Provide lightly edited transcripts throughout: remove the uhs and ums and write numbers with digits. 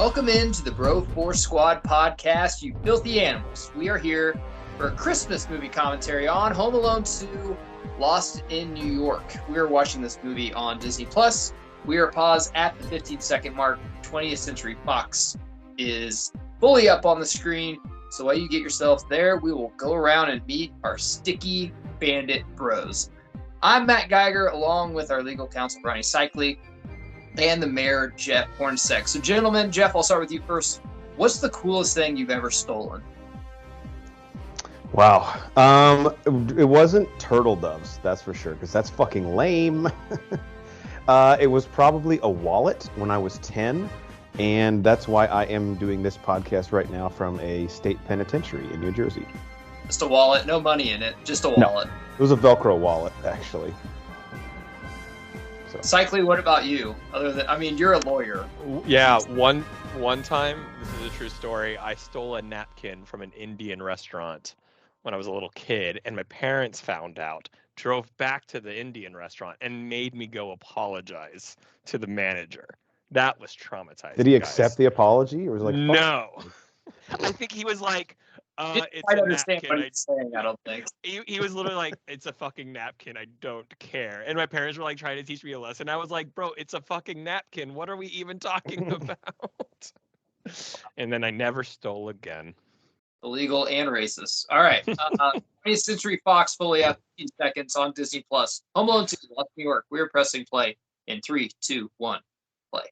Welcome into the Bro 4 Squad podcast, you filthy animals. We are here for a Christmas movie commentary on Home Alone 2, Lost in New York. We are watching this movie on Disney+. We are paused at the 15-second mark. 20th Century Fox is fully up on the screen. So while you get yourself there, we will go around and meet our Sticky Bandit bros. I'm Matt Geiger, along with our legal counsel, Ronnie Cycli, and the mayor, Jeff Hornseck. So, gentlemen, Jeff, I'll start with you first. What's the coolest thing you've ever stolen? Wow. It wasn't turtle doves, that's for sure, because that's fucking lame. It was probably a wallet when I was 10, and that's why I am doing this podcast right now from a state penitentiary in New Jersey. Just a wallet, no money in it, just a wallet. No, it was a Velcro wallet, actually. Cycli, what about you? Other than, I mean, you're a lawyer. Yeah, one time, this is a true story, I stole a napkin from an Indian restaurant when I was a little kid, and my parents found out, drove back to the Indian restaurant, and made me go apologize to the manager. That was traumatizing. Did he accept the apology? Or was like, no. I think he was like, it's I a understand napkin. what he's saying, I don't think. He was literally like, it's a fucking napkin. I don't care. And my parents were like trying to teach me a lesson. I was like, bro, it's a fucking napkin. What are we even talking about? And then I never stole again. Illegal and racist. All right. 20th Century Fox fully up 15 seconds on Disney+. Home Alone 2, Lost in New York. We're pressing play in 3, 2, 1, play.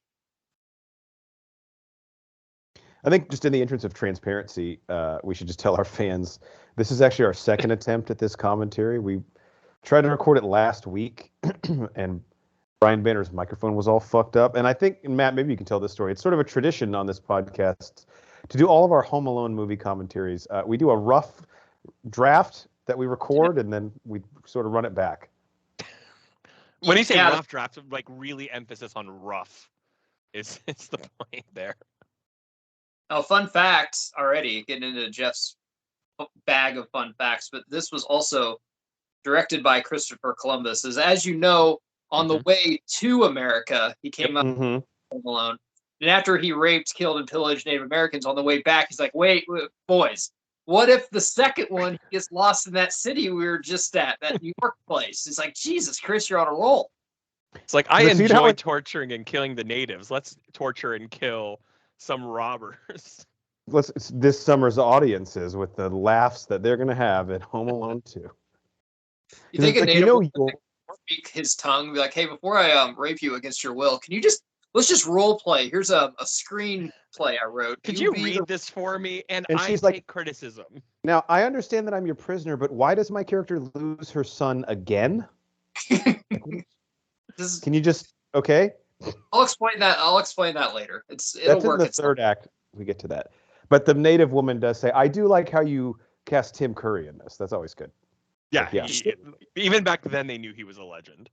I think just in the interest of transparency, we should just tell our fans, this is actually our second attempt at this commentary. We tried to record it last week, and Brian Banner's microphone was all fucked up. And I think, Matt, maybe you can tell this story. It's sort of a tradition on this podcast to do all of our Home Alone movie commentaries. We do a rough draft that we record, and then we sort of run it back. When you say rough draft, like really emphasis on rough is the point there. Oh, fun facts already, getting into Jeff's bag of fun facts, but this was also directed by Christopher Columbus. As you know, on the way to America, he came up with Home Alone. And after he raped, killed, and pillaged Native Americans on the way back, he's like, wait, boys, what if the second one gets lost in that city we were just at, that New York place? It's like, Jesus, Chris, you're on a roll. It's like, I enjoy torturing and killing the natives. Let's torture and kill some robbers. This summer's audiences with the laughs that they're going to have at Home Alone 2. You think a native will speak his tongue and be like, hey, before I rape you against your will, can you let's just role play. Here's a screen play I wrote. Could you read this for me? And I she's take like, criticism. Now, I understand that I'm your prisoner, but why does my character lose her son again? Can you just, okay? I'll explain that later. It'll That's work. In the third act, we get to that. But the native woman does say, I do like how you cast Tim Curry in this. That's always good. Yeah, even back then they knew he was a legend.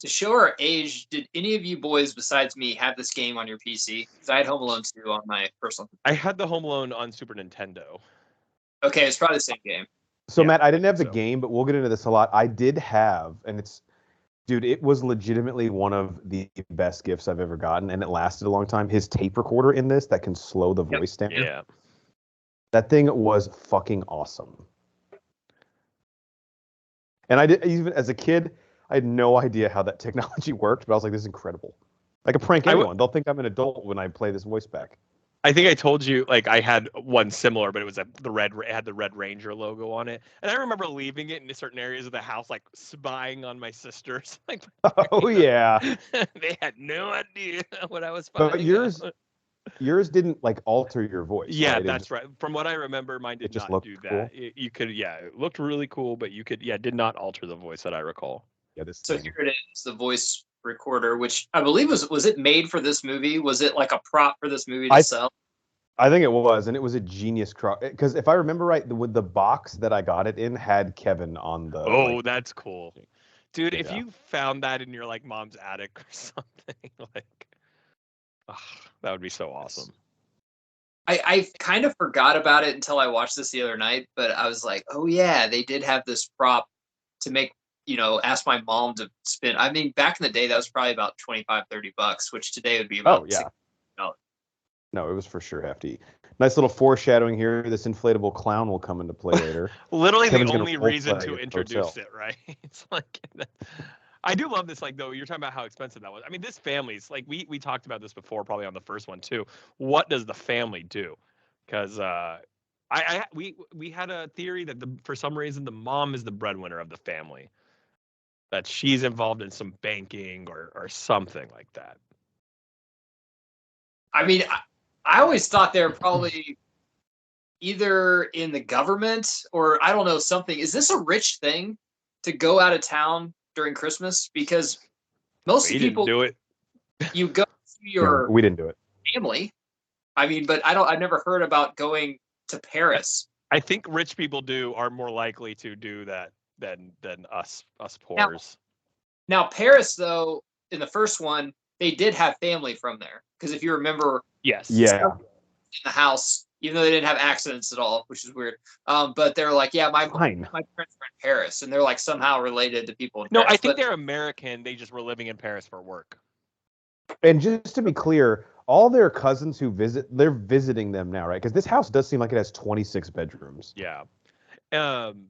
To show our age, did any of you boys besides me have this game on your PC? Because I had Home Alone 2 on my personal. I had the Home Alone on Super Nintendo. Okay, it's probably the same game. So, yeah, Matt, I didn't have the game, but we'll get into this a lot. I did have, and it was legitimately one of the best gifts I've ever gotten, and it lasted a long time. His tape recorder in this that can slow the voice down. Yeah. That thing was fucking awesome. And I did, even as a kid, I had no idea how that technology worked, but I was like, this is incredible. I could prank anyone. They'll think I'm an adult when I play this voice back. I think I told you, like, I had one similar, but it was it had the Red Ranger logo on it. And I remember leaving it in certain areas of the house, like spying on my sisters. Like, oh, yeah. They had no idea what I was finding. But yours didn't, like, alter your voice. Yeah, right? that's right. From what I remember, mine did not do that. Cool. You could, it looked really cool, but you could, did not alter the voice that I recall. Yeah, so here it is, the voice recorder, which I believe was it made for this movie? Was it like a prop for this movie to sell? I think it was, and it was a genius crop. Because if I remember right, the box that I got it in had Kevin on the. Oh, like, that's cool, dude! Yeah. If you found that in your mom's attic or something, that would be so awesome. I kind of forgot about it until I watched this the other night, but I was like, oh yeah, they did have this prop to make. Ask my mom to spend. I mean, back in the day, that was probably about $25-$30, which today would be about $60. No, it was for sure Hefty. Nice little foreshadowing here. This inflatable clown will come into play later. Literally Kevin's the gonna only role reason play to at the introduce hotel. it, right? It's like, I do love this. Like, though, you're talking about how expensive that was. I mean, this family's like we talked about this before, probably on the first one too. What does the family do? Because we had a theory that for some reason the mom is the breadwinner of the family, that she's involved in some banking or something like that. I mean, I always thought they were probably either in the government or I don't know, something. Is this a rich thing to go out of town during Christmas? Because most He didn't people, do it. you go to No, your we didn't do it. family. I mean, but I've never heard about going to Paris. I think rich people are more likely to do that than us poors. Now Paris, though, in the first one, they did have family from there. Because if you remember, Yes. Yeah. in the house, even though they didn't have accidents at all, which is weird. But they're like, yeah, my parents were in Paris, and they're like somehow related to people in No, Paris. I think they're American. They just were living in Paris for work. And just to be clear, all their cousins who visit, they're visiting them now, right? Because this house does seem like it has 26 bedrooms. Yeah. And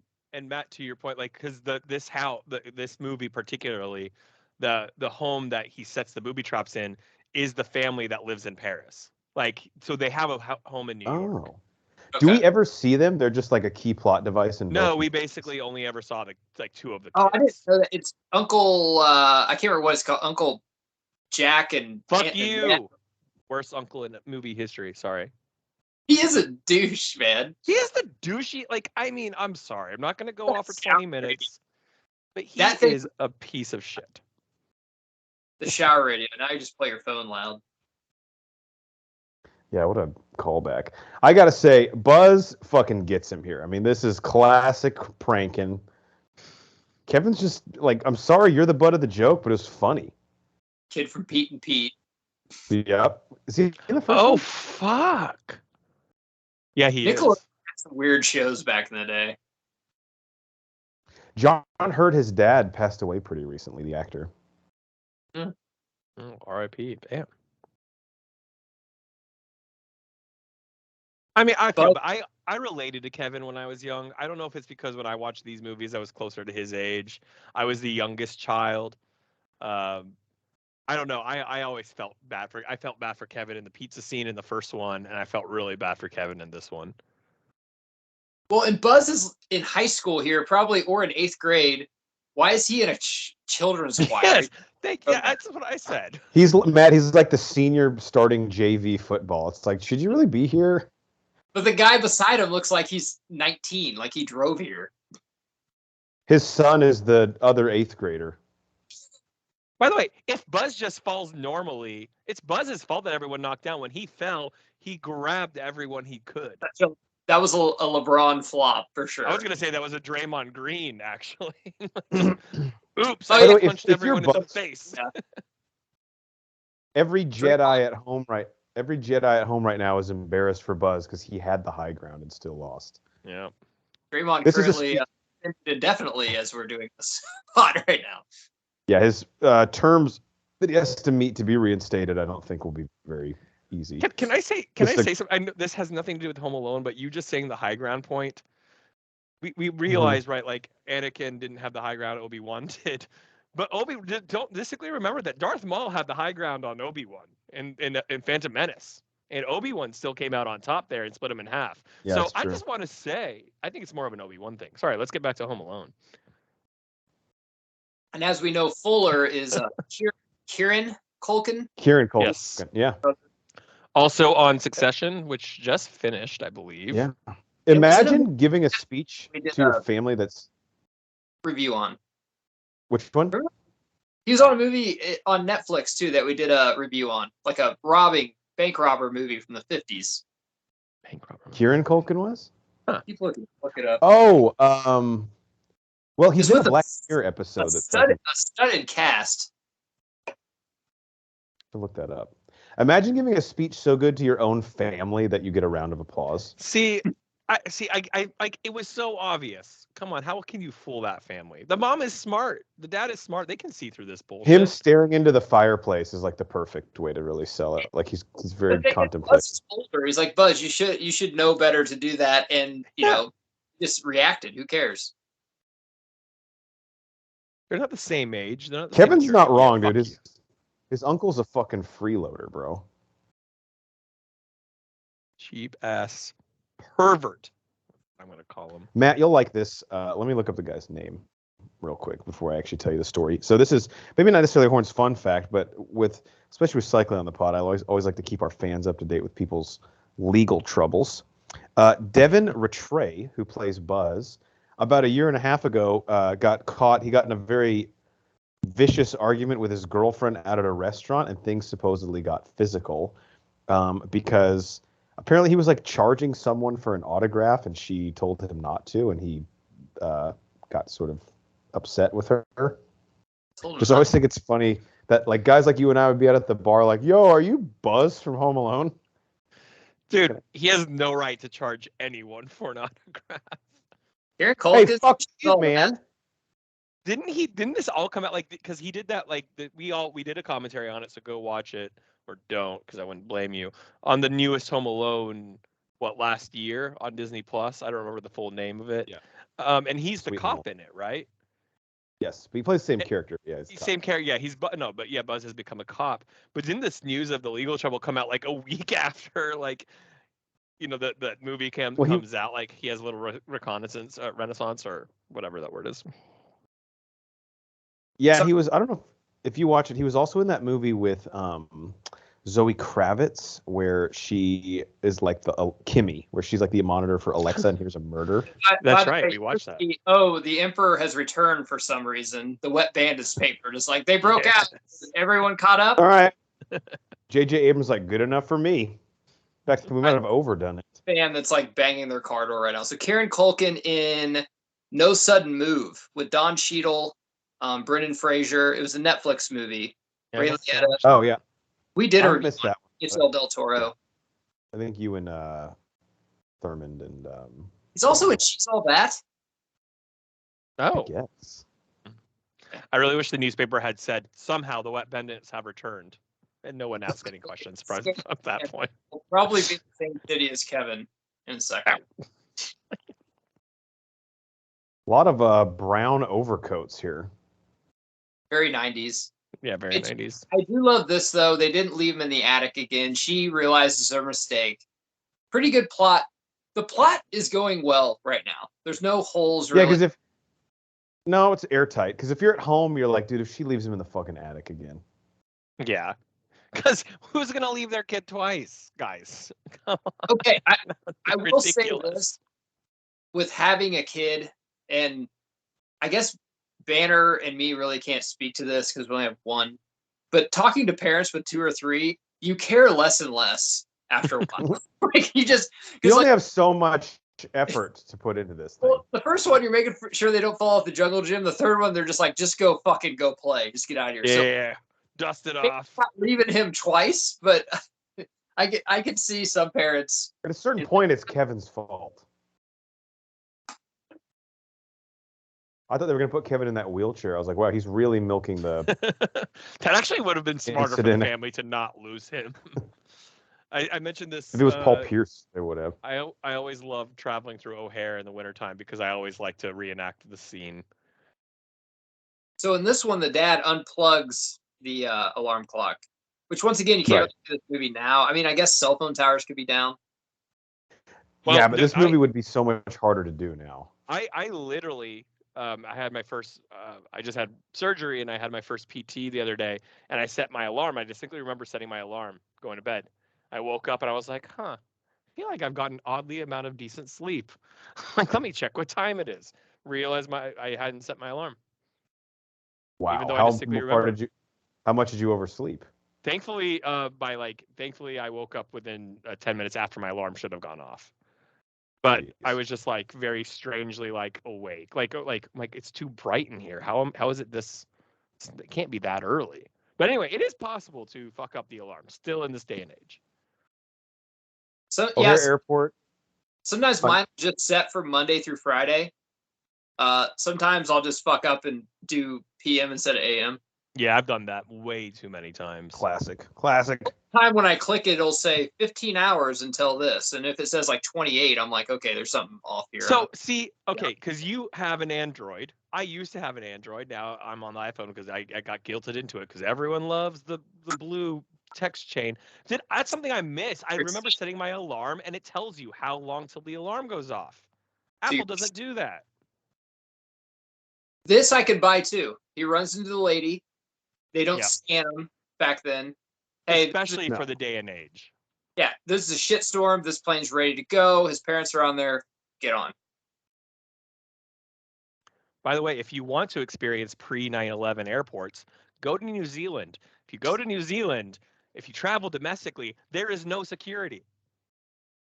Matt, to your point, like, because this movie particularly, the home that he sets the booby traps in is the family that lives in Paris. Like, so they have a home in New York. Oh. Okay. Do we ever see them? They're just like a key plot device in No, both we movies. basically only ever saw two of the kids. Oh, I didn't know that. It's Uncle, I can't remember what it's called, Uncle Jack and Fuck Aunt you. And Worst uncle in movie history. Sorry. he is a douche, man. He is the douchey. Like, I mean, I'm sorry. I'm not going to go off for 20 minutes. But he is a piece of shit. The shower radio. Now you just play your phone loud. Yeah, what a callback. I got to say, Buzz fucking gets him here. I mean, this is classic pranking. Kevin's just like, I'm sorry, you're the butt of the joke, but it's funny. Kid from Pete and Pete. Yep. Is he in the first one? one? Fuck. Yeah, he is. Had some weird shows back in the day. John heard his dad passed away pretty recently, the actor. Oh, R.I.P. Damn. I mean, I related to Kevin when I was young. I don't know if it's because when I watched these movies, I was closer to his age. I was the youngest child. I don't know. I always felt bad for Kevin in the pizza scene in the first one, and I felt really bad for Kevin in this one. Well, and Buzz is in high school here, probably, or in 8th grade. Why is he in a children's choir? Yes, that's what I said. He's like the senior starting JV football. It's like, should you really be here? But the guy beside him looks like he's 19, like he drove here. His son is the other 8th grader. By the way, if Buzz just falls normally, it's Buzz's fault that everyone knocked down. When he fell, he grabbed everyone he could. That was a LeBron flop for sure. I was going to say that was a Draymond Green, actually. Oops, I punched everyone in the face. Yeah. Every Jedi at home right now is embarrassed for Buzz because he had the high ground and still lost. Yeah. Draymond currently indefinitely as we're doing this on right now. Yeah, his terms that he has to meet to be reinstated, I don't think will be very easy. Can I say something? I know this has nothing to do with Home Alone, but you just saying the high ground point. We realized, right, like Anakin didn't have the high ground, Obi-Wan did. But don't distinctly remember that Darth Maul had the high ground on Obi-Wan in Phantom Menace. And Obi-Wan still came out on top there and split him in half. Yeah, so I just want to say, I think it's more of an Obi-Wan thing. Sorry, let's get back to Home Alone. And as we know, Fuller is Kieran Culkin. Kieran Culkin. Yes. Yeah. Also on Succession, which just finished, I believe. Yeah. Imagine giving a speech to your family that's review on. Which one? He was on a movie on Netflix too that we did a review on, like a bank robber movie from the 50s. Bank robber. Kieran Culkin was? Huh. Look it up. Oh, well, he's in a Black Mirror episode. A studded cast. To look that up. Imagine giving a speech so good to your own family that you get a round of applause. See, I see. I like it was so obvious. Come on, how can you fool that family? The mom is smart. The dad is smart. They can see through this bullshit. Him staring into the fireplace is like the perfect way to really sell it. Like he's very contemplative. Buzz is older. He's like, Buzz, you should know better to do that, and you know, just reacted. Who cares? They're not the same age. They're not the Kevin's same not maturity. wrong, Yeah, dude. fuck His uncle's a fucking freeloader, bro. cheap ass pervert. I'm gonna call him. Matt, you'll like this. Let me look up the guy's name real quick before I actually tell you the story. So this is maybe not necessarily Horn's fun fact, but especially with cycling on the pod, I always like to keep our fans up to date with people's legal troubles. Devin Rattray, who plays Buzz, about a year and a half ago, got caught. He got in a very vicious argument with his girlfriend out at a restaurant, and things supposedly got physical because apparently he was like charging someone for an autograph, and she told him not to, and he got sort of upset with her. Just always think it's funny that like guys like you and I would be out at the bar like, yo, are you Buzz from Home Alone? Dude, he has no right to charge anyone for an autograph. Kieran Culkin. Hey, fuck you, man. Didn't this all come out like because he did that like we did a commentary on it, so go watch it or don't because I wouldn't blame you on the newest Home Alone last year on Disney Plus. I don't remember the full name of it. Yeah. And he's the cop in it, right? Yes, but he plays the same character. Yeah, same character. Yeah, Buzz has become a cop. But didn't this news of the legal trouble come out like a week after like the movie comes out? Like he has a little reconnaissance, renaissance, or whatever that word is. Yeah, he was. I don't know if you watch it. He was also in that movie with Zoe Kravitz, where she is like the Kimmy, where she's like the monitor for Alexa, and here's a murder. That's right. We watched that. The Emperor has returned for some reason. The Wet Bandits paper is like they broke out. Everyone caught up. All right. J.J. Abrams like good enough for me. In fact, we might have overdone it. Fan that's like banging their car door right now. So Kieran Culkin in No Sudden Move with Don Cheadle, Brendan Fraser. It was a Netflix movie. Yeah, oh yeah. We did I missed that one. Guillermo del Toro. I think you and Thurmond and he's also in She's All That. Oh. Yes. I really wish the newspaper had said somehow the Wet Bandits have returned, and no one asked any questions from that point. We'll probably be the same city as Kevin in a second. A lot of brown overcoats here. Very 90s. Yeah, very 90s. I do love this, though. They didn't leave him in the attic again. She realizes her mistake. Pretty good plot. The plot is going well right now. There's no holes. Really. Yeah, because no, it's airtight. Because if you're at home, you're like, dude, if she leaves him in the fucking attic again. Yeah. Because who's going to leave their kid twice, guys? Come on. Okay, I will say this. With having a kid, and I guess Banner and me really can't speak to this because we only have one. But talking to parents with 2 or 3, you care less and less after a while. Like you only have so much effort to put into this thing. Well, the first one you're making sure they don't fall off the jungle gym. The third one they're just like, just go fucking go play. Just get out of here. Yeah, dust it off. Not leaving him twice, but I could see some parents. At a certain point, it's Kevin's fault. I thought they were going to put Kevin in that wheelchair. I was like, wow, he's really milking the... That actually would have been smarter for the family to not lose him. I mentioned this... If it was Paul Pierce, they would have. I always love traveling through O'Hare in the wintertime because I always like to reenact the scene. So in this one, the dad unplugs the alarm clock, which once again, you can't really do this movie now. I mean, I guess cell phone towers could be down. Well, yeah, but this movie would be so much harder to do now. I literally... I had my first, I just had surgery and I had my first PT the other day and I set my alarm. I distinctly remember setting my alarm going to bed. I woke up and I was like, I feel like I've gotten oddly amount of decent sleep. Like, let me check what time it is. Realized I hadn't set my alarm. Wow. Even though I distinctly remember. How much did you oversleep? Thankfully, I woke up within 10 minutes after my alarm should have gone off. But I was just like very strangely like awake, like it's too bright in here. How is it this? It can't be that early. But anyway, it is possible to fuck up the alarm still in this day and age. So O'Hare Airport. Sometimes mine just set for Monday through Friday. Sometimes I'll just fuck up and do PM instead of AM. Yeah, I've done that way too many times. Classic. Time when I click it, it'll say 15 hours until this, and if it says like 28, I'm like, okay, there's something off here. So see, okay, because you have an Android. I used to have an Android. Now I'm on the iPhone because I got guilted into it because everyone loves the blue text chain. That's something I miss. I remember setting my alarm, and it tells you how long till the alarm goes off. Apple doesn't do that. This I could buy too. He runs into the lady. They don't scan him back then. Hey, especially for the day and age. Yeah, this is a shitstorm. This plane's ready to go. His parents are on there. Get on. By the way, if you want to experience pre-9/11 airports, go to New Zealand. If you go to New Zealand, if you travel domestically, there is no security.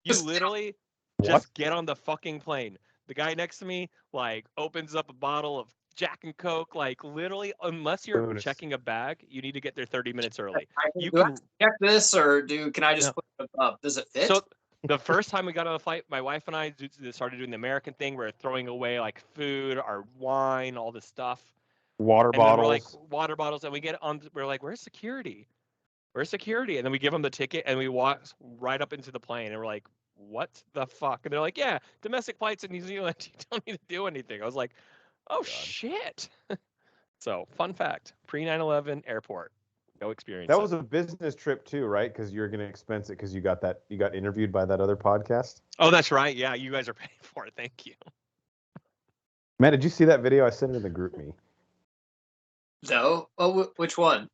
You literally just get on the fucking plane. The guy next to me, like, opens up a bottle of Jack and Coke, like, literally, unless you're checking a bag, you need to get there 30 minutes early. You can check this, or can I just put it up? Does it fit? So the first time we got on the flight, my wife and I started doing the American thing. We're throwing away like food, our wine, all this stuff. Water bottles. We're like, water bottles, and we get on. We're like, where's security? Where's security? And then we give them the ticket, and we walk right up into the plane, and we're like, what the fuck? And they're like, yeah, domestic flights in New Zealand, you don't need to do anything. I was like, oh shit. So fun fact, pre-9/11 airport. Go experience that was a business trip too, right? Because you're going to expense it because you got interviewed by that other podcast. Oh, that's right. Yeah, you guys are paying for it. Thank you. Matt, did you see that video? I sent it in the group me. No. Oh, which one?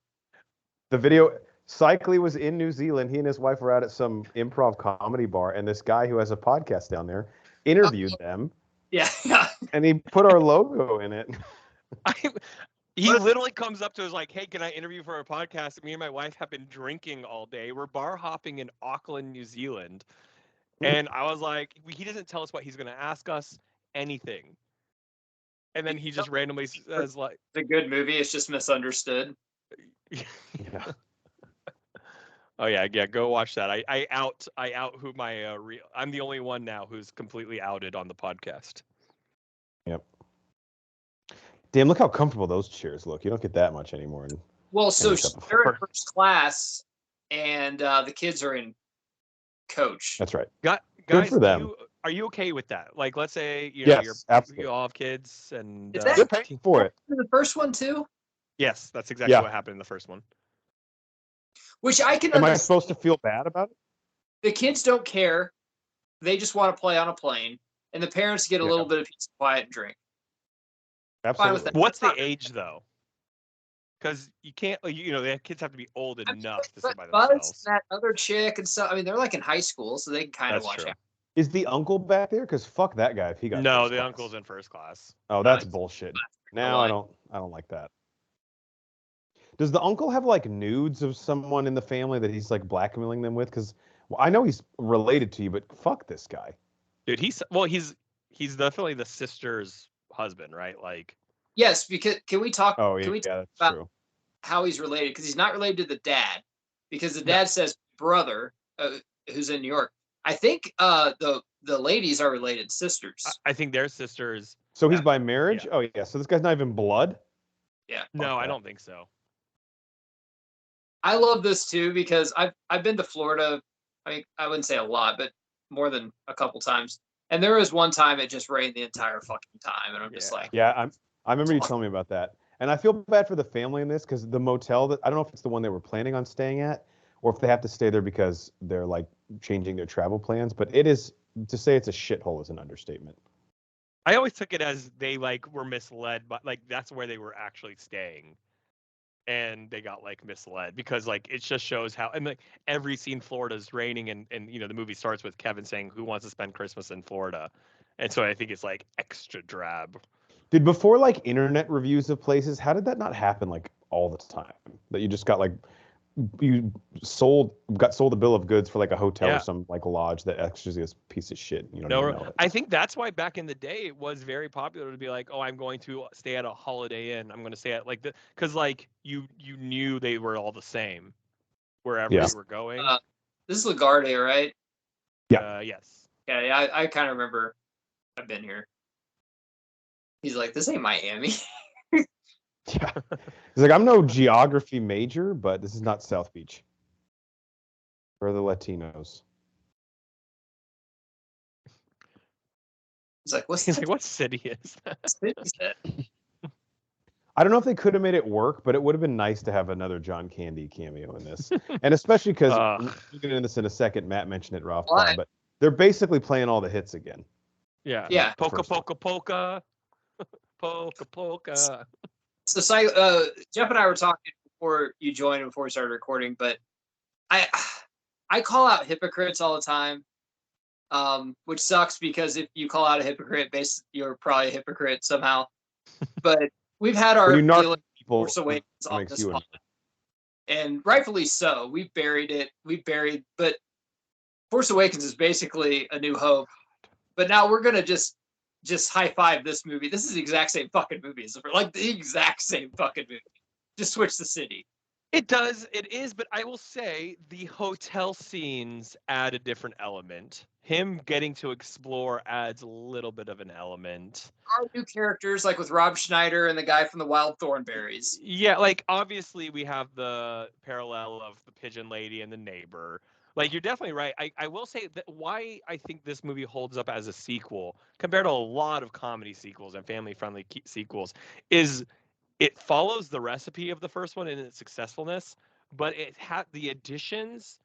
The video. Cycly was in New Zealand. He and his wife were out at some improv comedy bar, and this guy who has a podcast down there interviewed them. Yeah. And he put our logo in it. He literally comes up to us like, hey, can I interview for a podcast? Me and my wife have been drinking all day. We're bar hopping in Auckland, New Zealand. And I was like, he doesn't tell us what he's going to ask us, anything. And then he just randomly says like... It's a good movie. It's just misunderstood. Yeah. Oh, yeah. Go watch that. I out who my... I'm the only one now who's completely outed on the podcast. Yep. Damn, look how comfortable those chairs look. You don't get that much anymore. Well, so they're in first class, and the kids are in coach. That's right. Guys, good for them. Are you okay with that? Like, let's say you all have kids, and they're paying for it. In the first one too. Yes, that's exactly what happened in the first one. Which I can. Am I supposed to feel bad about it? The kids don't care; they just want to play on a plane, and the parents get a little bit of peace, quiet, and drink. Absolutely. What's the age though? Because you can't, the kids have to be old enough to sit by themselves. That other chick and stuff. I mean, they're like in high school, so they can kind of watch out. Is the uncle back there? Because fuck that guy if he got. No, the uncle's in first class. Oh, that's bullshit. Now I don't like that. Does the uncle have like nudes of someone in the family that he's like blackmailing them with? Because I know he's related to you, but fuck this guy. Dude, he's definitely the sister's husband, right? Like. Yes, because can we talk? Oh, yeah, can we talk that's about true. How he's related? Because he's not related to the dad. Because the dad says brother, who's in New York. I think the ladies are related sisters. I think they're sisters. So he's by marriage? Yeah. Oh yeah. So this guy's not even blood? Yeah. No, I don't think so. I love this too because I've been to Florida. I mean, I wouldn't say a lot, but more than a couple times. And there was one time it just rained the entire fucking time, and I'm just like, I remember you telling me about that. And I feel bad for the family in this because the motel that I don't know if it's the one they were planning on staying at or if they have to stay there because they're like changing their travel plans. But it is to say it's a shithole is an understatement. I always took it as they like were misled, but like that's where they were actually staying. And they got like misled because like it just shows how and like every scene Florida's raining and the movie starts with Kevin saying who wants to spend Christmas in Florida. And so I think it's like extra drab. Dude, before like internet reviews of places, how did that not happen like all the time? That you just got like sold a bill of goods for like a hotel or some like lodge that actually is a piece of shit. You don't even know it. I think that's why back in the day it was very popular to be like, oh, I'm going to stay at a Holiday Inn. I'm going to stay at like because like you knew they were all the same wherever you were going. This is LaGuardia, right? Yeah. Yes. Yeah, I kind of remember. I've been here. He's like, this ain't Miami. Yeah. He's like, I'm no geography major, but this is not South Beach. For the Latinos. He's like, He's like, what city is that? I don't know if they could have made it work, but it would have been nice to have another John Candy cameo in this. And especially because we'll get into this in a second. Matt mentioned it, Ralph, but they're basically playing all the hits again. Yeah. Polka, polka, polka. Polka, polka. So, Jeff and I were talking before you joined, before we started recording, but I call out hypocrites all the time, which sucks because if you call out a hypocrite, you're probably a hypocrite somehow. But we've had our feeling Force Awakens on this pod, and rightfully so. We've buried it. But Force Awakens is basically A New Hope. But now we're gonna just high five this movie. This is the exact same fucking movie. Like the exact same fucking movie. Just switch the city. It does. It is. But I will say the hotel scenes add a different element. Him getting to explore adds a little bit of an element. Our new characters, like with Rob Schneider and the guy from the Wild Thornberrys. Yeah, like obviously we have the parallel of the pigeon lady and the neighbor. Like you're definitely right. I will say that why I think this movie holds up as a sequel compared to a lot of comedy sequels and family-friendly sequels is it follows the recipe of the first one in its successfulness, but the additions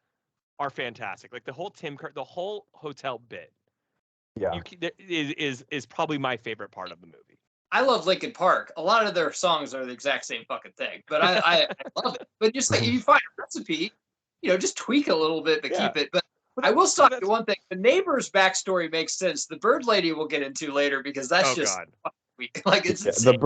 are fantastic. Like the whole hotel bit. Yeah, is probably my favorite part of the movie. I love Linkin Park. A lot of their songs are the exact same fucking thing, but I love it. But just like you find a recipe, just tweak a little bit, but keep it. But I will stop you one thing. The neighbor's backstory makes sense. The bird lady we'll get into later because that's like it's the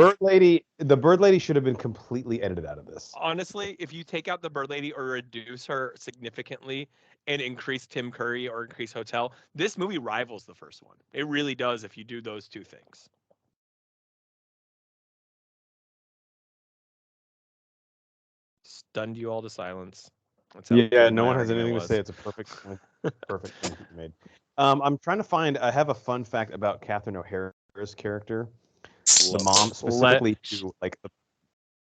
bird lady should have been completely edited out of this. Honestly, if you take out the bird lady or reduce her significantly and increase Tim Curry or increase Hotel, this movie rivals the first one. It really does if you do those two things. Stunned you all to silence. Yeah, no one has anything to say. It's a perfect thing you made. I'm trying to find. I have a fun fact about Catherine O'Hara's character, the mom, specifically to like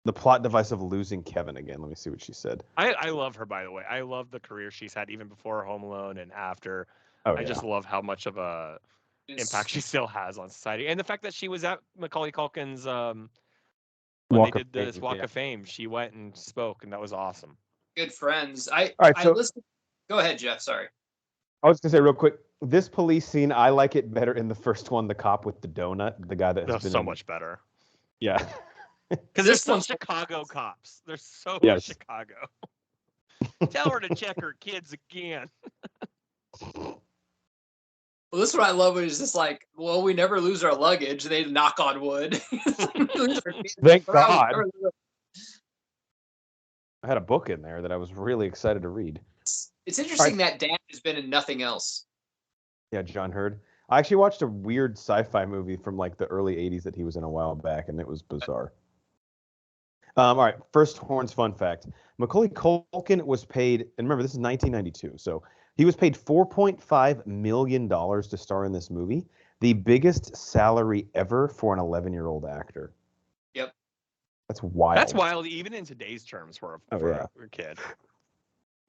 the plot device of losing Kevin again. Let me see what she said. I love her, by the way. I love the career she's had even before Home Alone and after. I just love how much of a impact she still has on society, and the fact that she was at Macaulay Culkin's when they did this Walk of Fame. She went and spoke, and that was awesome. Good friends. I listened. Go ahead, Jeff. Sorry. I was gonna say real quick. This police scene, I like it better in the first one. The cop with the donut, the guy that has been so much better. Yeah. Because they're so Chicago cops. They're so Chicago. Tell her to check her kids again. Well, this is what I love. Is just like, well, we never lose our luggage. They knock on wood. Thank God. I had a book in there that I was really excited to read. It's interesting that Dan has been in nothing else. Yeah, John Hurd. I actually watched a weird sci-fi movie from like the early 80s that he was in a while back, and it was bizarre. All right, first Horns fun fact. Macaulay Culkin was paid, and remember, this is 1992, so he was paid $4.5 million to star in this movie, the biggest salary ever for an 11-year-old actor. Yep. That's wild. That's wild, even in today's terms for a kid.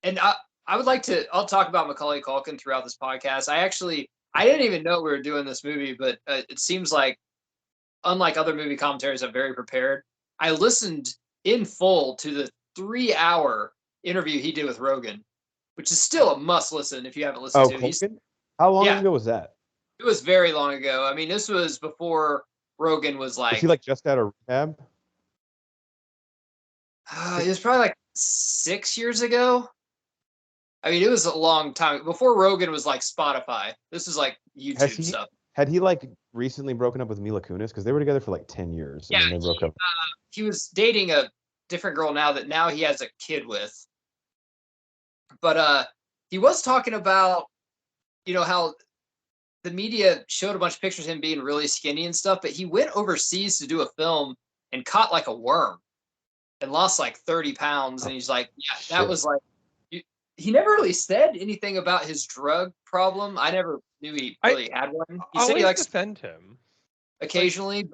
And I would like to, I'll talk about Macaulay Culkin throughout this podcast. I didn't even know we were doing this movie, but it seems like, unlike other movie commentaries, I'm very prepared. I listened in full to the 3-hour interview he did with Rogan, which is still a must listen if you haven't listened to it. How long ago was that? It was very long ago. I mean, this was before Rogan was like... Was he like just out of rehab? It was probably like 6 years ago. I mean, it was a long time. Before Rogan was like Spotify. This is like YouTube stuff. Had he like recently broken up with Mila Kunis? Because they were together for like 10 years. Yeah, and then they broke up. He was dating a different girl now he has a kid with. But he was talking about, how the media showed a bunch of pictures of him being really skinny and stuff, but he went overseas to do a film and caught like a worm and lost like 30 pounds. And he's like, that was like, he never really said anything about his drug problem. I never knew he really had one. He said always he likes defend him occasionally.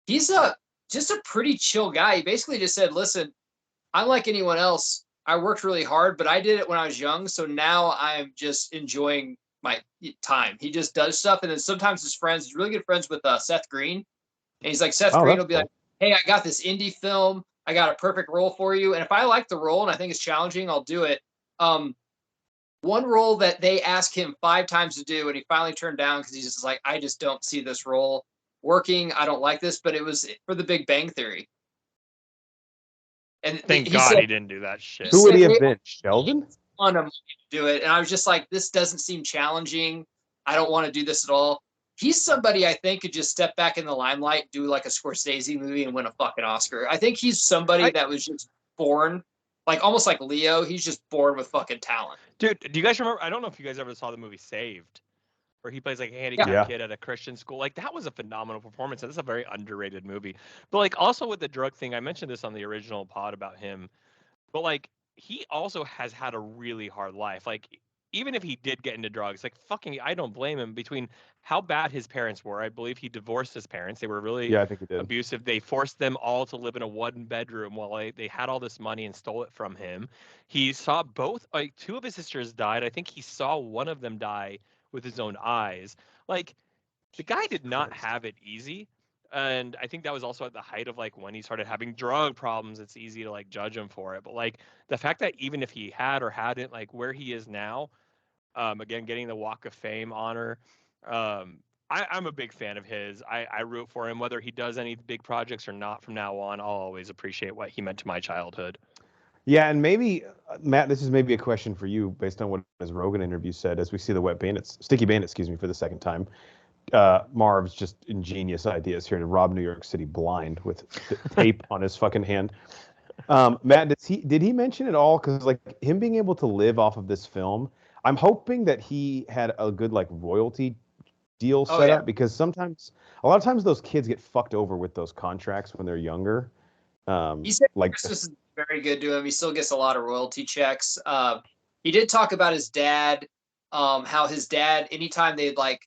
He's just a pretty chill guy. He basically just said, "Listen, I'm like anyone else. I worked really hard, but I did it when I was young. So now I'm just enjoying my time." He just does stuff, and then sometimes his friends. He's really good friends with Seth Green, and he's like, Seth Green will be like, "Hey, I got this indie film. I got a perfect role for you, and if I like the role and I think it's challenging, I'll do it." One role that they asked him 5 times to do, and he finally turned down because he's just like, "I just don't see this role working. I don't like this." But it was for The Big Bang Theory. And Thank God he didn't do that shit. Who would he have been? Sheldon? On him to do it, and I was just like, this doesn't seem challenging. I don't want to do this at all. He's somebody I think could just step back in the limelight, do like a Scorsese movie, and win a fucking Oscar. I think he's somebody that was just born, like almost like Leo. He's just born with fucking talent. Dude, do you guys remember? I don't know if you guys ever saw the movie Saved, where he plays like a handicapped kid at a Christian school. Like that was a phenomenal performance, and it's a very underrated movie. But like also with the drug thing, I mentioned this on the original pod about him. But like he also has had a really hard life. Like even if he did get into drugs, like fucking, I don't blame him. Between how bad his parents were, I believe he divorced his parents. They were really I think he did. abusive. They forced them all to live in a 1-bedroom while they had all this money and stole it from him. He saw both, like 2 of his sisters died. I think he saw one of them die with his own eyes. Like the guy did not have it easy. And I think that was also at the height of like when he started having drug problems. It's easy to like judge him for it. But like the fact that even if he had or hadn't, like where he is now, again, getting the Walk of Fame honor, I'm a big fan of his. I root for him, whether he does any big projects or not from now on. I'll always appreciate what he meant to my childhood. Yeah, and maybe, Matt, this is maybe a question for you based on what his Rogan interview said as we see the Sticky Bandits, for the second time. Marv's just ingenious ideas here to rob New York City blind with tape on his fucking hand. Matt, did he mention it all? Because like him being able to live off of this film, I'm hoping that he had a good like royalty deal set up, because a lot of times those kids get fucked over with those contracts when they're younger. He said like Christmas is very good to him. He still gets a lot of royalty checks. He did talk about his dad, how his dad, anytime they'd like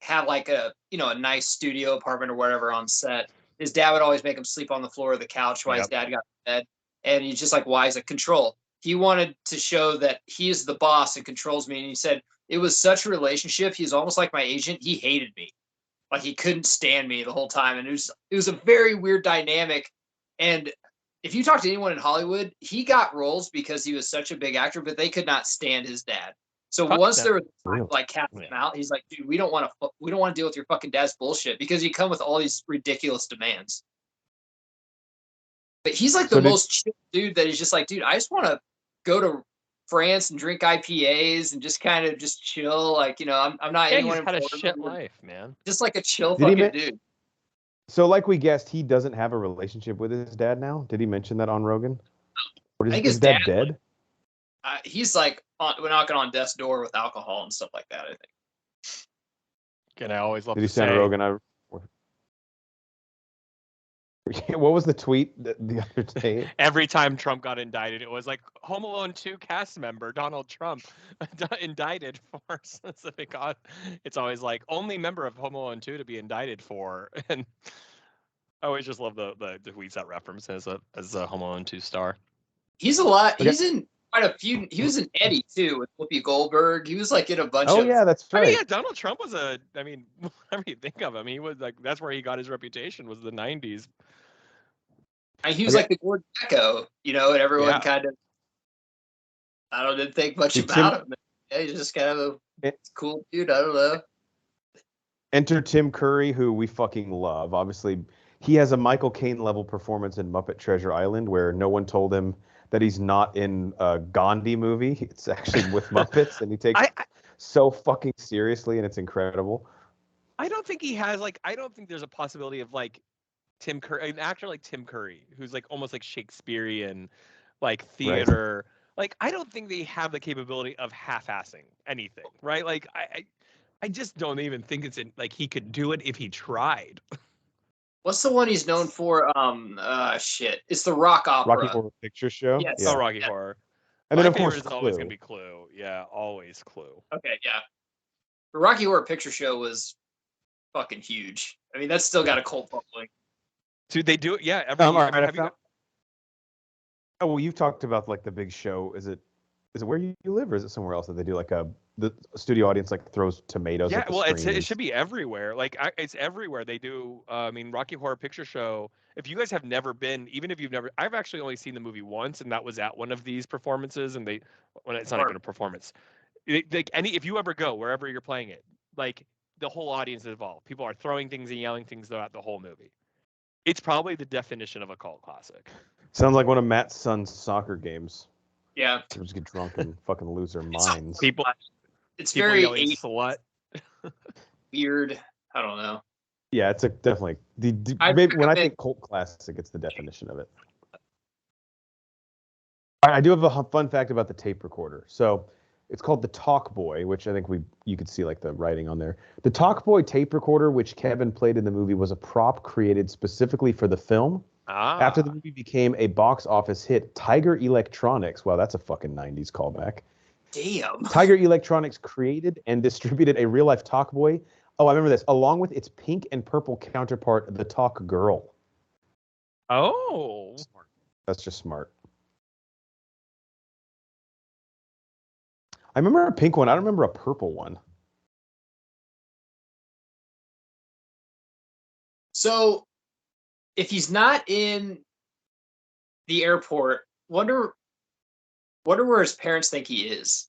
have like a nice studio apartment or whatever on set, his dad would always make him sleep on the floor of the couch while his dad got in bed. And he's just like, why is it control? He wanted to show that he is the boss and controls me. And he said it was such a relationship. He's almost like my agent. He hated me. Like he couldn't stand me the whole time. And it was a very weird dynamic. And if you talk to anyone in Hollywood, he got roles because he was such a big actor, but they could not stand his dad. So once there was time to like cast him out, he's like, dude, we don't want to deal with your fucking dad's bullshit, because you come with all these ridiculous demands. But he's like the most chill dude that is just like, dude, I just want to go to France and drink IPAs and just kind of just chill. Like, I'm not anyone. He's had a shit life, man. Just like a chill fucking dude. So like we guessed, he doesn't have a relationship with his dad now. Did he mention that on Rogan? Or is his dad dead? He's like we're knocking on death's door with alcohol and stuff like that, I think. And I always love to say. Did he say on Rogan? What was the tweet the other day? Every time Trump got indicted, it was like Home Alone 2 cast member Donald Trump indicted for specific. It's always like only member of Home Alone 2 to be indicted for. And I always just love the tweets that reference as a Home Alone 2 star. He's a lot. Okay. He's in quite a few. He was in Eddie too with Whoopi Goldberg. He was like in a bunch of. Oh yeah, that's right. I mean, yeah, Donald Trump was whatever you think of him, he was like, that's where he got his reputation, was the 90s. And he was like the Gordon Gekko, and everyone kind of, didn't think much about him. Yeah, he's just kind of a cool dude. I don't know. Enter Tim Curry, who we fucking love. Obviously, he has a Michael Caine level performance in Muppet Treasure Island, where no one told him that he's not in a Gandhi movie. It's actually with Muppets, and he takes it so fucking seriously, and it's incredible. I don't think he has I don't think there's a possibility of Tim Curry, an actor like Tim Curry, who's almost like Shakespearean, theater. Right. I don't think they have the capability of half-assing anything, right? I just don't even think it's he could do it if he tried. What's the one he's known for? Shit. It's the rock opera. Rocky Horror Picture Show? Yes. Yeah. Oh, Rocky Horror. And then, of course, it's always going to be Clue. Yeah, always Clue. Okay, yeah. The Rocky Horror Picture Show was fucking huge. I mean, that's still got a cult following. Dude, they do it. Yeah, every all year. right, I mean, have you got, Oh well, you've talked about like the big show. Is it where you live, or is it somewhere else that they do like the studio audience like throws tomatoes? yeah, at the well, it screens? should be everywhere. Like, it's everywhere. They do. I mean, Rocky Horror Picture Show. If you guys have never been, even if you've never, I've actually only seen the movie once, and that was at one of these performances. And it's not even a performance. If you ever go wherever you're playing it, like the whole audience is involved. People are throwing things and yelling things throughout the whole movie. It's probably the definition of a cult classic. Sounds like one of Matt's son's soccer games. Yeah. They just get drunk and fucking lose their minds. It's People very yelling slut. weird. I don't know. Yeah, it's definitely maybe when I think cult classic, it's the definition of it. All right, I do have a fun fact about the tape recorder. So it's called the Talk Boy, which I think you could see like the writing on there. The Talk Boy tape recorder, which Kevin played in the movie, was a prop created specifically for the film. After the movie became a box office hit, Tiger Electronics, wow, that's a fucking 90s callback. Damn. Tiger Electronics created and distributed a real-life Talk Boy. Oh, I remember this. Along with its pink and purple counterpart, the Talk Girl. Oh. Smart. That's just smart. I remember a pink one. I don't remember a purple one. So, if he's not in the airport, wonder where his parents think he is.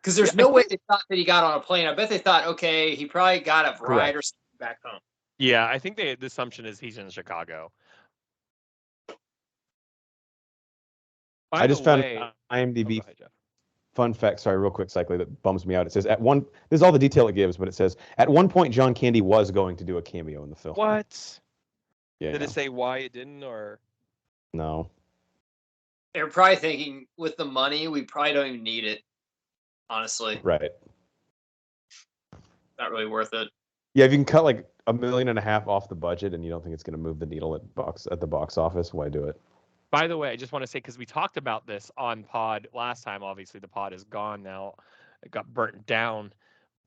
Because there's no way they thought that he got on a plane. I bet they thought, okay, he probably got a ride or something back home. Yeah, I think the assumption is he's in Chicago. I just found IMDb fun fact. Sorry, real quick, cycling that bums me out. It says this is all the detail it gives, but it says at one point John Candy was going to do a cameo in the film. What? Yeah. Did it say why it didn't, or? No. They're probably thinking with the money, we probably don't even need it. Honestly. Right. Not really worth it. Yeah, if you can cut like $1.5 million off the budget and you don't think it's going to move the needle at the box office, why do it? By the way, I just want to say, because we talked about this on pod last time, obviously the pod is gone now. It got burnt down.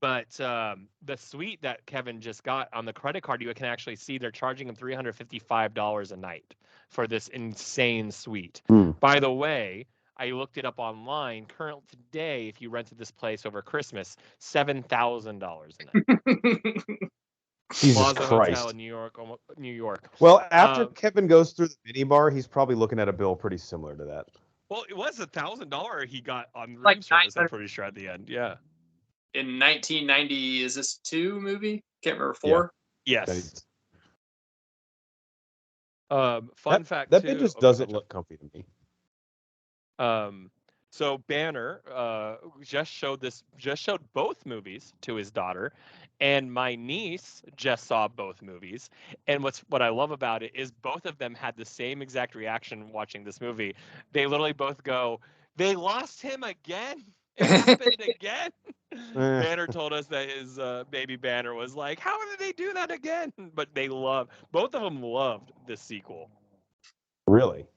But the suite that Kevin just got on the credit card, you can actually see they're charging him $355 a night for this insane suite. By the way, I looked it up online. Currently today, if you rented this place over Christmas, $7,000 a night. Jesus Plaza Christ. Hotel in New York. Well, after Kevin goes through the minibar, he's probably looking at a bill pretty similar to that. Well, it was $1,000 he got on room like service, I'm pretty sure, at the end. Yeah. In 1990, is this 2 movie? Can't remember 4. Yeah. Yes. Fun fact that too. bit just doesn't look comfy to me. So Banner just showed both movies to his daughter, and my niece just saw both movies. And what I love about it is both of them had the same exact reaction watching this movie. They literally both go, "They lost him again. It happened again." Banner told us that his baby Banner was like, "How did they do that again?" But both of them loved this sequel. Really?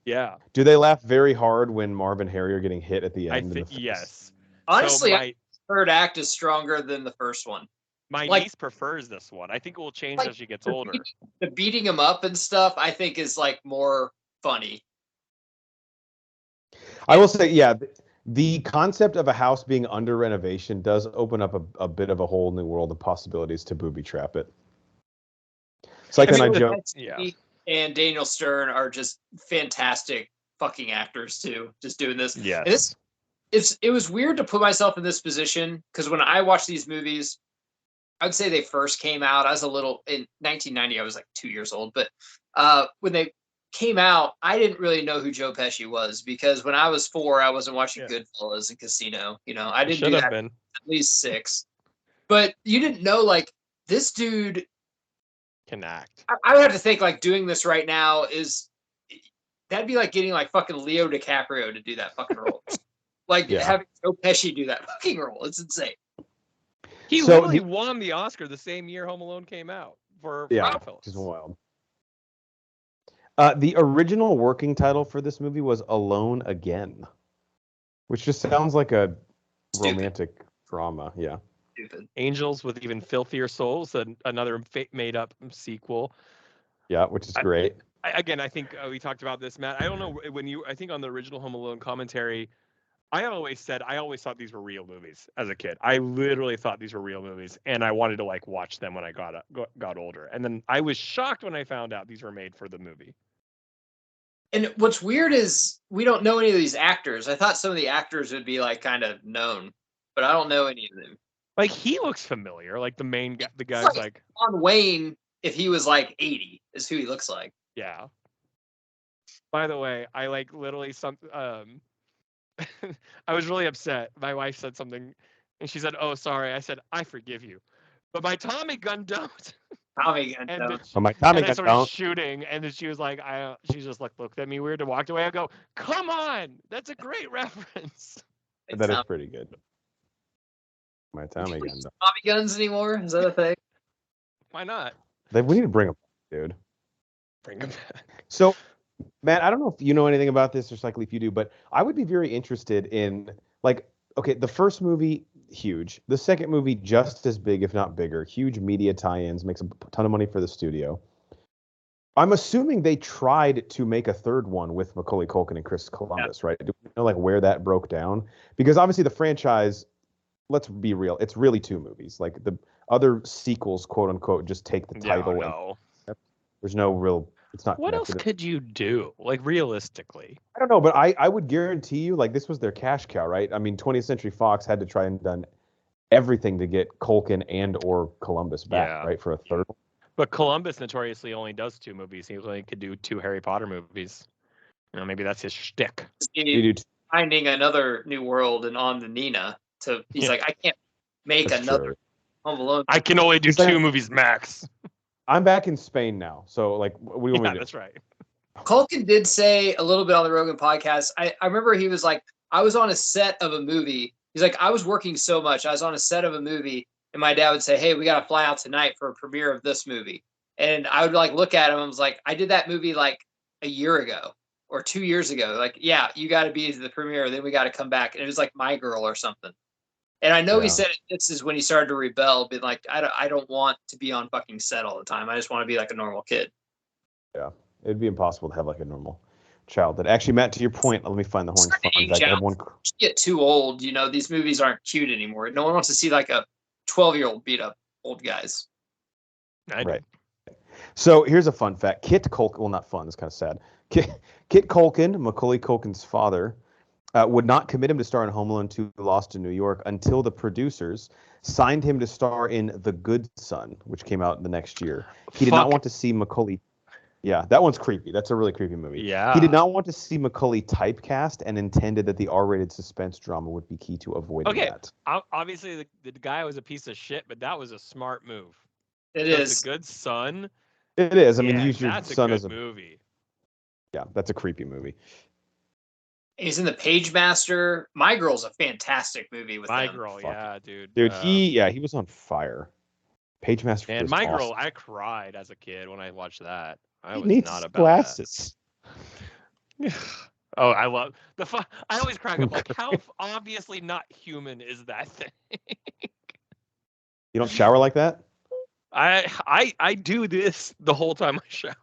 Yeah. Do they laugh very hard when Marv and Harry are getting hit at the end? I think yes. Honestly, the third act is stronger than the first one. My niece prefers this one. I think it will change as she gets older. The beating him up and stuff, I think, is like more funny. I will say, yeah, the concept of a house being under renovation does open up a bit of a whole new world of possibilities to booby trap it. It's like I joke. Yeah. And Daniel Stern are just fantastic fucking actors too, just doing this. Yeah. It was weird to put myself in this position because when I watched these movies, I'd say they first came out. I was in 1990. I was like 2 years old, but when they came out, I didn't really know who Joe Pesci was because when I was 4, I wasn't watching Goodfellas and Casino. You know, I didn't do that at least 6. But you didn't know like this dude can act. I would have to think like doing this right now that'd be like getting like fucking Leo DiCaprio to do that fucking role. Having Joe Pesci do that fucking role. It's insane. He literally won the Oscar the same year Home Alone came out for Goodfellas. Which is wild. The original working title for this movie was Alone Again, which just sounds like a romantic drama. Yeah. stupid. Angels with Even Filthier Souls, another made-up sequel. Yeah, which is great. Again, I think we talked about this, Matt. I don't know I think on the original Home Alone commentary, I always thought these were real movies as a kid. I literally thought these were real movies, and I wanted to like watch them when I got older. And then I was shocked when I found out these were made for the movie. And what's weird is we don't know any of these actors. I thought some of the actors would be like kind of known, but I don't know any of them. Like he looks familiar. Like the main guy, the guy's like John Wayne. If he was like 80, is who he looks like. Yeah. By the way, I like literally I was really upset. My wife said something, and she said, "Oh, sorry." I said, "I forgive you," but my Tommy gun don't. Tommy gun don't. My Tommy gun don't. Shooting, and then she was like, she just like looked at me weird and walked away. I go, "Come on, that's a great reference." That is pretty good. My Tommy gun don't. Tommy guns anymore? Is that a thing? Why not? We need to bring them back, dude. Bring them back. So, Matt, I don't know if you know anything about this, or Cycly, if you do, but I would be very interested in, like, okay, the first movie, huge. The second movie, just as big, if not bigger. Huge media tie-ins, makes a ton of money for the studio. I'm assuming they tried to make a third one with Macaulay Culkin and Chris Columbus, right? Do we know, like, where that broke down? Because obviously the franchise, let's be real, it's really two movies. Like, the other sequels, quote unquote, just take the title. No. There's no real. It's not. What else could you do? Like realistically, I don't know, but I would guarantee you, like, this was their cash cow, right? I mean, 20th Century Fox had to try and done everything to get Culkin and or Columbus back, right, for a third. But Columbus notoriously only does two movies. He only could do 2 Harry Potter movies. You know, maybe that's his shtick. Finding another new world and on the Nina. He's like, I can't make another Home Alone. I can only do 2 movies max. I'm back in Spain now, so like we want to do. That's right. Culkin did say a little bit on the Rogan podcast. I remember he was like, I was on a set of a movie. He's like, I was working so much. I was on a set of a movie, and my dad would say, "Hey, we got to fly out tonight for a premiere of this movie." And I would like look at him and was like, I did that movie like a year ago or 2 years ago. Like, yeah, you got to be at the premiere. Then we got to come back. And it was like My Girl or something. And I know he said this is when he started to rebel, being like, I don't want to be on fucking set all the time. I just want to be like a normal kid. Yeah, it'd be impossible to have like a normal childhood. Actually, Matt, to your point, let me find the horn. Get too old, you know. These movies aren't cute anymore. No one wants to see like a 12-year-old beat up old guys. Right. So here's a fun fact: Kit Culkin. Well, not fun. It's kind of sad. Kit Culkin, Macaulay Culkin's father, would not commit him to star in Home Alone 2 Lost in New York until the producers signed him to star in The Good Son, which came out the next year. He did not want to see Macaulay. Yeah, that one's creepy. That's a really creepy movie. Yeah. He did not want to see Macaulay typecast and intended that the R-rated suspense drama would be key to avoiding that. Obviously, the guy was a piece of shit, but that was a smart move. It is. The Good Son. It is. I mean, use your son as a movie. Yeah, that's a creepy movie. He's in The Page Master. My Girl's a fantastic movie with My him. Girl, yeah, dude. Dude, he was on fire. Page Master. And My awesome. Girl, I cried as a kid when I watched that. I was needs not about glasses. Oh, I love I always crack up. Like, how obviously not human is that thing? You don't shower like that? I do this the whole time I shower.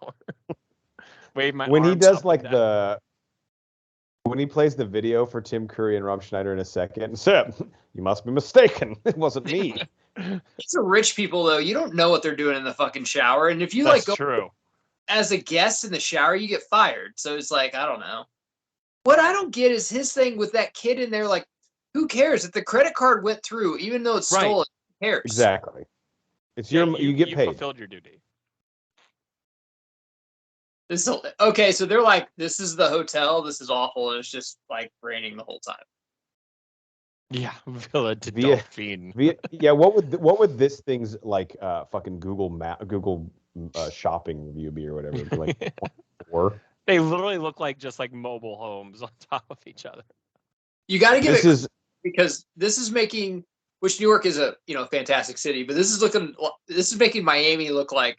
Wave my when he arms does up like and down. when he plays the video for Tim Curry and Rob Schneider in a second, so you must be mistaken. It wasn't me. These are rich people though. You don't know what they're doing in the fucking shower, and if you That's like go true. as a guest in the shower, you get fired. So it's like, I don't know. What I don't get is his thing with that kid in there. Like, who cares if the credit card went through, even though it's stolen? Who cares? Exactly. It's you get paid. You fulfilled your duty. Okay, so they're like, this is the hotel. This is awful, and it's just like raining the whole time. Yeah, Villa to Delphine. Yeah, what would this thing's like fucking Google shopping review be or whatever? It'd be like 4. They literally look like just like mobile homes on top of each other. You got to give because this is making, which New York is a fantastic city, but this is making Miami look like,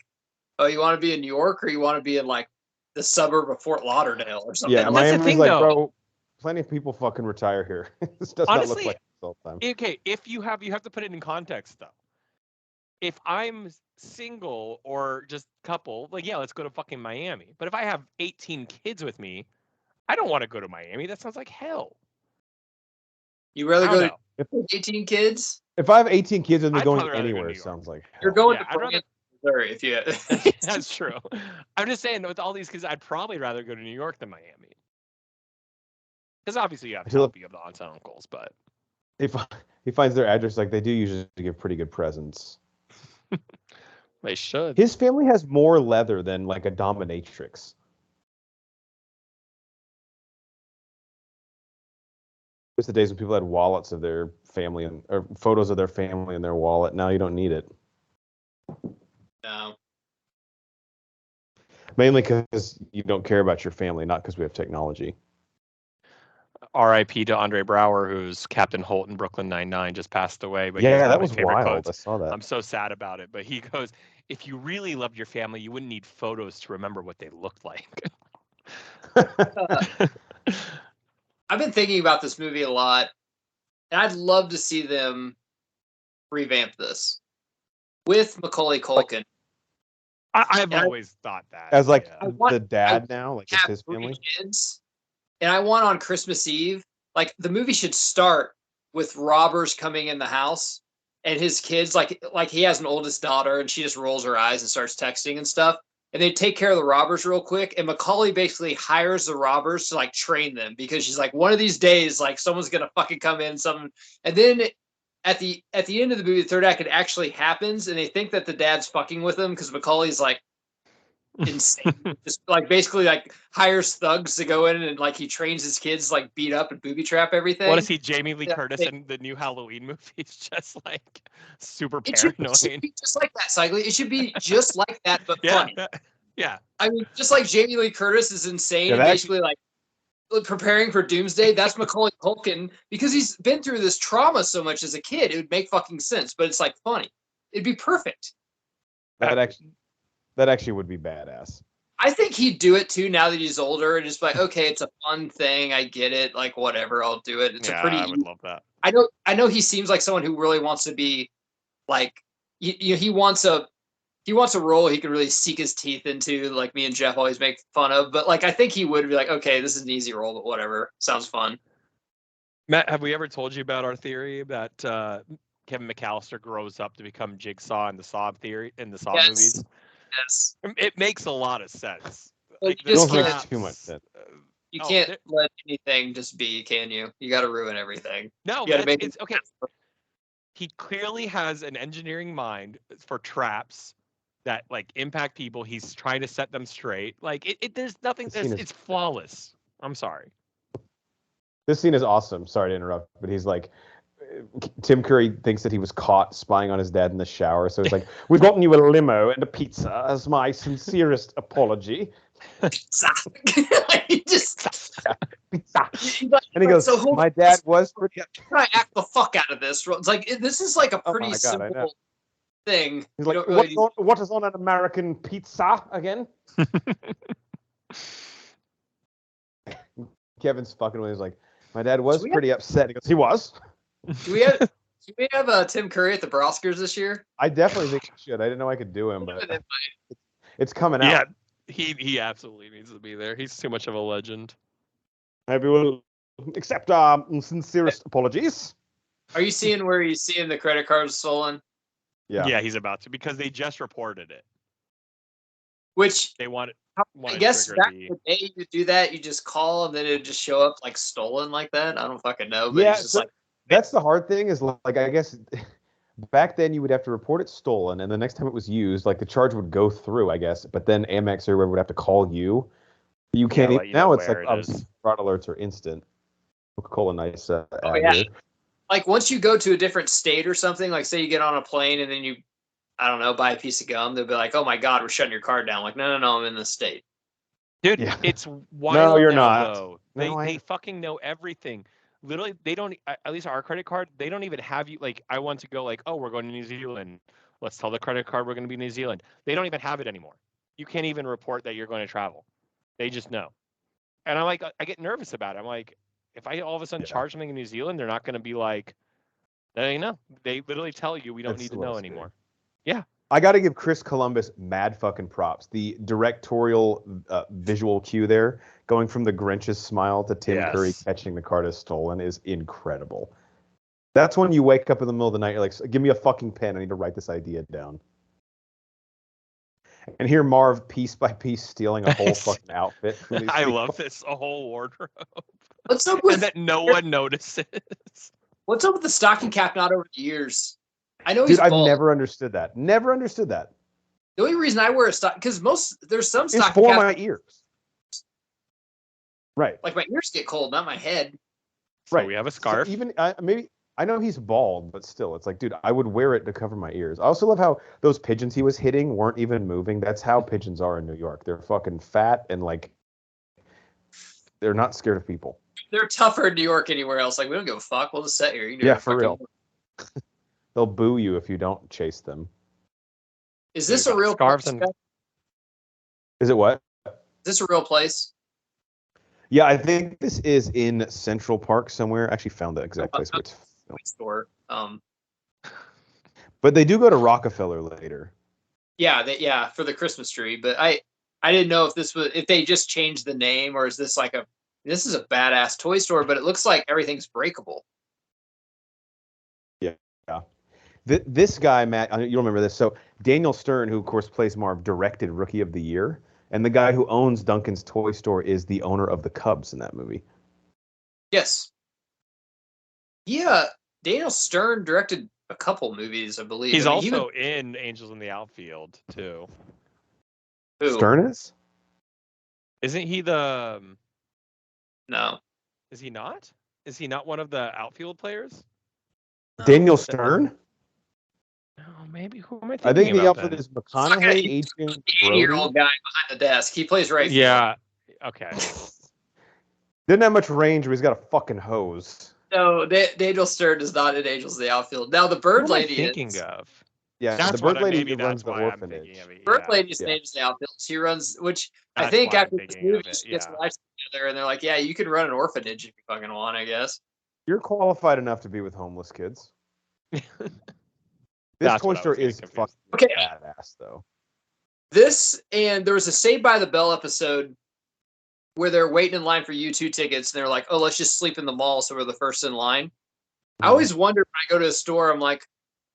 oh, you want to be in New York or you want to be in like the suburb of Fort Lauderdale or something. Yeah, Miami's like, bro, plenty of people fucking retire here. This does not look like. all the time. Okay, if you have to put it in context though. If I'm single or just couple, like yeah, let's go to fucking Miami. But if I have 18 kids with me, I don't want to go to Miami. That sounds like hell. You rather go know. to 18 kids? If I have 18 kids and they're I'd going probably rather go to anywhere, New it York. sounds like hell. You're going Yeah, to I'd rather. Missouri if you. That's true. I'm just saying with all these kids, I'd probably rather go to New York than Miami. Because obviously you have help, you have the aunts and uncles, but if he finds their address, like they do usually give pretty good presents. they should. His family has more leather than like a dominatrix. It was the days when people had wallets of their family or photos of their family in their wallet. Now you don't need it. No. Mainly because you don't care about your family, not because we have technology. R.I.P. to Andre Brower, who's Captain Holt in Brooklyn Nine-Nine, just passed away. But yeah, that was wild. Quotes. I saw that. I'm so sad about it. But he goes, if you really loved your family, you wouldn't need photos to remember what they looked like. I've been thinking about this movie a lot, and I'd love to see them revamp this with Macaulay Culkin. I've always thought that. As like the dad now, like it's his family. Kids, and I want on Christmas Eve, like the movie should start with robbers coming in the house and his kids, like he has an oldest daughter and she just rolls her eyes and starts texting and stuff. And they take care of the robbers real quick. And Macaulay basically hires the robbers to like train them because she's like, one of these days, like someone's gonna fucking come in, and then at the end of the movie, the third act, it actually happens, and they think that the dad's fucking with them because Macaulay's like insane, just like basically like hires thugs to go in and like he trains his kids like beat up and booby trap everything. What is he, Jamie Lee Curtis in the new Halloween movie? It's just like super paranoid. It should be just like that, Cycling. It should be just like that, but funny. Yeah. I mean, just like Jamie Lee Curtis is insane and basically like preparing for Doomsday. That's Macaulay Culkin because he's been through this trauma so much as a kid. It would make fucking sense, but it's like funny. It'd be perfect. That actually would be badass. I think he'd do it too now that he's older and just like, okay, it's a fun thing. I get it. Like whatever, I'll do it. It's a pretty. I would love that. I know he seems like someone who really wants to be like, he wants a role he can really seek his teeth into, like me and Jeff always make fun of. But like, I think he would be like, okay, this is an easy role, but whatever, sounds fun. Matt, have we ever told you about our theory that Kevin McCallister grows up to become Jigsaw in the Saw movies? Yes. It makes a lot of sense. Like, it don't make too much sense. You can't let anything just be, can you? You got to ruin everything. No, it's okay. He clearly has an engineering mind for traps that like impact people. He's trying to set them straight. Like there's nothing. It's flawless. I'm sorry. This scene is awesome. Sorry to interrupt, but he's like, Tim Curry thinks that he was caught spying on his dad in the shower. So he's like, we've gotten you a limo and a pizza as my sincerest apology. Pizza. He just pizza. And he goes, so my dad was pretty. Try to act the fuck out of this. It's like, this is like a pretty simple thing. He's like, what is on an American pizza again? Kevin's fucking with. He's like, my dad was pretty upset. He goes, he was. Do we have Tim Curry at the Oscars this year? I definitely think we should. I didn't know I could do him, but it's coming out. Yeah, he absolutely needs to be there. He's too much of a legend. I will accept our sincerest apologies. Are you seeing where he's seeing the credit cards stolen? Yeah, he's about to because they just reported it. Which they want. I guess back in the day you do that, you just call and then it would just show up like stolen like that. I don't fucking know. But it's just like that's the hard thing is like I guess back then you would have to report it stolen, and the next time it was used, like the charge would go through, I guess. But then Amex or whoever would have to call you. You can't even, now. It's like obviously fraud alerts are instant. Coca-Cola, nice. Like once you go to a different state or something, like say you get on a plane and then you, I don't know, buy a piece of gum, they'll be like, "Oh my God, we're shutting your card down." Like, no, I'm in this state. Dude, it's wild. No, you're now, not. Though. They fucking know everything. Literally, they don't. At least our credit card, they don't even have you. Like, I want to go. Like, oh, we're going to New Zealand. Let's tell the credit card we're going to be in New Zealand. They don't even have it anymore. You can't even report that you're going to travel. They just know. And I'm like, I get nervous about it. I'm like, if I all of a sudden charge something in New Zealand, they're not going to be like, There you know. They literally tell you we don't That's need to a little know scary. anymore. Yeah. I got to give Chris Columbus mad fucking props. The directorial visual cue there, going from the Grinch's smile to Tim Curry Yes. catching the card as stolen, is incredible. That's when you wake up in the middle of the night, you're like, give me a fucking pen. I need to write this idea down. And here Marv, piece by piece, stealing a whole fucking outfit from these I people. love this. A whole wardrobe. What's up with And that no one notices. What's up with the stocking cap not over the ears? I know Dude, he's I've bald. never understood that. Never understood that. The only reason I wear a stock because there's some It's stocking for caps my ears. Right. like my ears get cold, not my head. So Right. we have a scarf. So even maybe I know he's bald, but still, it's like, dude, I would wear it to cover my ears. I also love how those pigeons he was hitting weren't even moving. That's how pigeons are in New York. They're fucking fat and like they're not scared of people. They're tougher in New York anywhere else. Like we don't give a fuck. We'll just sit here. You can do Yeah, whatever for the fuck real. you want. They'll boo you if you don't chase them. Is this We've a got real scarves place? and- Is Is it what? this a real place? Yeah, I think this is in Central Park somewhere. I actually found the exact place where it's filmed. Store. But they do go to Rockefeller later. Yeah, for the Christmas tree. But I didn't know if they just changed the name or is this like this is a badass toy store, but it looks like everything's breakable. Yeah. This guy, Matt, you'll remember this. So Daniel Stern, who of course plays Marv, directed Rookie of the Year. And the guy who owns Duncan's toy store is the owner of the Cubs in that movie. Yes. Yeah, Daniel Stern directed a couple movies, I believe. He's I mean, also in Angels in the Outfield too. who? Stern is? Isn't he the? No. Is he not? Is he not one of the outfield players? Daniel Stern? No, maybe. Who am I thinking I think the about outfit then? is McConaughey, Adrian Brody. 80-year-old guy behind the desk. He plays right field. Yeah. Okay. Didn't have much range, but he's got a fucking hose. No, Daniel Stern is not in Angels of the Outfield. Now the Bird Who am I Lady thinking is. of? Yeah, That's the bird what lady maybe who runs that's the why I'm orphanage. thinking of it. Bird Yeah. Lady's Yeah. in Angels of the Outfield. She runs, which I That's think why I'm after this thinking of movie, it, she gets yeah. life together, and they're like, "Yeah, you can run an orphanage if you fucking want, I guess." You're qualified enough to be with homeless kids. This That's toy what I store was getting is confused. fucking Okay. badass, though. This and there was a Saved by the Bell episode where they're waiting in line for U2 tickets, and they're like, "Oh, let's just sleep in the mall, so we're the first in line." I always wonder when I go to a store, I'm like,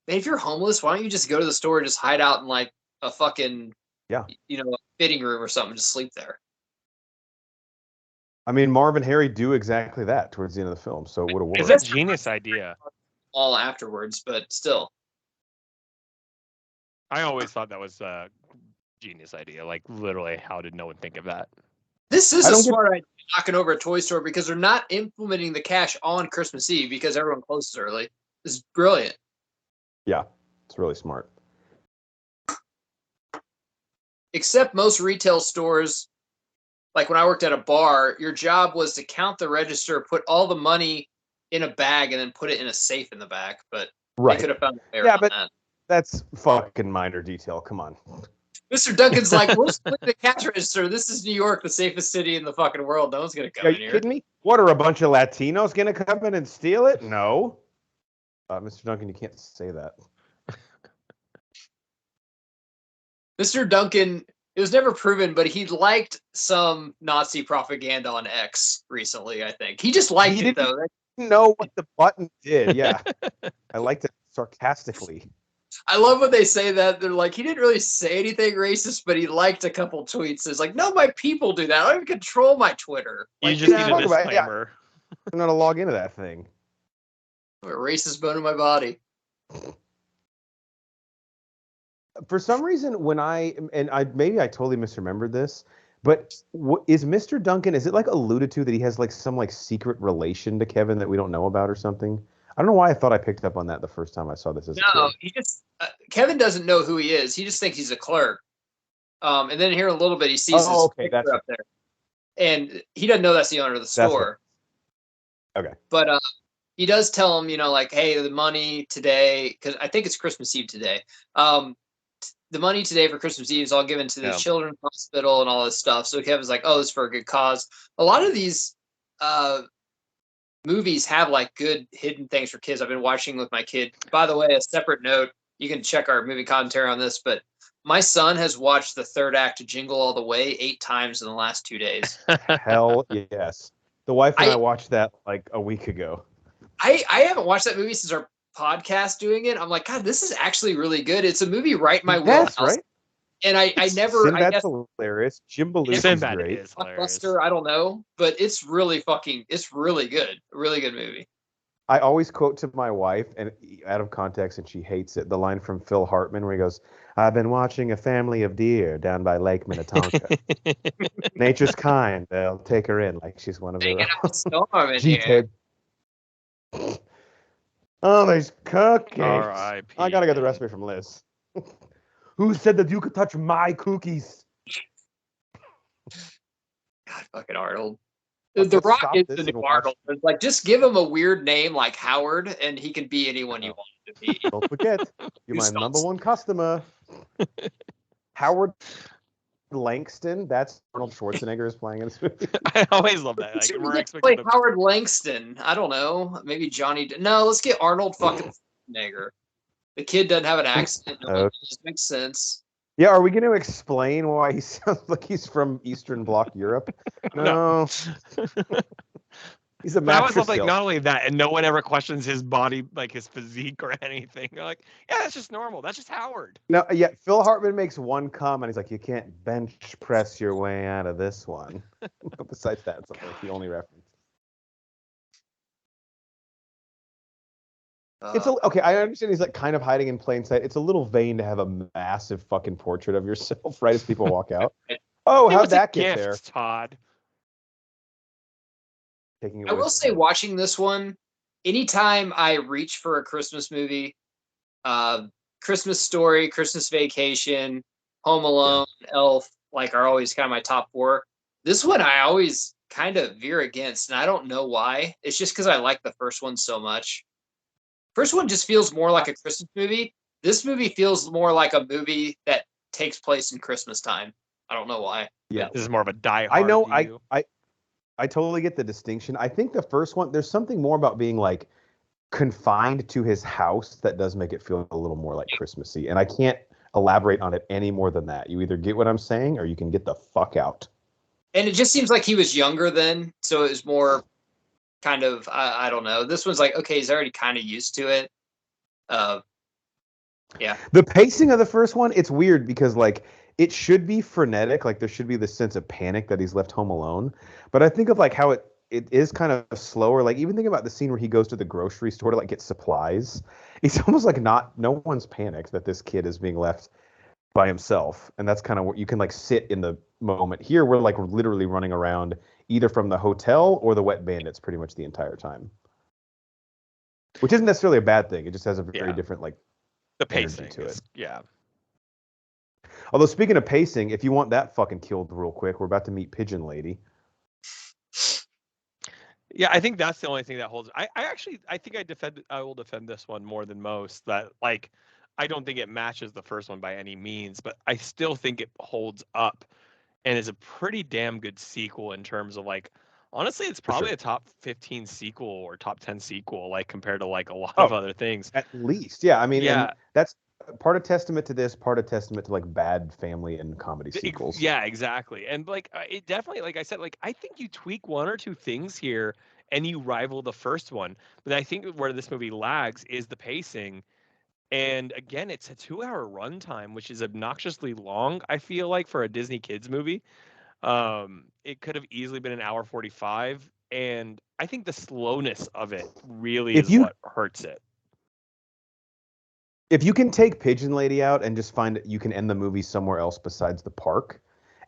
man, if you're homeless, why don't you just go to the store and just hide out in like a fucking, a fitting room or something, just sleep there. I mean, Marv and Harry do exactly that towards the end of the film, so it would have It's worked. a genius idea. All afterwards, but still. I always thought that was a genius idea. Like, literally, how did no one think of that? This is I a don't get- smart idea, knocking over a toy store because they're not implementing the cash on Christmas Eve because everyone closes early. This is brilliant. Yeah, it's really smart. Except most retail stores, like when I worked at a bar, your job was to count the register, put all the money in a bag, and then put it in a safe in the back. But Right. they could have found a way Yeah, around but that. that's fucking minor detail. Come on. Mr. Duncan's like, we'll split the cash register. This is New York, the safest city in the fucking world. No one's going to come Are in you here. kidding me? What, are a bunch of Latinos going to come in and steal it? No. Mr. Duncan, you can't say that. Mr. Duncan, it was never proven, but he liked some Nazi propaganda on X recently, I think. He just liked He it, though. didn't know what the button did. Yeah. I liked it sarcastically. I love when they say that. They're like, he didn't really say anything racist, but he liked a couple tweets. It's like, no, my people do that. I don't even control my Twitter. You Like, just get need out a of here. disclaimer. I'm going to log into that thing. I have a racist bone in my body. For some reason, maybe I totally misremembered this, but is Mr. Duncan, is it like alluded to that he has like some like secret relation to Kevin that we don't know about or something? I don't know why I thought I picked up on that the first time I saw this as a No, kid. he just Kevin doesn't know who he is. He just thinks he's a clerk. And then here in a little bit, he sees his picture up there, and he doesn't know that's the owner of the store. Okay. But he does tell him, like, hey, the money today, because I think it's Christmas Eve today. The money today for Christmas Eve is all given to the children's hospital and all this stuff. So Kevin's like, oh, this is for a good cause. A lot of these movies have like good hidden things for kids. I've been watching with my kid. By the way, a separate note, you can check our movie commentary on this, but my son has watched the third act of Jingle All the Way 8 times in the last 2 days. Hell yes. The wife and I watched that like a week ago. I haven't watched that movie since our podcast doing it. I'm like, God, this is actually really good. It's a movie right in my wheelhouse. Right? And I never. Sinbad's hilarious. Jim Belushi's Sinbad great. is hilarious. Buster, I don't know, but it's really good. A really good movie. I always quote to my wife, and out of context, and she hates it, the line from Phil Hartman where he goes, "I've been watching a family of deer down by Lake Minnetonka. Nature's kind. They'll take her in like she's one of their own." Storm in here. Oh, there's cookies. R.I.P. I gotta get the recipe from Liz. Who said that you could touch my cookies? God, fucking Arnold. The Rock is the new Arnold. It's like, just give him a weird name like Howard, and he can be anyone you want him to be. Don't forget, you're my number one customer. Howard Langston. That's Arnold Schwarzenegger is playing in this movie. I always love that. Like, we're play Howard Langston. I don't know. Maybe Johnny. No, let's get Arnold fucking Schwarzenegger. The kid doesn't have an accent. No, it just makes sense. Yeah, are we going to explain why he sounds like he's from Eastern Bloc Europe? No. He's a That was like, not only that, and no one ever questions his body, like his physique or anything. They're like, yeah, that's just normal. That's just Howard. No, yeah, Phil Hartman makes one comment. He's like, you can't bench press your way out of this one. Besides that, it's like the only reference. It's okay. I understand he's like kind of hiding in plain sight. It's a little vain to have a massive fucking portrait of yourself right as people walk out. Oh, how'd that get there, Todd? I will say, watching this one, anytime I reach for a Christmas movie, Christmas Story, Christmas Vacation, Home Alone, Elf, like are always kind of my top 4. This one I always kind of veer against, and I don't know why. It's just because I like the first one so much. First one just feels more like a Christmas movie. This movie feels more like a movie that takes place in Christmas time. I don't know why. Yeah, this is more of a Die Hard. I know. I totally get the distinction. I think the first one, there's something more about being like confined to his house that does make it feel a little more like Christmassy. And I can't elaborate on it any more than that. You either get what I'm saying or you can get the fuck out. And it just seems like he was younger then, so it was more kind of, I don't know. This one's like, okay, he's already kind of used to it. Yeah. The pacing of the first one, it's weird because like it should be frenetic, like there should be this sense of panic that he's left home alone. But I think of like how it is kind of slower. Like even think about the scene where he goes to the grocery store to like get supplies. It's almost like no one's panicked that this kid is being left by himself. And that's kind of what you can like sit in the moment. Here we're like literally running around either from the hotel or the Wet Bandits pretty much the entire time. Which isn't necessarily a bad thing. It just has a very different like the pacing to it. Yeah. Although speaking of pacing, if you want that fucking killed real quick, we're about to meet Pigeon Lady. Yeah, I think that's the only thing that holds. I think I will defend this one more than most. That like, I don't think it matches the first one by any means, but I still think it holds up and is a pretty damn good sequel in terms of like, honestly, it's probably a top 15 sequel or top 10 sequel, like compared to like a lot of other things. At least, yeah. I mean, and that's part of testament to this, part of testament to like bad family and comedy sequels. Yeah, exactly. And like, it definitely, like I said, like I think you tweak one or two things here and you rival the first one. But I think where this movie lags is the pacing. And again, it's a 2-hour runtime, which is obnoxiously long, I feel like, for a Disney kids movie. It could have easily been an hour 45. And I think the slowness of it really is what hurts it. If you can take Pigeon Lady out and just find that you can end the movie somewhere else besides the park,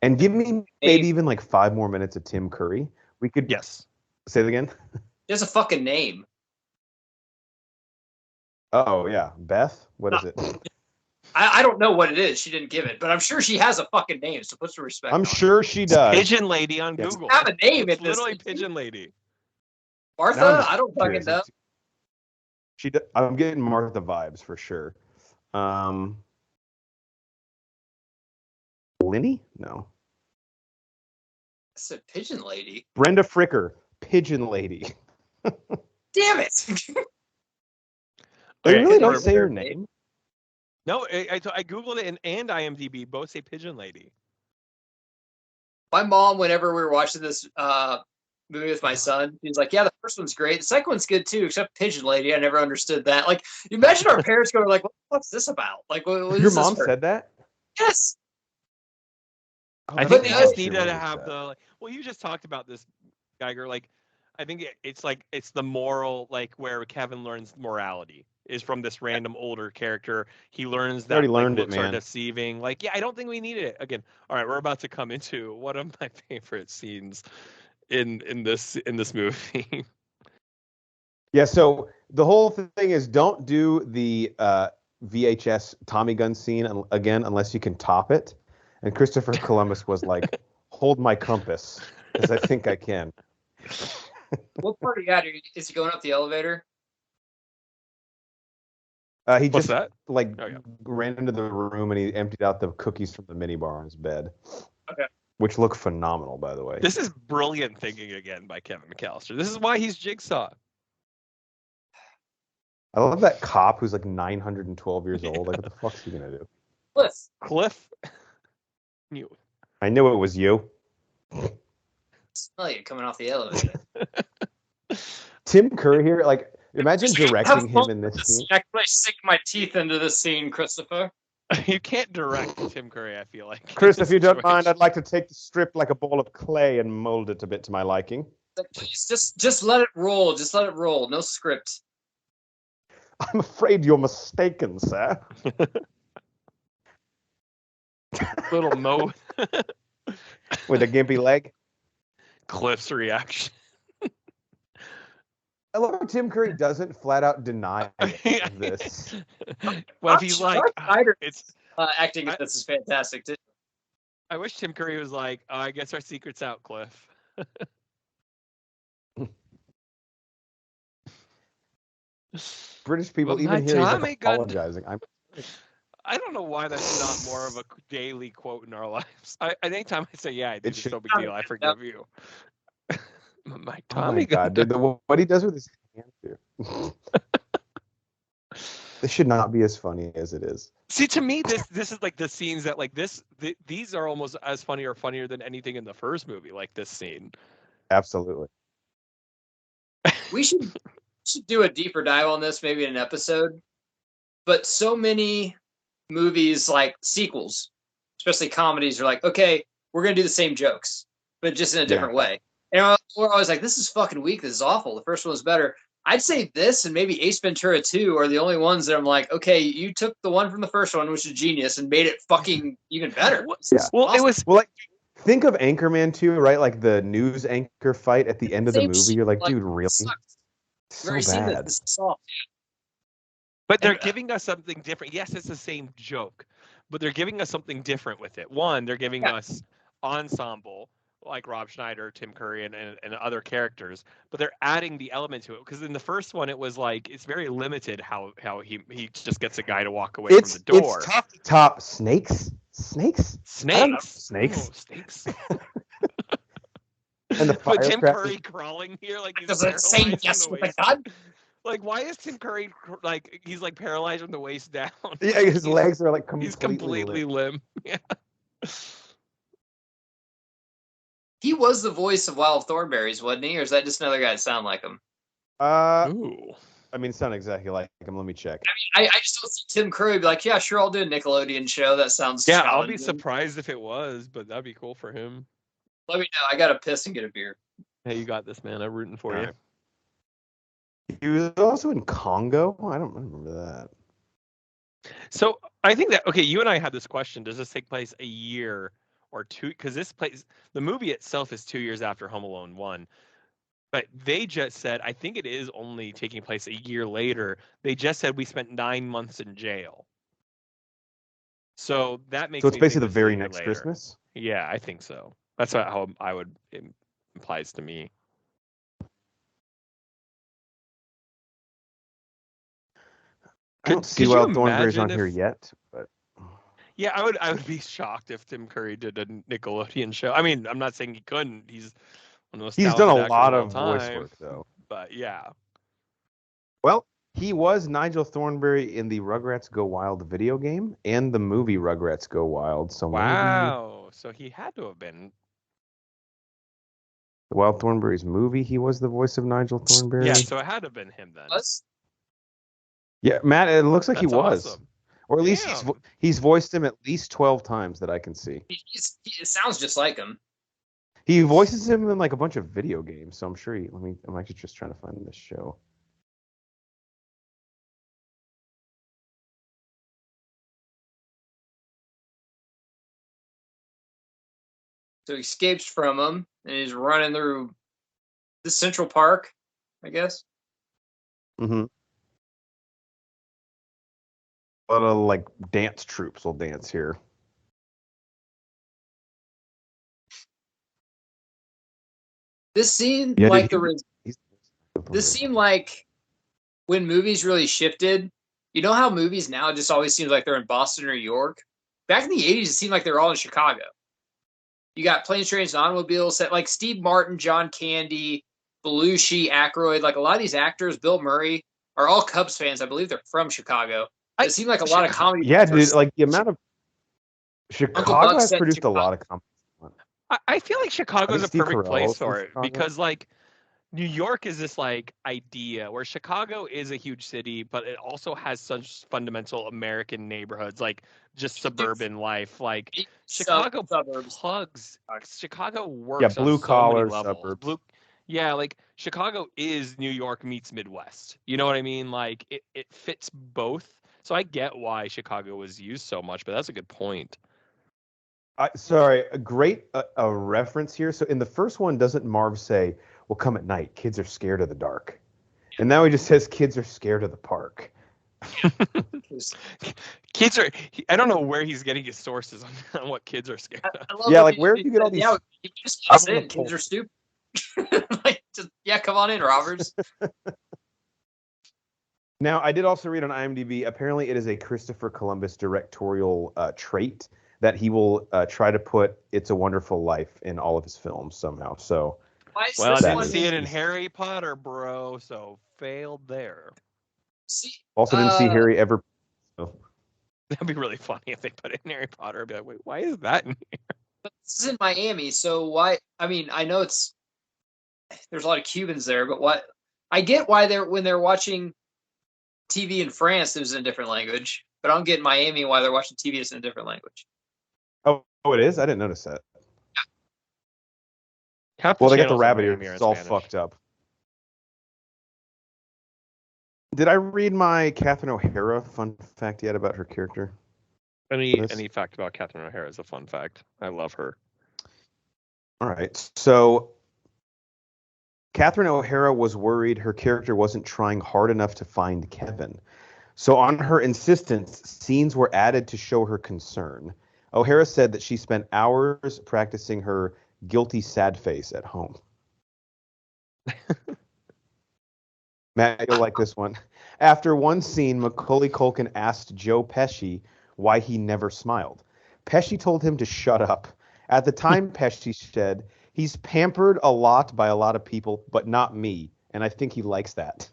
and give me maybe even like 5 more minutes of Tim Curry, we could. Yes. Say it again. There's a fucking name. Oh yeah, Beth. What is it? I don't know what it is. She didn't give it, but I'm sure she has a fucking name. So put some respect. I'm sure she does. Pigeon Lady on Google. Have a name. It's literally Pigeon Lady. Martha. I don't fucking know. I'm getting Martha vibes for sure. Linny? No. I said Pigeon Lady. Brenda Fricker, Pigeon Lady. Damn it! They Okay, really and don't we're- say her name. No, I googled it and IMDb both say Pigeon Lady. My mom, whenever we were watching this movie with my son, she's like, "Yeah, the first one's great. The second one's good too, except Pigeon Lady. I never understood that. Like, you imagine our parents going like, what's this about? Like, what Your is mom this for?" said that? Yes. Oh, I that's think they But just nice. Your needed mom to did have that. the well. You just talked about this, Geiger. Like, I think it's the moral, like where Kevin learns morality is from this random older character. He learns already that like learned it, looks are man. deceiving. Like, yeah, I don't think we needed it again. All right, we're about to come into one of my favorite scenes in this movie. Yeah, so the whole thing is don't do the VHS Tommy gun scene again unless you can top it. And Christopher Columbus was like, hold my compass, because I think I can. What part are you at? Is he going up the elevator? He What's just that? like Oh, yeah. ran into the room and he emptied out the cookies from the minibar on his bed. Okay. Which look phenomenal, by the way. This is brilliant thinking again by Kevin McCallister. This is why he's Jigsaw. I love that cop who's like 912 years old. Like, what the fuck's he gonna do? Cliff, You. I knew it was you. smell you coming off the elevator. Tim Curry here, like, imagine Just have directing him fun in with this this scene. scene. I can really sink my teeth into this scene, Christopher. You can't direct Tim Curry, I feel like. Chris, in if this you don't mind, situation. I'd like to take the strip like a ball of clay and mold it a bit to my liking. Like, please, just let it roll. Just let it roll. No script. I'm afraid you're mistaken, sir. Little Mo With a gimpy leg. Cliff's reaction. I love how Tim Curry doesn't flat out deny this. Well, if he's like, Schneider it's. acting in this is fantastic too. I wish Tim Curry was like, oh, I guess our secret's out, Cliff. British people, Well, my even here, he's Tommy like gun- apologizing. I don't know why that's not more of a daily quote in our lives. Anytime I say, yeah, I did, it's should- no big deal. I forgive you. My Oh Tommy my gun. god, dude, what he does with his hands here. This should not be as funny as it is. See, to me, this is like the scenes that like these are almost as funny or funnier than anything in the first movie. Like this scene. Absolutely. We should do a deeper dive on this, maybe in an episode. But so many movies, like sequels, especially comedies, are like, okay, we're gonna do the same jokes, but just in a different way. And we're always like, this is fucking weak. This is awful. The first one was better. I'd say this and maybe Ace Ventura 2 are the only ones that I'm like, okay, you took the one from the first one, which is genius, and made it fucking even better. Yeah. Well, awesome. it was. Well, like, think of Anchorman 2, right? Like the news anchor fight at the end of the Same movie. shit, You're like, like, dude, really? sucks. So Very seen bad. this soft. But they're And- giving us something different. Yes, it's the same joke, but they're giving us something different with it. One, they're giving us ensemble like Rob Schneider, Tim Curry, and other characters, but they're adding the element to it. Because in the first one, it was like it's very limited how he just gets a guy to walk away from the door. It's top to top. Snakes? Snakes? I don't know. Snakes. Snakes. Oh, snakes. And the But Tim firecracker- Curry crawling here like he's Does it say paralyzed yes from the with a waist. gun? Like, why is Tim Curry like he's like paralyzed from the waist down? Yeah, his legs are like He's completely completely limp. Yeah. He was the voice of Wild Thornberrys, wasn't he? Or is that just another guy that sound like him? Ooh. I mean, sound exactly like him. Let me check. I just don't see Tim Curry be like, yeah, sure, I'll do a Nickelodeon show. That sounds Yeah, I'll be challenging. surprised if it was, but that'd be cool for him. Let me know. I gotta piss and get a beer. Hey, you got this, man. I'm rooting for you. He was also in Congo. I don't remember that. So I think that you and I had this question: does this take place a year or two? Because the movie itself is 2 years after Home Alone 1, but they just said I think it is only taking place a year later. They just said we spent 9 months in jail. So that makes So it's me basically think the very it's a year next later. Christmas. Yeah, I think so. That's how I would it implies to me. I don't see could you Wild Thornberry's on imagine here if- yet, but Yeah, I would be shocked if Tim Curry did a Nickelodeon show. I mean, I'm not saying he couldn't. He's one of the most he's done talented a actors lot all of voice time, work though. but yeah. Well, he was Nigel Thornberry in the Rugrats Go Wild video game and the movie Rugrats Go Wild. So maybe Wow. So he had to have been. the Wild Thornberry's movie, he was the voice of Nigel Thornberry. Yeah, so it had to have been him then. Yeah, Matt, it looks like he That's was. awesome. Or at least Damn. he's voiced him at least 12 times that I can see. It sounds just like him. He voices him in like a bunch of video games, so I'm sure I'm actually just trying to find this show. So he escapes from him and he's running through the Central Park, I guess. Mm-hmm. A lot of like dance troops will dance here. This seemed Yeah, like dude, this seemed like when movies really shifted. You know how movies now just always seems like they're in Boston or New York? Back in the 80s, it seemed like they were all in Chicago. You got Planes, Trains, and Automobiles that like Steve Martin, John Candy, Belushi, Aykroyd, like a lot of these actors, Bill Murray, are all Cubs fans. I believe they're from Chicago. It seemed like a lot of comedy. Yeah, dude, like the amount of Chicago has produced Chicago. a lot of comedy. I feel like Chicago is a Steve perfect Carell place is from for it Chicago. because like New York is this like idea where Chicago is a huge city, but it also has such fundamental American neighborhoods, like just suburban life. Like Chicago suburbs. Chicago works Yeah, on blue so collar many levels. suburbs. Yeah, like Chicago is New York meets Midwest. You know what I mean? Like it fits both. So I get why Chicago was used so much, but that's a good point. Sorry, a great a reference here. So in the first one, doesn't Marv say, "Well, come at night. Kids are scared of the dark," and now he just says, "Kids are scared of the park." Kids are. I don't know where he's getting his sources on what kids are scared of. Yeah, like where do you get all these? Yeah, you just in. Kids are stupid. Like, yeah, come on in, Roberts. Now, I did also read on IMDb. Apparently, it is a Christopher Columbus directorial trait that he will try to put "It's a Wonderful Life" in all of his films somehow. So, well, I didn't see it in Harry Potter, bro. So failed there. Also, didn't see Harry ever. So. That'd be really funny if they put it in Harry Potter. I'd be like, wait, why is that in here? But this is in Miami, so why? I mean, I know there's a lot of Cubans there, but what? I get why when they're watching TV in France, it was in a different language. But I don't get in Miami why they're watching TV it's in a different language. Oh, it is? I didn't notice that. Yeah. Well, they got the rabbit ears. It's all fucked up. Did I read my Catherine O'Hara fun fact yet about her character? Any fact about Catherine O'Hara is a fun fact. I love her. All right. So Catherine O'Hara was worried her character wasn't trying hard enough to find Kevin. So on her insistence, scenes were added to show her concern. O'Hara said that she spent hours practicing her guilty sad face at home. Matt, you'll like this one. After one scene, Macaulay Culkin asked Joe Pesci why he never smiled. Pesci told him to shut up. At the time, Pesci said, "He's pampered a lot by a lot of people, but not me, and I think he likes that."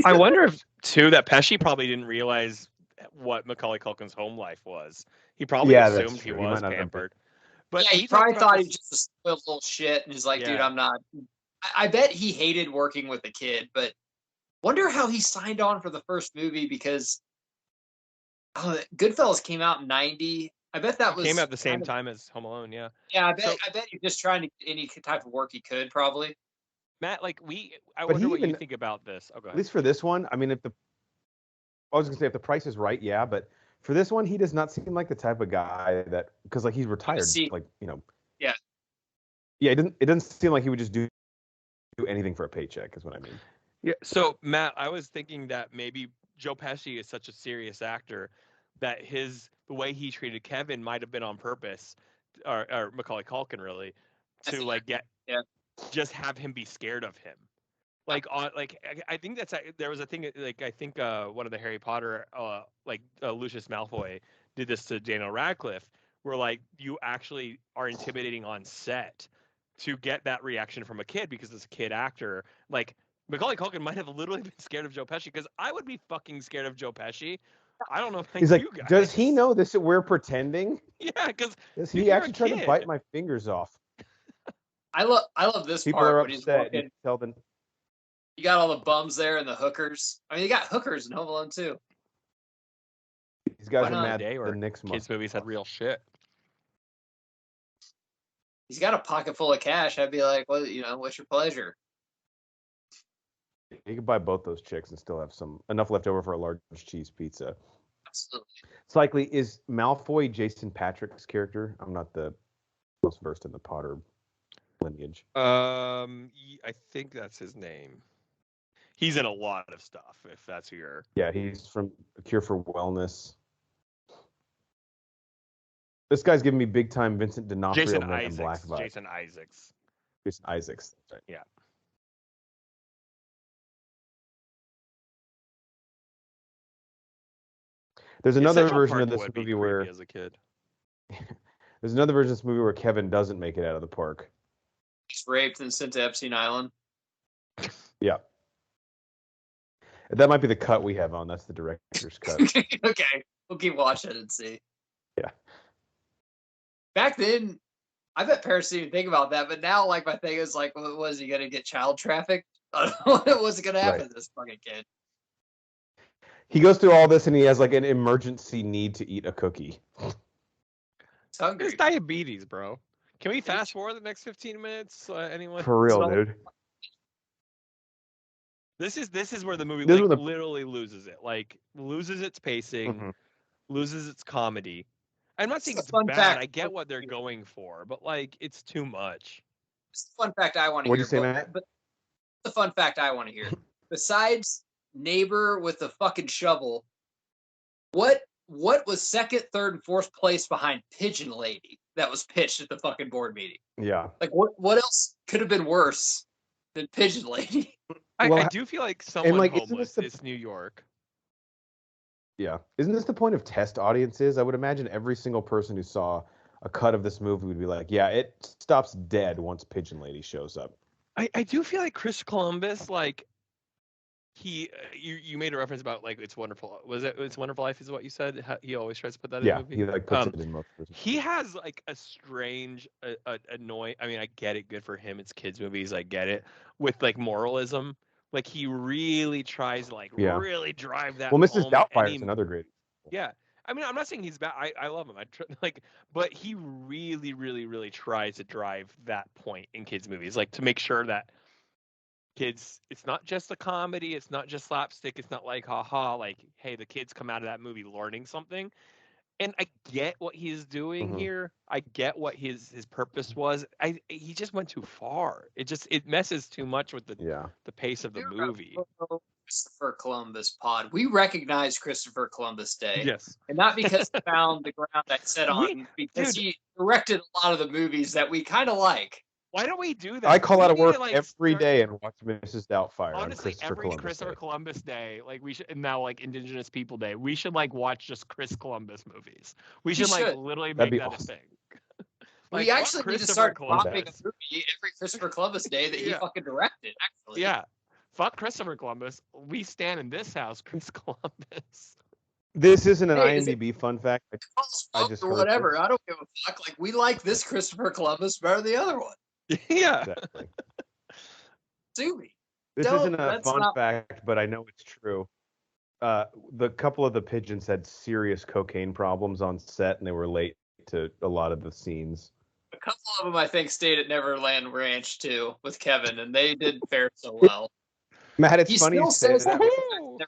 I wonder if, too, that Pesci probably didn't realize what Macaulay Culkin's home life was. He probably assumed he was pampered. But yeah, he probably thought he was just a spoiled little shit, and he's like, dude, I'm not. I bet he hated working with the kid, but wonder how he signed on for the first movie because Goodfellas came out in '90. I bet that came out at the same time as Home Alone. Yeah. Yeah, I bet he's just trying to get any type of work he could probably. Matt, like I wonder what you think about this. Oh, go ahead. At least for this one, I mean, I was gonna say if the price is right, yeah, but for this one, he does not seem like the type of guy that because like he's retired, like Yeah. Yeah, it doesn't seem like he would just do anything for a paycheck, is what I mean. Yeah. So Matt, I was thinking that maybe Joe Pesci is such a serious actor that the way he treated Kevin might have been on purpose, or Macaulay Culkin really, to just have him be scared of him. I think there was a thing like I think one of the Harry Potter Lucius Malfoy did this to Daniel Radcliffe, where like you actually are intimidating on set to get that reaction from a kid because this kid actor like Macaulay Culkin might have literally been scared of Joe Pesci, because I would be fucking scared of Joe Pesci. I don't know about He's like, you guys. does he know this? We're pretending. Yeah, because He actually tried to bite my fingers off. I love this People part are when he's upset. walking. You got all the bums there and the hookers. I mean, you got hookers in Home Alone too. These guys are mad. The Knicks kids movies had real shit. He's got a pocket full of cash. I'd be like, well, what's your pleasure? You could buy both those chicks and still have enough left over for a large cheese pizza. Absolutely. It's likely, is Malfoy Jason Patrick's character? I'm not the most versed in the Potter lineage. I think that's his name. He's in a lot of stuff, if that's who you're... Yeah, he's from A Cure for Wellness. This guy's giving me big time Vincent D'Onofrio and Black vibes. Jason Isaacs. Jason Isaacs. That's right. Yeah. There's another version of this movie where as a kid. There's another version of this movie where Kevin doesn't make it out of the park. He's raped and sent to Epstein Island. Yeah. That might be the cut we have on. That's the director's cut. Okay. We'll keep watching and see. Yeah. Back then, I bet parents didn't even think about that, but now, like, my thing is, like, was he going to get child trafficked? I don't know what was going to happen to this fucking kid. He goes through all this and he has, like, an emergency need to eat a cookie. He's hungry. It's diabetes, bro. Can we fast forward the next 15 minutes? Anyone? For real, dude. This is where the movie literally loses it. Like, loses its pacing, loses its comedy. I'm not saying it's bad. Fact. I get what they're going for, but, like, it's too much. It's the fun fact I want to hear. What'd you say, Matt? But the fun fact I want to hear. Besides neighbor with the fucking shovel, what was second, third, and fourth place behind Pigeon Lady that was pitched at the fucking board meeting? Yeah. Like, what else could have been worse than Pigeon Lady? I do feel like someone homeless is New York. Yeah. Isn't this the point of test audiences? I would imagine every single person who saw a cut of this movie would be like, yeah, it stops dead once Pigeon Lady shows up. I do feel like Chris Columbus, like, you made a reference about, like, It's Wonderful. Was it It's Wonderful Life is what you said? He always tries to put that in the movie? Yeah, he, like, puts it in most of He has, like, a strange, annoying... I mean, I get it. Good for him. It's kids' movies. I get it. With, like, moralism. Like, he really tries to, like, really drive that home. Well, Mrs. Doubtfire is another great example. Yeah. I mean, I'm not saying he's bad. I love him. But he really, really, really tries to drive that point in kids' movies. Like, to make sure that kids, it's not just a comedy. It's not just slapstick. It's not like, haha, like, hey, the kids come out of that movie learning something. And I get what he's doing here. I get what his purpose was. He just went too far. It messes too much with the pace of the movie. Christopher Columbus pod. We recognize Christopher Columbus Day. Yes. And not because he found the ground I set on, because he directed a lot of the movies that we kind of like. Why don't we do that? I call out of work every day and watch Mrs. Doubtfire. Honestly, every Christopher Columbus Day, like, we should, and now, like, Indigenous People Day, we should, like, watch just Chris Columbus movies. We should like literally make that a thing. We actually need to start dropping a movie every Christopher Columbus Day that he fucking directed. Actually, yeah. Fuck Christopher Columbus. We stand in this house, Chris Columbus. This isn't an IMDb fun fact. I just or whatever. I don't give a fuck. Like, we like this Christopher Columbus better than the other one. Yeah. Exactly. Sue me. This isn't a fun fact, but I know it's true. The couple of the pigeons had serious cocaine problems on set, and they were late to a lot of the scenes. A couple of them, I think, stayed at Neverland Ranch too with Kevin, and they didn't fare so well. Matt, it's funny you say that.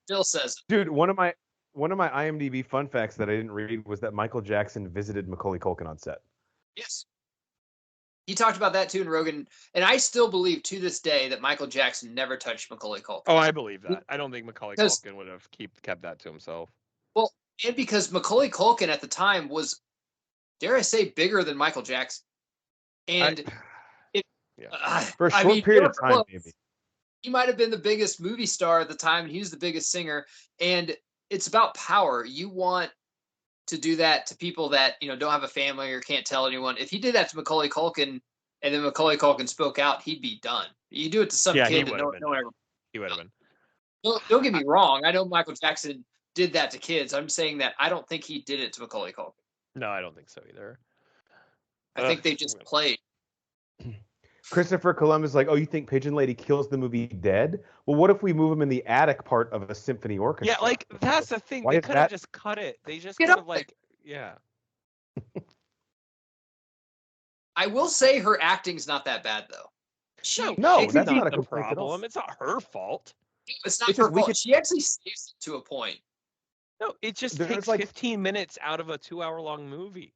Still says it. Dude, one of my IMDb fun facts that I didn't read was that Michael Jackson visited Macaulay Culkin on set. Yes. He talked about that too in Rogan, and I still believe to this day that Michael Jackson never touched Macaulay Culkin. Oh, I believe that. I don't think Macaulay Culkin would have kept that to himself. Well, and because Macaulay Culkin at the time was, dare I say, bigger than Michael Jackson, and for a short period of time, maybe he might have been the biggest movie star at the time, and he was the biggest singer. And it's about power. You want to do that to people that, don't have a family or can't tell anyone. If he did that to Macaulay Culkin and then Macaulay Culkin spoke out, he'd be done. You do it to some Yeah, kid he that would no, have been. no one ever. He would have been. Don't get me wrong. I know Michael Jackson did that to kids. I'm saying that I don't think he did it to Macaulay Culkin. No, I don't think so either. I think they just played. Christopher Columbus is like, oh, you think Pigeon Lady kills the movie dead? Well, what if we move him in the attic part of a symphony orchestra? Yeah, like that's the thing. Why They is could have that- just cut it. They just Get could have up like, yeah. I will say her acting's not that bad though. No, it's that's not not a the complaint at all. problem. It's not her fault. It's not It's her just we fault. could- She actually saves it to a point. No, it just There's takes like- 15 minutes out of a 2-hour-long movie.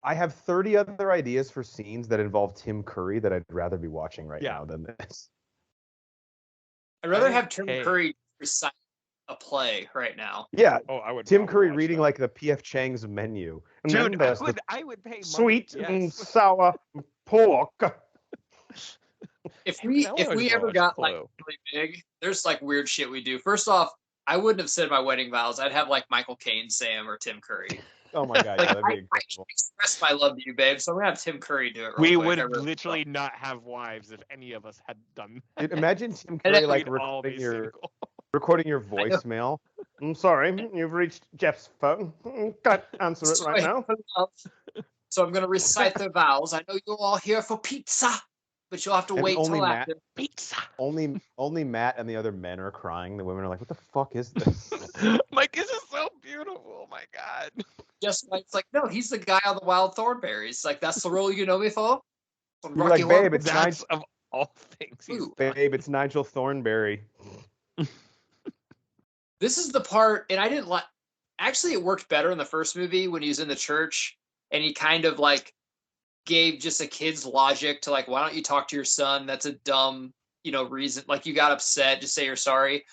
I have 30 other ideas for scenes that involve Tim Curry that I'd rather be watching right now than this. I'd rather think- have Tim hey. Curry recite a play right now. Yeah, Oh, I would. Tim probably Curry watch reading that. like the P.F. Chang's menu. And Dude, then there's the I would pay money. sweet and Yes. sour pork. If we Now I just ever wanna watch got like Clue. really big, there's like weird shit we do. First off, I wouldn't have said my wedding vows. I'd have like Michael Caine say 'em or Tim Curry. Oh my god, Like, yeah, that'd be I incredible. express my love to you, babe. So I'm gonna have Tim Curry do it. We real quick. would I really literally not have wives if any of us had done that. Dude, imagine Tim And Curry then like We'd all be recording your I know. voicemail. I'm sorry, you've reached Jeff's phone. Can't answer it right now. So I'm gonna recite the vows. I know you're all here for pizza, but you'll have to And wait only till Matt- after. Pizza. Only Matt and the other men are crying. The women are like, "What the fuck is this?" Mike, this is so beautiful. Oh my god. Just like it's like, no, he's the guy on the Wild Thornberries. Like that's the role you know me for. On You're Rocky like, Horror babe, it's That's of all things. Ooh. Babe, it's Nigel Thornberry. This is the part, and I didn't like. Actually, it worked better in the first movie when he was in the church, and he kind of like gave just a kid's logic to like, why don't you talk to your son? That's a dumb, reason. Like you got upset, just say you're sorry.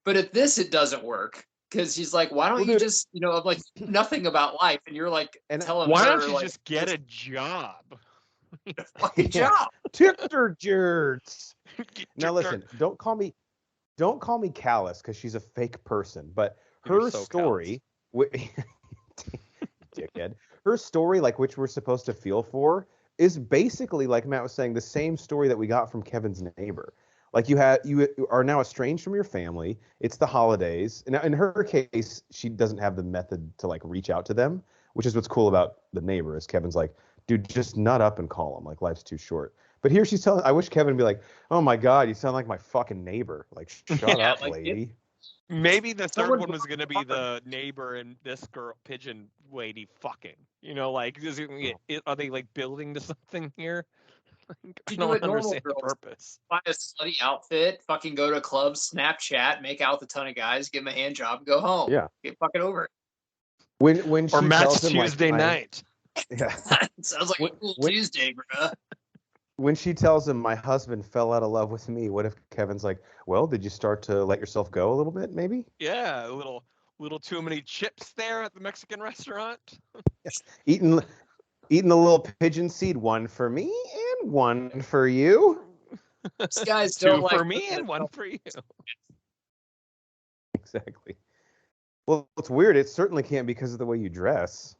But at this, it doesn't work because he's like, why don't Well, you dude- just, I'm like nothing about life, and you're like And telling Why her, don't you like, just get a job? fucking Yeah. job? Ticker jerks. Get Now your- listen, don't call me callous because she's a fake person. But You're her so story, dickhead, her story, like which we're supposed to feel for, is basically like Matt was saying, the same story that we got from Kevin's neighbor. Like you are now estranged from your family. It's the holidays. And in her case, she doesn't have the method to like reach out to them, which is what's cool about the neighbor. Is Kevin's like, dude, just nut up and call him. Like life's too short. But here she's telling. I wish Kevin would be like, oh my god, you sound like my fucking neighbor. Like shut Yeah, up, like, lady. Maybe the third Someone one was going to be the neighbor and this girl, pigeon lady, fucking. Like, are they like building to something here? Like, I You do don't what normal understand the girls purpose. Find a slutty outfit, fucking go to clubs, Snapchat, make out with a ton of guys, give them a hand job, go home. Yeah. Get fucking over it. When she Or Matt's tells him, like, Tuesday night. Yeah. Sounds like a cool When- Tuesday, bruh. When she tells him my husband fell out of love with me, what if Kevin's like, well, did you start to let yourself go a little bit, maybe? Yeah, a little too many chips there at the Mexican restaurant. Eating the little pigeon seed, one for me and one for you. These guys Two don't like for me and one for you. Exactly. Well, it's weird. It certainly can't because of the way you dress.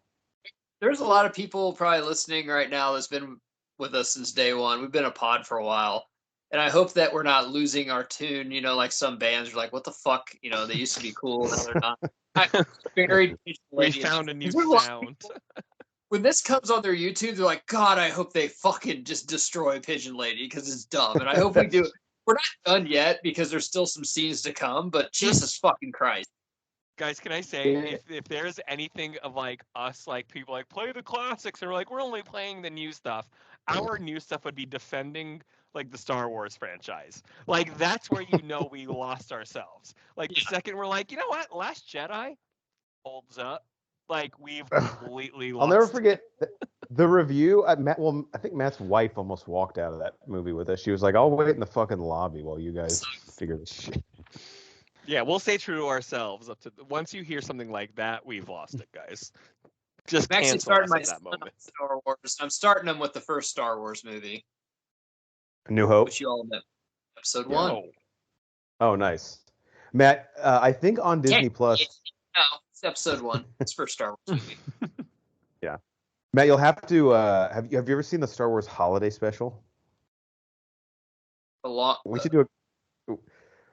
There's a lot of people probably listening right now that's been with us since day one. We've been a pod for a while. And I hope that we're not losing our tune, like some bands are like, what the fuck? They used to be cool, now they're not. I buried We found a new There's a lot of sound. people- When this comes on their YouTube, they're like, God, I hope they fucking just destroy Pigeon Lady because it's dumb. And I hope we do. We're not done yet because there's still some scenes to come, but Jesus fucking Christ. Guys, can I say if there's anything of like us, like people like play the classics, and we're like, we're only playing the new stuff. Our new stuff would be defending like the Star Wars franchise. Like that's where we lost ourselves. Like the second we're like, you know what, Last Jedi holds up. Like we've completely lost. I'll never forget the review. I think Matt's wife almost walked out of that movie with us. She was like, I'll wait in the fucking lobby while you guys figure this shit. Yeah, we'll stay true to ourselves. Once you hear something like that, we've lost it, guys. Just I'm actually cancel starting us my at that moment. Star Wars. I'm starting them with the first Star Wars movie, New Hope. which you all met. Episode Yeah. 1. Oh, nice. Matt, I think on Disney Yeah, Plus. No, it's episode 1. It's first Star Wars movie. Matt, you'll have to. Have you ever seen the Star Wars Holiday Special? a lot.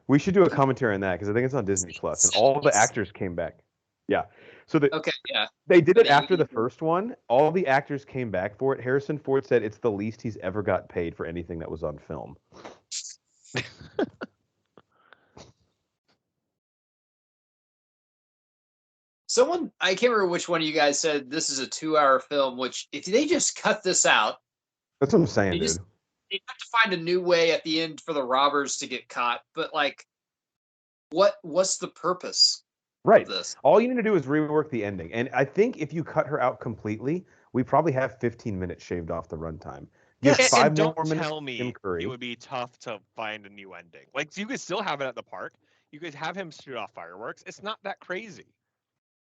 We should do a commentary on that because I think it's on Disney Plus, and all the actors came back. Yeah. So Okay, yeah. they did it after the first one. All the actors came back for it. Harrison Ford said it's the least he's ever got paid for anything that was on film. Someone, I can't remember which one of you guys said this is a 2-hour film, which if they just cut this out, That's what I'm saying, dude. They have to find a new way at the end for the robbers to get caught. But like, what's the purpose of this? All you need to do is rework the ending. And I think if you cut her out completely, we probably have 15 minutes shaved off the runtime. Give 5 more minutes. Tell me it would be tough to find a new ending. Like, you could still have it at the park. You could have him shoot off fireworks. It's not that crazy.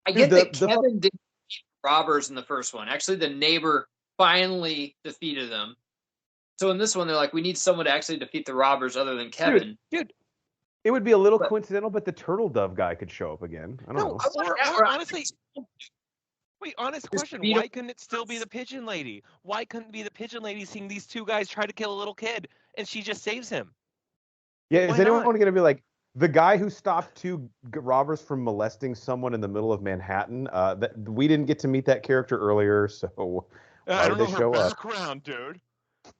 I get that Kevin didn't defeat robbers in the first one. Actually, the neighbor finally defeated them. So in this one, they're like, we need someone to actually defeat the robbers other than Kevin. Dude. It would be a little coincidental, but the turtle dove guy could show up again. I don't know. Or honestly, wait, honest question. Why couldn't it still be the pigeon lady? Why couldn't it be the pigeon lady seeing these two guys try to kill a little kid and she just saves him? Yeah, is anyone going to be like, the guy who stopped 2 robbers from molesting someone in the middle of Manhattan? We didn't get to meet that character earlier, so why did they show up? Background, dude.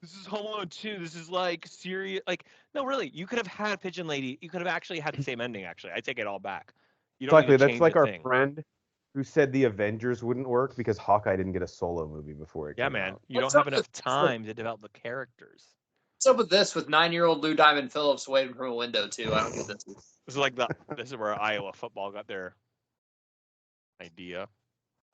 This is Home Alone 2. This is like serious. Like, no, really. You could have had Pigeon Lady. You could have actually had the same ending. Actually, I take it all back. You don't exactly. That's like our friend who said the Avengers wouldn't work because Hawkeye didn't get a solo movie before it. Yeah, man. You don't have enough time to develop the characters. What's up with this? With 9-year-old Lou Diamond Phillips waiting from a window too. I don't get this. This is where Iowa football got their idea.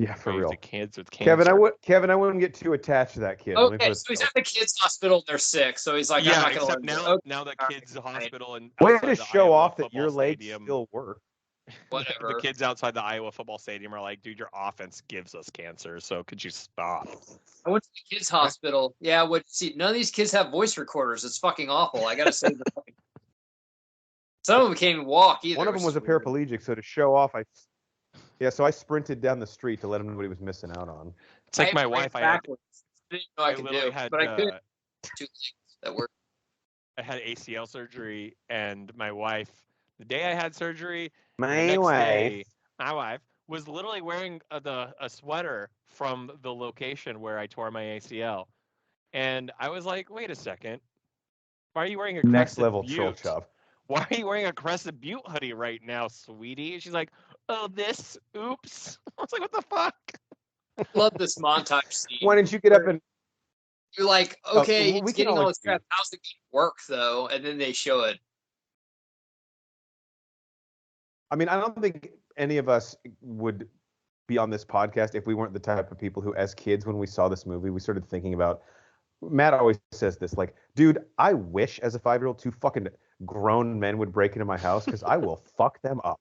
Yeah, for real. Kids with cancer. Kevin, I wouldn't get too attached to that kid. Okay, so he's at the kids' hospital and they're sick, so he's like, yeah, I'm not except now the kids' hospital and way to show off that your legs still work. Whatever. The kids outside the Iowa football stadium are like, dude, your offense gives us cancer, so could you stop? I went to the kids' hospital. Yeah, see, none of these kids have voice recorders. It's fucking awful. I gotta say, some of them can't even walk either. One of them was a paraplegic, so to show off, so I sprinted down the street to let him know what he was missing out on. It's like my wife. I didn't know I could do, but I could. 2 things that worked. I had ACL surgery, and my wife, the day I had surgery, my wife was literally wearing a sweater from the location where I tore my ACL, and I was like, wait a second, why are you wearing a next level troll chub? Why are you wearing a Crescent Butte hoodie right now, sweetie? And she's like, oh, this, oops. I was like, what the fuck? I love this montage scene. Why didn't you get up and... You're like, okay, he's getting all this crap. How's it work, though? And then they show it. I mean, I don't think any of us would be on this podcast if we weren't the type of people who, as kids, when we saw this movie, we started thinking about... Matt always says this, like, dude, I wish as a 5-year-old 2 fucking grown men would break into my house because I will fuck them up.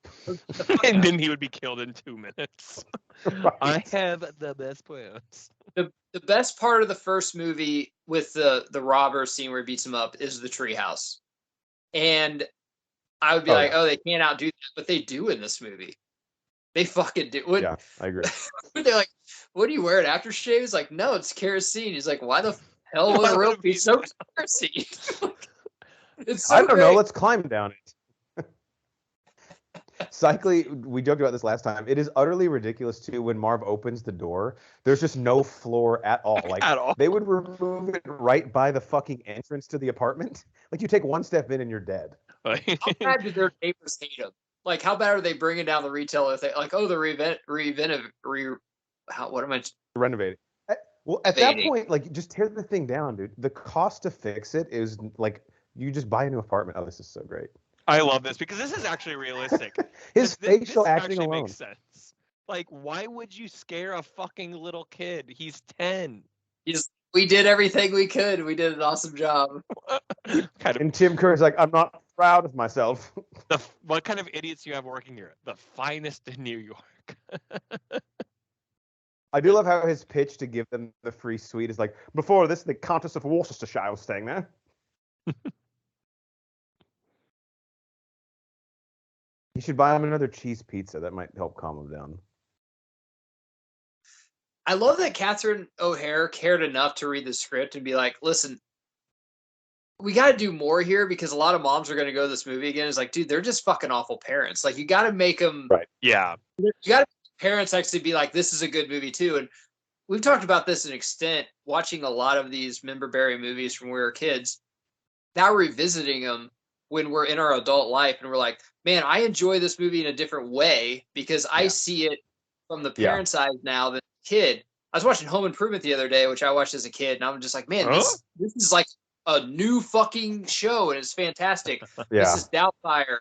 And then he would be killed in 2 minutes. Right. I have the best plans. The best part of the first movie with the robber scene where he beats him up is the treehouse. And I would be they can't outdo that, but they do in this movie. They fucking do. Yeah, I agree. They're like, what are you wearing, aftershave? He's like, no, it's kerosene. He's like, why the hell would a real piece of kerosene? It's so I don't know. Let's climb down it. Cycling, we joked about this last time. It is utterly ridiculous, too, when Marv opens the door. There's just no floor at all. Like, they would remove it right by the fucking entrance to the apartment. Like, you take one step in and you're dead. How bad do their neighbors hate them? Like, how bad are they bringing down the retail if they, like, renovating. Well, at that point, like, just tear the thing down, dude. The cost to fix it is, like, you just buy a new apartment. Oh, this is so great. I love this because this is actually realistic. His facial acting alone makes sense. Like, why would you scare a fucking little kid? He's 10. We did everything we could. We did an awesome job. And Tim Curry's like, I'm not proud of myself. What kind of idiots do you have working here? The finest in New York. I do love how his pitch to give them the free suite is like, before this, the Countess of Worcestershire was staying there. You should buy him another cheese pizza. That might help calm him down. I love that Catherine O'Hara cared enough to read the script and be like, listen, we got to do more here because a lot of moms are going to go to this movie again. It's like, dude, they're just fucking awful parents. Like, you got to make them. Right. Yeah. You got to parents actually be like, this is a good movie too. And we've talked about this to an extent, watching a lot of these member berry movies from when we were kids. Now revisiting them when we're in our adult life and we're like, man, I enjoy this movie in a different way because I see it from the parent's eyes now than a kid. I was watching Home Improvement the other day, which I watched as a kid, and I'm just like, man, this is like a new fucking show, and it's fantastic. Mrs. Doubtfire,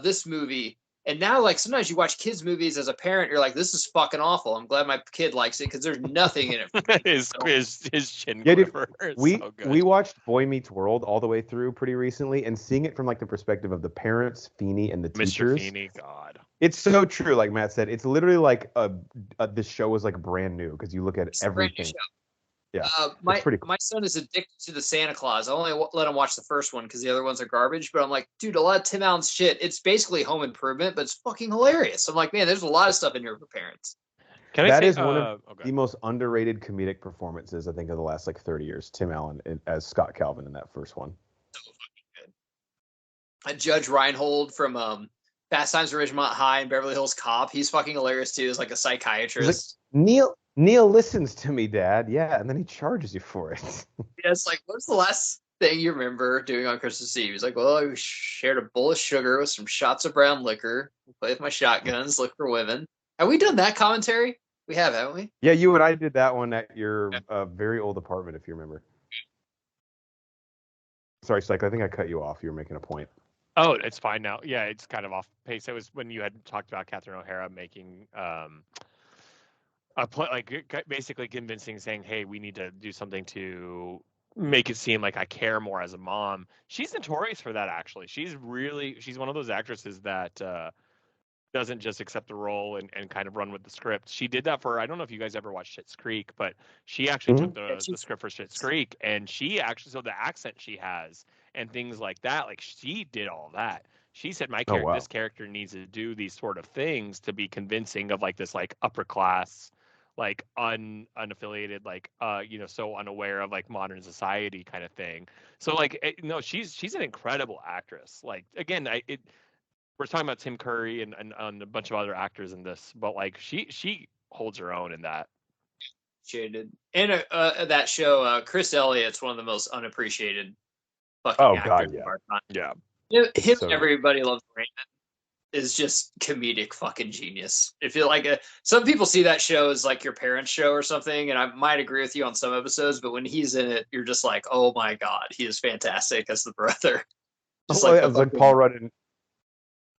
this movie. And now, like, sometimes you watch kids' movies as a parent, you're like, this is fucking awful. I'm glad my kid likes it because there's nothing in it. his chin quiver. We watched Boy Meets World all the way through pretty recently, and seeing it from like the perspective of the parents, Feeney, and the teachers. Mr. Feeney, God. It's so true, like Matt said. It's literally like this show is like brand new because you look at everything. Yeah, my son is addicted to the Santa Claus. I only let him watch the first one because the other ones are garbage. But I'm like, dude, a lot of Tim Allen's shit. It's basically Home Improvement, but it's fucking hilarious. I'm like, man, there's a lot of stuff in here for parents. That is one of the most underrated comedic performances I think of the last like 30 years. Tim Allen as Scott Calvin in that first one. So fucking good. Judge Reinhold from Fast Times at Ridgemont High and Beverly Hills Cop. He's fucking hilarious too. As like a psychiatrist. Like, Neil listens to me, Dad. Yeah, and then he charges you for it. Yeah, it's like, what's the last thing you remember doing on Christmas Eve? He's like, well, I shared a bowl of sugar with some shots of brown liquor, play with my shotguns, look for women. Have we done that commentary? We have, haven't we? Yeah, you and I did that one at your very old apartment, if you remember. Sorry, Psych, I think I cut you off. You were making a point. Oh, it's fine now. Yeah, it's kind of off pace. It was when you had talked about Catherine O'Hara making basically convincing, saying, hey, we need to do something to make it seem like I care more as a mom. She's notorious for that, actually. She's one of those actresses that doesn't just accept the role and kind of run with the script. She did that for, I don't know if you guys ever watched Schitt's Creek, but she actually took the script for Schitt's Creek, and she actually, so the accent she has and things like that, like she did all that. She said, this character needs to do these sort of things to be convincing of like this like upper class, like unaffiliated, like so unaware of like modern society kind of thing. So like she's an incredible actress. Like again, we're talking about Tim Curry and a bunch of other actors in this, but like she holds her own in that. She did. And that show, Chris Elliott's one of the most unappreciated fucking actors of our time. Yeah. Him and Everybody Loves Raymond is just comedic fucking genius. If you like some people see that show as like your parents' show or something, and I might agree with you on some episodes, but when he's in it, you're just like, oh my god, he is fantastic as the brother. Just like Paul Rudd in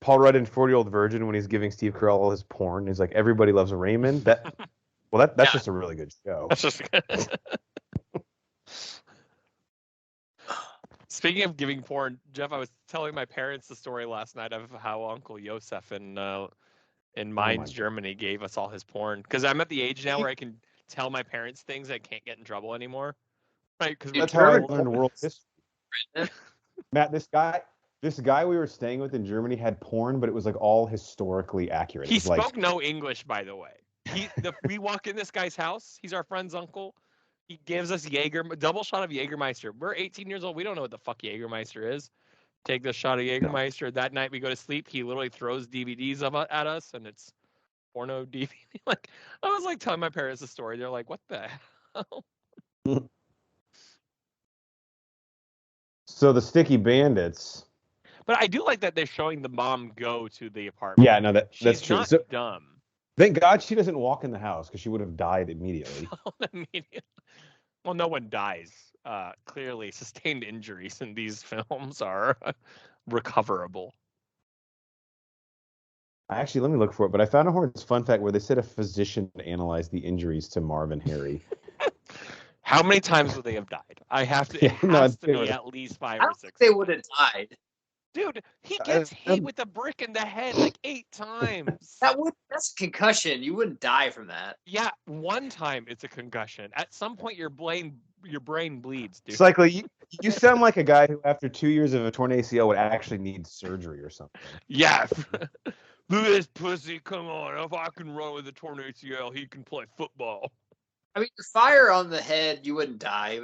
40-Year-Old Virgin when he's giving Steve Carell all his porn. He's like, Everybody Loves Raymond. That's just a really good show. That's just good. Speaking of giving porn, Jeff, I was telling my parents the story last night of how Uncle Josef in Mainz, Germany, gave us all his porn. Because I'm at the age now where I can tell my parents things I can't get in trouble anymore. Right? Because that's how I learned world history. Matt, this guy we were staying with in Germany had porn, but it was like all historically accurate. He spoke no English, by the way. We walk in this guy's house. He's our friend's uncle. He gives us double shot of Jägermeister. We're 18 years old. We don't know what the fuck Jägermeister is. Take the shot of Jägermeister. No. That night we go to sleep. He literally throws DVDs at us, and it's porno DVD. Like I was like telling my parents the story. They're like, "What the hell?" So the Sticky Bandits. But I do like that they're showing the mom go to the apartment. Yeah, no, that's true. She's not dumb. Thank God she doesn't walk in the house because she would have died immediately. Well, no one dies. Clearly, sustained injuries in these films are recoverable. Actually, let me look for it. But I found a Hornets fun fact where they said a physician analyzed the injuries to Marv and Harry. How many times would they have died? I have to. It has to be at least 5 or 6. They would have died. Dude, he gets hit with a brick in the head like 8 times. That's a concussion. You wouldn't die from that. Yeah, one time it's a concussion. At some point, your brain bleeds, dude. It's like you sound like a guy who, after 2 years of a torn ACL, would actually need surgery or something. Yeah. Look at this pussy. Come on. If I can run with a torn ACL, he can play football. I mean, the fire on the head, you wouldn't die.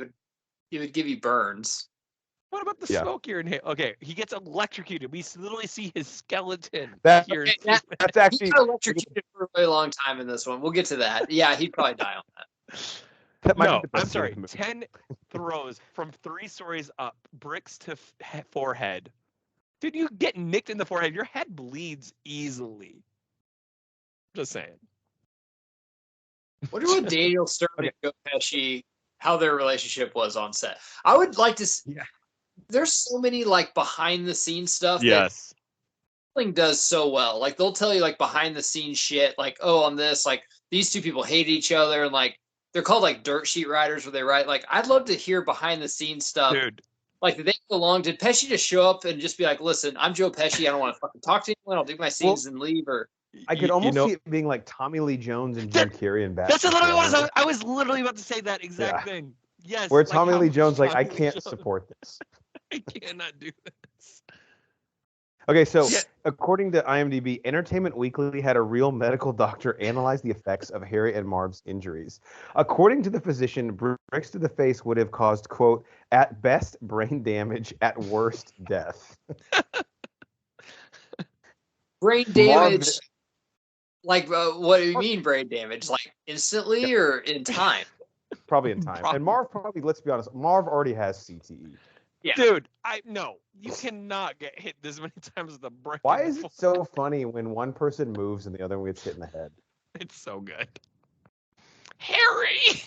It would give you burns. What about the smoke you're inhaling? Okay, he gets electrocuted. We literally see his skeleton. That's he actually got electrocuted for a really long time in this one. We'll get to that. Yeah, he'd probably die on that. that might No, be the best I'm scene sorry. in the movie. 10 throws from 3 stories up, bricks to forehead. Dude, you get nicked in the forehead. Your head bleeds easily. Just saying. Wonder what Daniel Stern and Joe Pesci, how their relationship was on set. I would like to see. Yeah. There's so many like behind the scenes stuff Yes. that does so well. Like they'll tell you like behind the scenes shit, like on this, like these two people hate each other, and like they're called like dirt sheet writers, where they write. Like I'd love to hear behind the scenes stuff. Dude. Like did they go along? Did Pesci just show up and just be like, "Listen, I'm Joe Pesci. I don't want to fucking talk to anyone. I'll do my scenes and leave." Or I could almost see it being like Tommy Lee Jones and Jim Carrey and Batman. That's literally what I was literally about to say that exact thing. Yes. Where Tommy Lee Jones like, I can't support this. I cannot do this. Okay, so according to IMDb, Entertainment Weekly had a real medical doctor analyze the effects of Harry and Marv's injuries. According to the physician, bricks to the face would have caused, quote, at best, brain damage, at worst, death. brain damage, like what do you mean brain damage? Like instantly or in time? Probably in time. And Marv probably, let's be honest, Marv already has CTE. Yeah. Dude, no, you cannot get hit this many times with a brick. Why is it so funny when one person moves and the other one gets hit in the head? It's so good. Harry!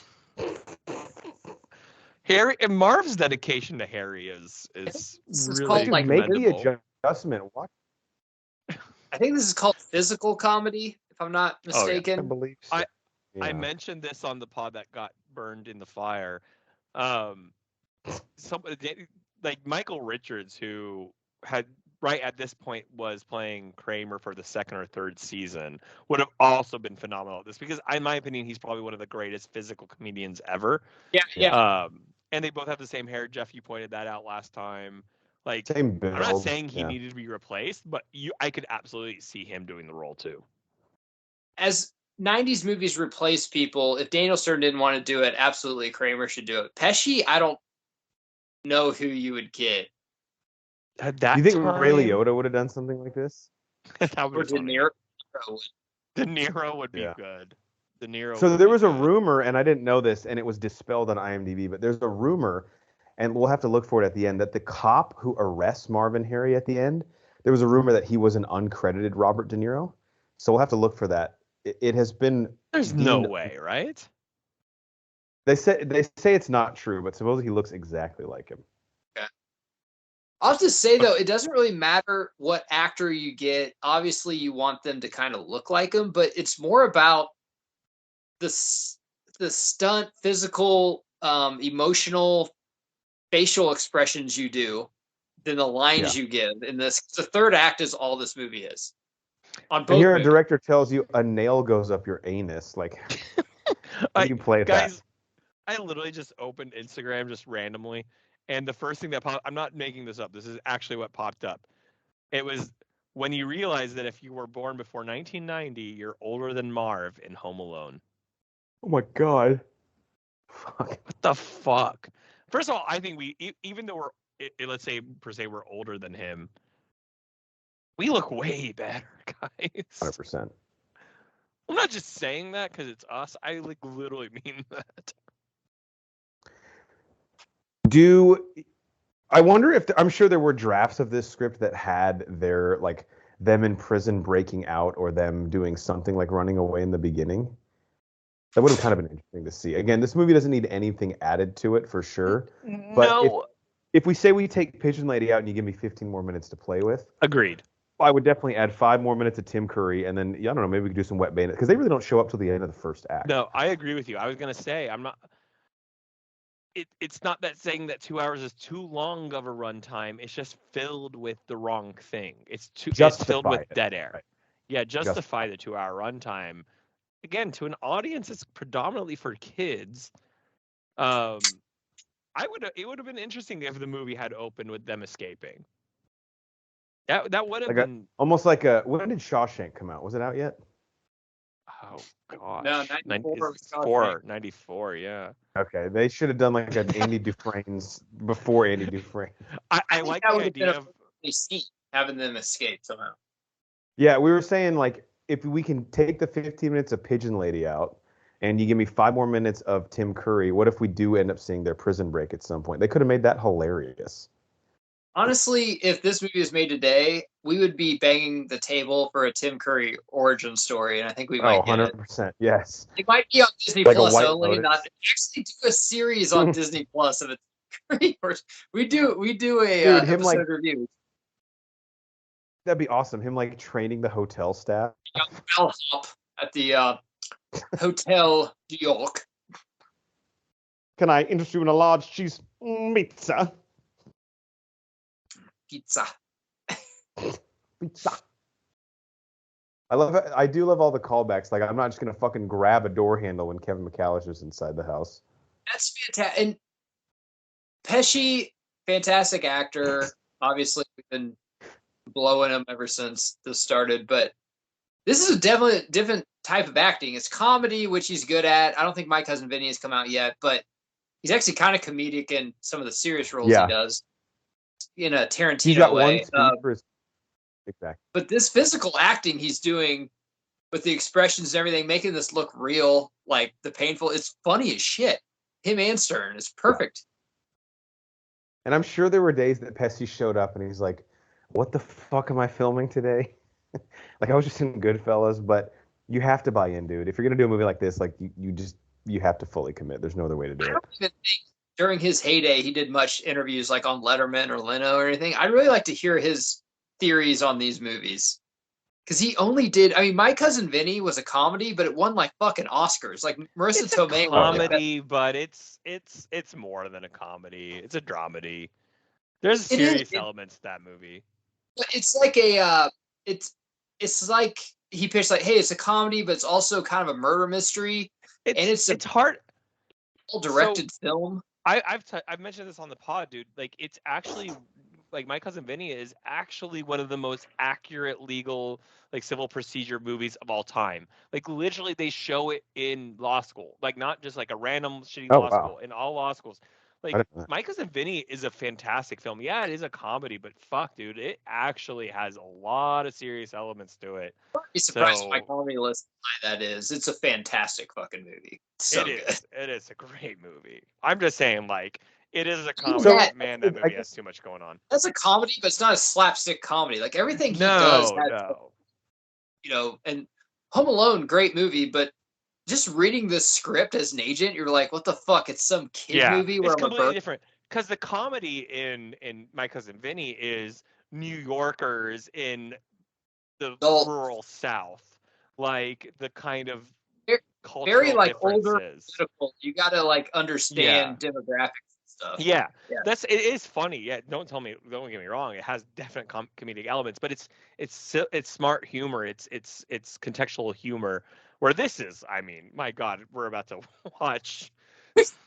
Harry and Marv's dedication to Harry is really called, like, make the adjustment. What? I think this is called physical comedy, if I'm not mistaken. I believe so. I mentioned this on the pod that got burned in the fire. Somebody like Michael Richards, who had right at this point was playing Kramer for the 2nd or 3rd season, would have also been phenomenal at this because, in my opinion, he's probably one of the greatest physical comedians ever. Yeah. And they both have the same hair. Jeff, you pointed that out last time. Like, same build. I'm not saying he needed to be replaced, but I could absolutely see him doing the role too. As 90s movies replace people, if Daniel Stern didn't want to do it, absolutely Kramer should do it. Pesci, I don't know who you would get. At that you think time, Ray Liotta would have done something like this? That would De Niro. De Niro would be good. De Niro. So there was a rumor, and I didn't know this, and it was dispelled on IMDb, but there's a rumor, and we'll have to look for it at the end, that the cop who arrests Marvin Harry at the end, there was a rumor that he was an uncredited Robert De Niro. So we'll have to look for that. It has been. There's no way, right? They say it's not true, but supposedly he looks exactly like him. Okay. I'll have to say though, it doesn't really matter what actor you get. Obviously, you want them to kind of look like him, but it's more about the stunt, physical, emotional, facial expressions you do than the lines you give in this. The third act is all this movie is. On both and here movies. a director tells you a nail goes up your anus. Like, you play guys, that. I literally just opened Instagram just randomly, and the first thing that popped, I'm not making this up, this is actually what popped up. It was when you realize that if you were born before 1990, you're older than Marv in Home Alone. Oh my God. Fuck. What the fuck? First of all, I think even though let's say per se we're older than him, we look way better, guys. 100%. I'm not just saying that because it's us. I like literally mean that. I wonder if I'm sure there were drafts of this script that had their like them in prison breaking out or them doing something like running away in the beginning. That would have kind of been interesting to see. Again, this movie doesn't need anything added to it for sure. But No. if we say we take Pigeon Lady out and you give me 15 more minutes to play with, Agreed. I would definitely add 5 more minutes of Tim Curry, and then I don't know, maybe we could do some Wet Bandit because they really don't show up till the end of the first act. No, I agree with you. I was gonna say I'm not. It's not that saying that 2 hours is too long of a runtime. It's just filled with the wrong thing. It's filled with dead air. Right. Yeah, justify the 2 hour runtime. Again, to an audience it's predominantly for kids. It would have been interesting if the movie had opened with them escaping. That would have been almost like when did Shawshank come out? Was it out yet? Oh gosh. No, 94 was College 94, yeah. Okay, they should have done like an Andy Dufresne's before Andy Dufresne. I think like that the would have been idea a of funny scene, having them escape somehow. Yeah, we were saying like if we can take the 15 minutes of Pigeon Lady out and you give me 5 more minutes of Tim Curry, what if we do end up seeing their prison break at some point? They could have made that hilarious. Honestly, if this movie was made today, we would be banging the table for a Tim Curry origin story, and I think we might get it. 100%. Yes. It might be on Disney Like a Plus White only, Lotus. not actually do a series on Disney Plus of a Tim Curry origin. We do a Dude, him, episode like- review. That'd be awesome. Him like training the hotel staff. Young bellhop at the Hotel New York. Can I interest you in a large cheese pizza? Pizza. Pizza. I do love all the callbacks. Like, I'm not just gonna fucking grab a door handle when Kevin McCallister's inside the house. That's fantastic. And Pesci, fantastic actor. Obviously, we've been blowing him ever since this started, but this is definitely a different type of acting. It's comedy, which he's good at. I don't think My Cousin Vinny has come out yet, but he's actually kind of comedic in some of the serious roles he does in a Tarantino He's got way. one speed for his exactly. But this physical acting he's doing with the expressions and everything, making this look real, like the painful, it's funny as shit. Him and Stern is perfect. And I'm sure there were days that Pesci showed up and he's like, "What the fuck am I filming today?" Like I was just in Goodfellas, but you have to buy in, dude. If you're gonna do a movie like this, like you have to fully commit. There's no other way to do I it. don't even think during his heyday he did much interviews like on Letterman or Leno or anything. I'd really like to hear his theories on these movies. Because he only did, I mean, My Cousin Vinny was a comedy, but it won like fucking Oscars. Like Marissa it's Tomei. a comedy, but it's more than a comedy. It's a dramedy. There's serious elements to that movie. It's like it's like he pitched like, hey, it's a comedy, but it's also kind of a murder mystery. It's hard. Well-directed film. I've mentioned this on the pod, dude. Like it's actually like My Cousin Vinny is actually one of the most accurate legal like civil procedure movies of all time. Like literally they show it in law school. Like not just like a random shitty law school, in all law schools. Like My Cousin Vinny is a fantastic film. Yeah, it is a comedy, but fuck, dude, it actually has a lot of serious elements to it. I'd be surprised if my comedy list why that is. It's a fantastic fucking movie. It is a great movie. I'm just saying, like, it is a comedy. That movie has too much going on. That's a comedy, but it's not a slapstick comedy. Like everything he does has, you know, and Home Alone, great movie, but just reading this script as an agent, you're like, what the fuck? It's some kid movie where it's completely different. Because the comedy in My Cousin Vinny is New Yorkers in the rural South, like the kind of cultural very like differences. Older political. You got to like understand demographics and stuff. Yeah, it is funny. Yeah, don't get me wrong. It has definite comedic elements, but it's smart humor. It's contextual humor. Where this is, I mean, my God, we're about to watch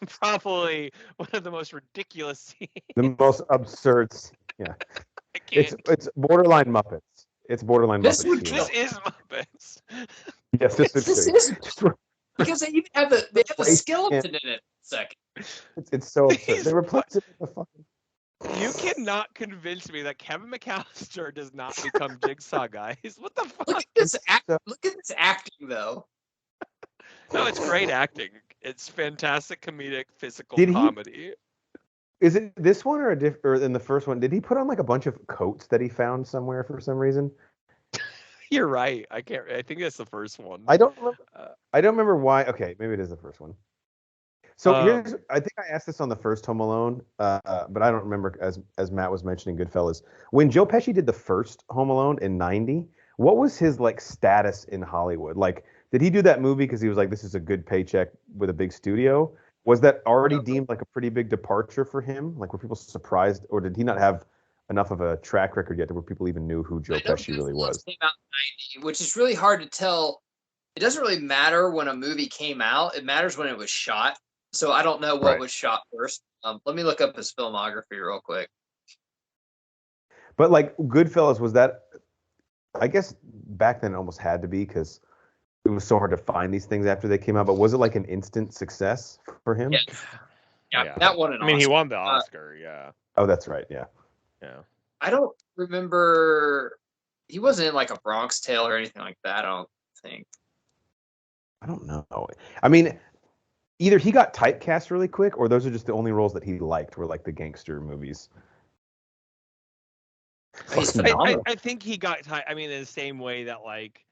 probably one of the most ridiculous scenes. The most absurd. Yeah. It's borderline Muppets. It's borderline Muppets. This is Muppets. Yes, this is because they even have a skeleton in it. Second. It's so absurd. They replaced it with the fucking. You cannot convince me that Kevin McCallister does not become Jigsaw, guys. What the fuck? Look at this acting, though. No, it's great acting. It's fantastic comedic physical comedy. Is it this one or in the first one? Did he put on like a bunch of coats that he found somewhere for some reason? You're right. I think that's the first one. I don't remember why. Okay, maybe it is the first one. So I think I asked this on the first Home Alone, but I don't remember, as Matt was mentioning Goodfellas. When Joe Pesci did the first Home Alone in '90, what was his like status in Hollywood? Like, did he do that movie because he was like, this is a good paycheck with a big studio? Was that already deemed like a pretty big departure for him? Like, were people surprised, or did he not have enough of a track record yet where people even knew who Joe Pesci really was? Came out in '90, which is really hard to tell. It doesn't really matter when a movie came out. It matters when it was shot. So I don't know what was shot first. Let me look up his filmography real quick. But like Goodfellas, was that? I guess back then it almost had to be because it was so hard to find these things after they came out. But was it like an instant success for him? Yeah, that won an Oscar. I mean, he won the Oscar. Yeah. Oh, that's right. Yeah. I don't remember. He wasn't in like a Bronx Tale or anything like that. I don't think. I don't know. I mean, either he got typecast really quick, or those are just the only roles that he liked were like the gangster movies. He's phenomenal. I think he got. I mean, in the same way that like,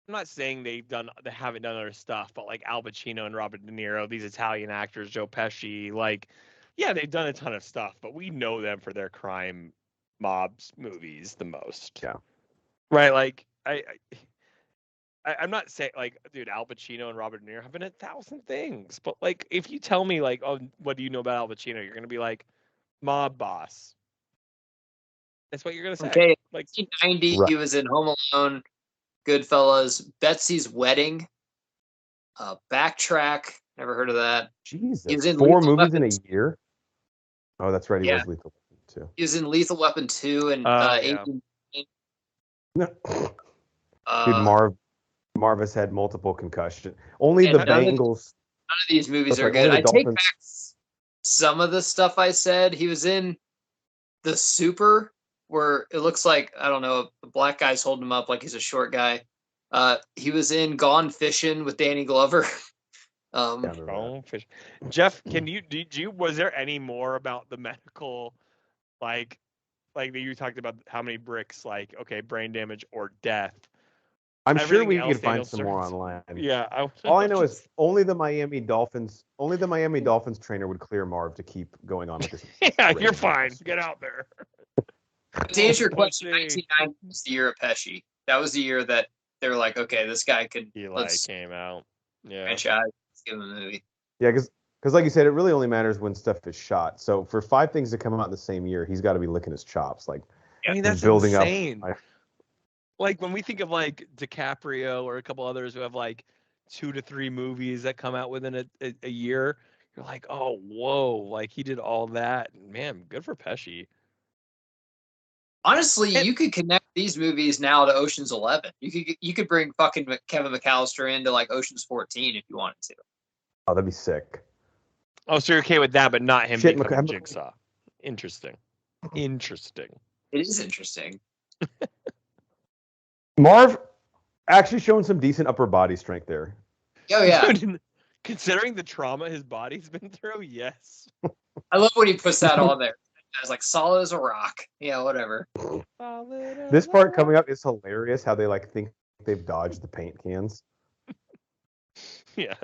I'm not saying they haven't done other stuff, but like Al Pacino and Robert De Niro, these Italian actors, Joe Pesci, like, yeah, they've done a ton of stuff, but we know them for their crime mobs movies the most. Yeah. Right. Like I'm not saying like, dude, Al Pacino and Robert De Niro have been 1,000 things, but like, if you tell me like, oh, what do you know about Al Pacino? You're gonna be like, mob boss. That's what you're gonna say. Okay, like 1990, right. He was in Home Alone, Goodfellas, Betsy's Wedding, Backtrack. Never heard of that. Jesus, he was in 4 movies in a year. Oh, that's right. He was Lethal Weapon 2. He was in Lethal Weapon 2 and Dude, Marv has had multiple concussions. Only the Bengals. None of these movies are good. I take back some of the stuff I said. He was in The Super, where it looks like, I don't know, the black guy's holding him up like he's a short guy. He was in Gone Fishing with Danny Glover. Gone Fishing. Jeff, was there any more about the medical, like you talked about how many bricks, like, okay, brain damage or death? I'm sure we could find some more online. Yeah. All I know is only the Miami Dolphins trainer would clear Marv to keep going on with this. Yeah, you're fine. Get out there. To answer your question, 1990 was the year of Pesci. That was the year that they were like, okay, this guy could. Eli came out. Yeah. Franchise. Let's give him a movie. Yeah, because like you said, it really only matters when stuff is shot. So for 5 things to come out in the same year, he's got to be licking his chops. Like, I mean, that's building insane. Up. Like when we think of like DiCaprio or a couple others who have like 2 to 3 movies that come out within a year, you're like, oh, whoa, like he did all that. Man, good for Pesci. Honestly, you could connect these movies now to Ocean's 11. You could bring fucking Kevin McCallister into like Ocean's 14 if you wanted to. Oh, that'd be sick. Oh, so you're okay with that, but not him becoming Jigsaw. Interesting. It is interesting. Marv actually showing some decent upper body strength there. Oh, yeah. Dude, considering the trauma his body's been through, yes. I love when he puts that on there. It's like solid as a rock. Yeah, whatever. This part coming up is hilarious, how they like think they've dodged the paint cans. Yeah.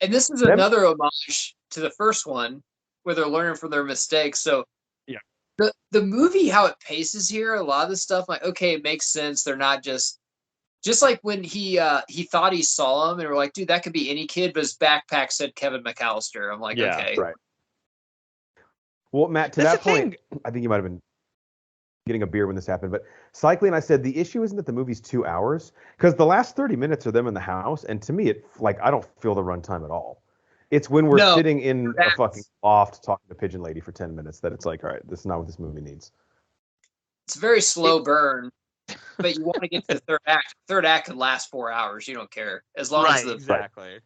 And this is another homage to the first one where they're learning from their mistakes. So yeah. The movie, how it paces here, a lot of the stuff, like, okay, it makes sense. They're not just like when he thought he saw him and we're like, dude, that could be any kid, but his backpack said Kevin McCallister. I'm like, okay. Right. Well, Matt, to that point, I think you might have been getting a beer when this happened, but Cycling and I said the issue isn't that the movie's 2 hours, because the last 30 minutes are them in the house, and to me, I don't feel the runtime at all. It's when we're sitting in a fucking loft talking to Pigeon Lady for 10 minutes that it's like, all right, this is not what this movie needs. It's a very slow burn, but you want to get to the third act. Third act could last 4 hours. You don't care. As long as the exactly.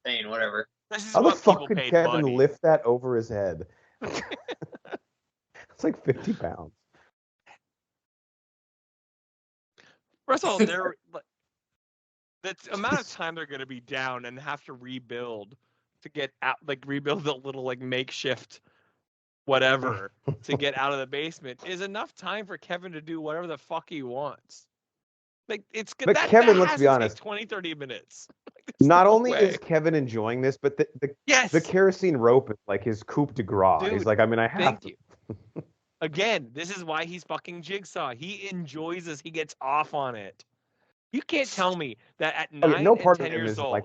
Pain, whatever. How the fuck could Kevin lift that over his head? It's like 50 pounds. First of all, the amount of time they're going to be down and have to rebuild to get out, like rebuild a little like makeshift whatever to get out of the basement is enough time for Kevin to do whatever the fuck he wants. Like it's good. But Kevin, let's be honest, 20-30 minutes. Like, not only is Kevin enjoying this, but the kerosene rope is like his coup de grace. Dude, he's like, I mean, I have to. You. Again, this is why he's fucking Jigsaw. He enjoys this. He gets off on it. You can't tell me that at 9 and 10 years old,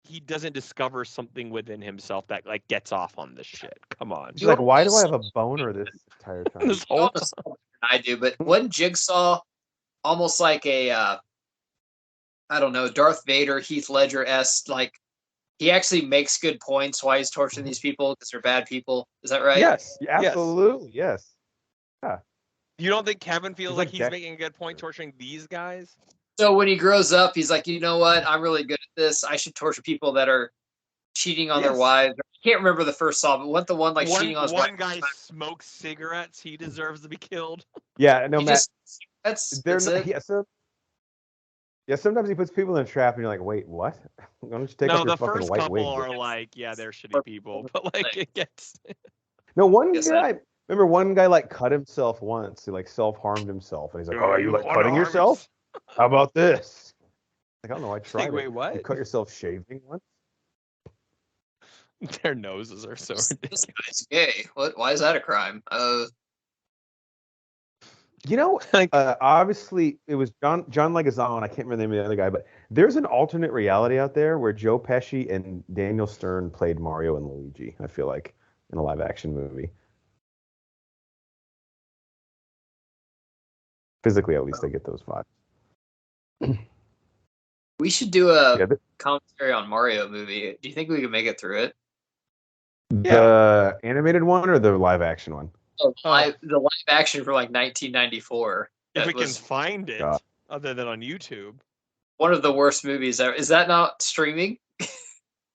he doesn't discover something within himself that like gets off on this shit. Come on. He's like, why do I have a boner this entire time? This whole time. I do, but wasn't Jigsaw almost like a, I don't know, Darth Vader, Heath Ledger-esque, like, he actually makes good points why he's torturing these people because they're bad people. Is that right? Yes, absolutely, yes. Yeah. You don't think Kevin feels like he's making a good point torturing these guys? So when he grows up, he's like, you know what? I'm really good at this. I should torture people that are cheating on their wives. I can't remember the first Saw, but what the one cheating on his wife. One guy smokes cigarettes. He deserves to be killed. Yeah, no, Matt. That's it. Yeah, sometimes he puts people in a trap, and you're like, wait, what? Why don't you take off your fucking white wig? No, the first couple are like, yeah, they're shitty people, but like it gets. No, one guy. Remember, one guy like cut himself once. He like self-harmed himself, and he's like, "Oh, are you like cutting yourself? How about this?" Like, I don't know. I tried. Wait, what? You cut yourself shaving once? Their noses are so ridiculous. This guy's gay. What? Why is that a crime? Obviously it was John Leguizamo, and I can't remember the name of the other guy, but there's an alternate reality out there where Joe Pesci and Daniel Stern played Mario and Luigi. I feel like in a live-action movie. Physically, at least, I get those vibes. We should do a commentary on Mario movie. Do you think we could make it through it? The animated one or the live action one? The live action from like 1994. If we can find it, other than on YouTube. One of the worst movies ever. Is that not streaming?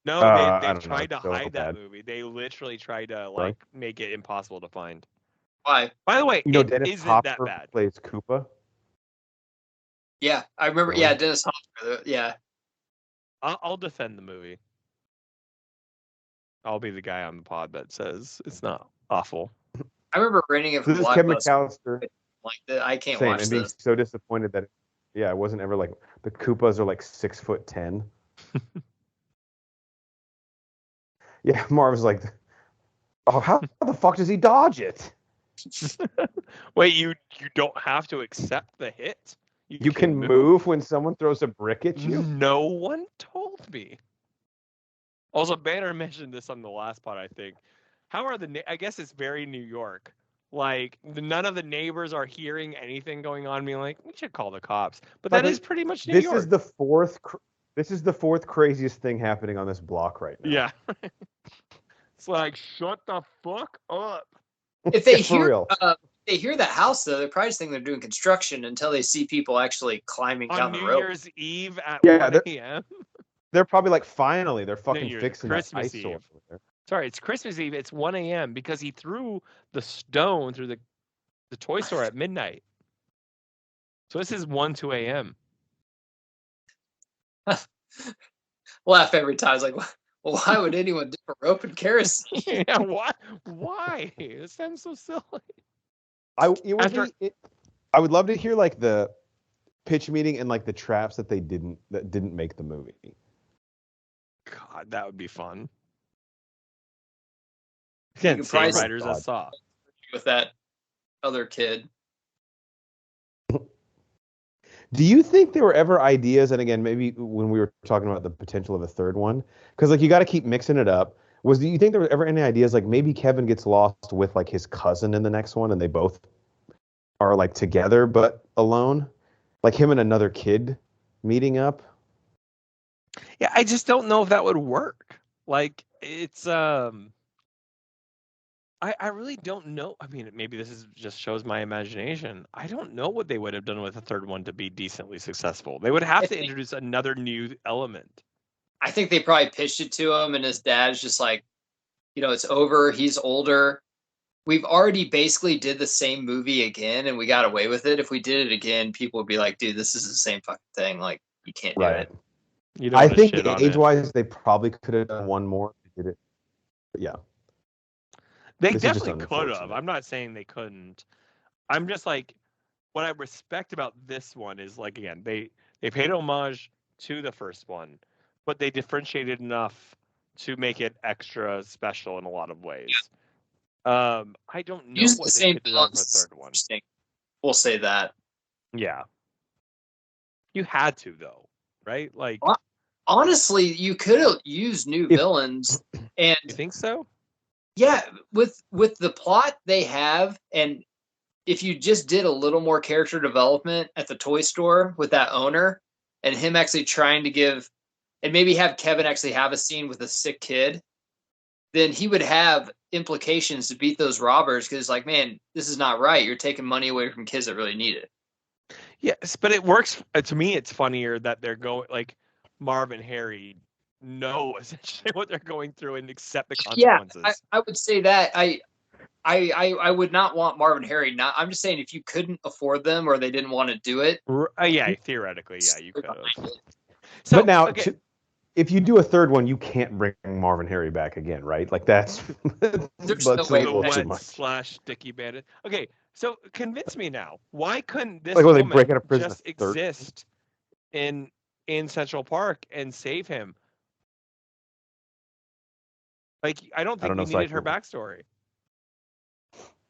No, they tried to hide that movie. They literally tried to make it impossible to find. Why? By the way, Dennis isn't Hopper that bad. Plays Koopa. Yeah, I remember. Really? Yeah, Dennis Hopper. Yeah. I'll defend the movie. I'll be the guy on the pod that says it's not awful. I remember renting it from This is Kevin McCallister. Like I can't watch and being so disappointed that it wasn't ever like the Koopas are like 6'10". Yeah, Marv was like, oh, how the fuck does he dodge it? Wait, you don't have to accept the hit. You can move when someone throws a brick at you? No one told me. Also, Banner mentioned this on the last pod, I think. How are I guess it's very New York. Like, none of the neighbors are hearing anything going on, being like, we should call the cops. But that is pretty much New York. This is the fourth craziest thing happening on this block right now. Yeah. It's like, shut the fuck up. If they hear the house, though, they probably just think they're doing construction until they see people actually climbing down the road. On New Year's Eve at 1 a.m. They're probably like, finally, they're fucking fixing Christmas that Eve. eyesore over there. Sorry, it's Christmas Eve. It's 1 a.m. because he threw the stone through the toy store at midnight. So this is 2 a.m. Laugh every time. It's like, well, why would anyone dip a rope in kerosene? Yeah, why? It sounds so silly. I would love to hear like the pitch meeting and like the traps that didn't make the movie. God, that would be fun. You could Same writers as Saw. With that other kid. Do you think there were ever ideas, and again, maybe when we were talking about the potential of a third one, because like you got to keep mixing it up. Do you think there were ever any ideas like maybe Kevin gets lost with like his cousin in the next one, and they both are like together but alone, like him and another kid meeting up? Yeah, I just don't know if that would work. Like it's I really don't know. I mean, maybe this just shows my imagination. I don't know what they would have done with a third one to be decently successful. They would have to introduce another new element. I think they probably pitched it to him, and his dad's just like, it's over. He's older. We've already basically did the same movie again, and we got away with it. If we did it again, people would be like, dude, this is the same fucking thing. Like, you can't do it. I think age-wise, they probably could have done one more. Did it? But yeah. They definitely could have. I'm not saying they couldn't. I'm just like, what I respect about this one is like, again, they paid homage to the first one, but they differentiated enough to make it extra special in a lot of ways. I don't know what they could do for a third one. We'll say that. Yeah. You had to, though, right? Like, honestly, you could have used new villains. And you think so? Yeah, with the plot they have, and if you just did a little more character development at the toy store with that owner, and him actually trying to give, and maybe have Kevin actually have a scene with a sick kid, then he would have implications to beat those robbers, because like, man, this is not right. You're taking money away from kids that really need it. Yes, but it works. To me, it's funnier that they're going like Marv and Harry know essentially what they're going through and accept the consequences. Yeah, I would say that I would not want Marvin Harry. Not, I'm just saying if you couldn't afford them or they didn't want to do it. Yeah, theoretically, yeah, you could have. So, but now, okay. if you do a third one, you can't bring Marvin Harry back again, right? Like that's Sticky Bandit. Okay, so convince me now. Why couldn't this woman break out of prison just exist in Central Park and save him? Like, I don't think we needed her backstory.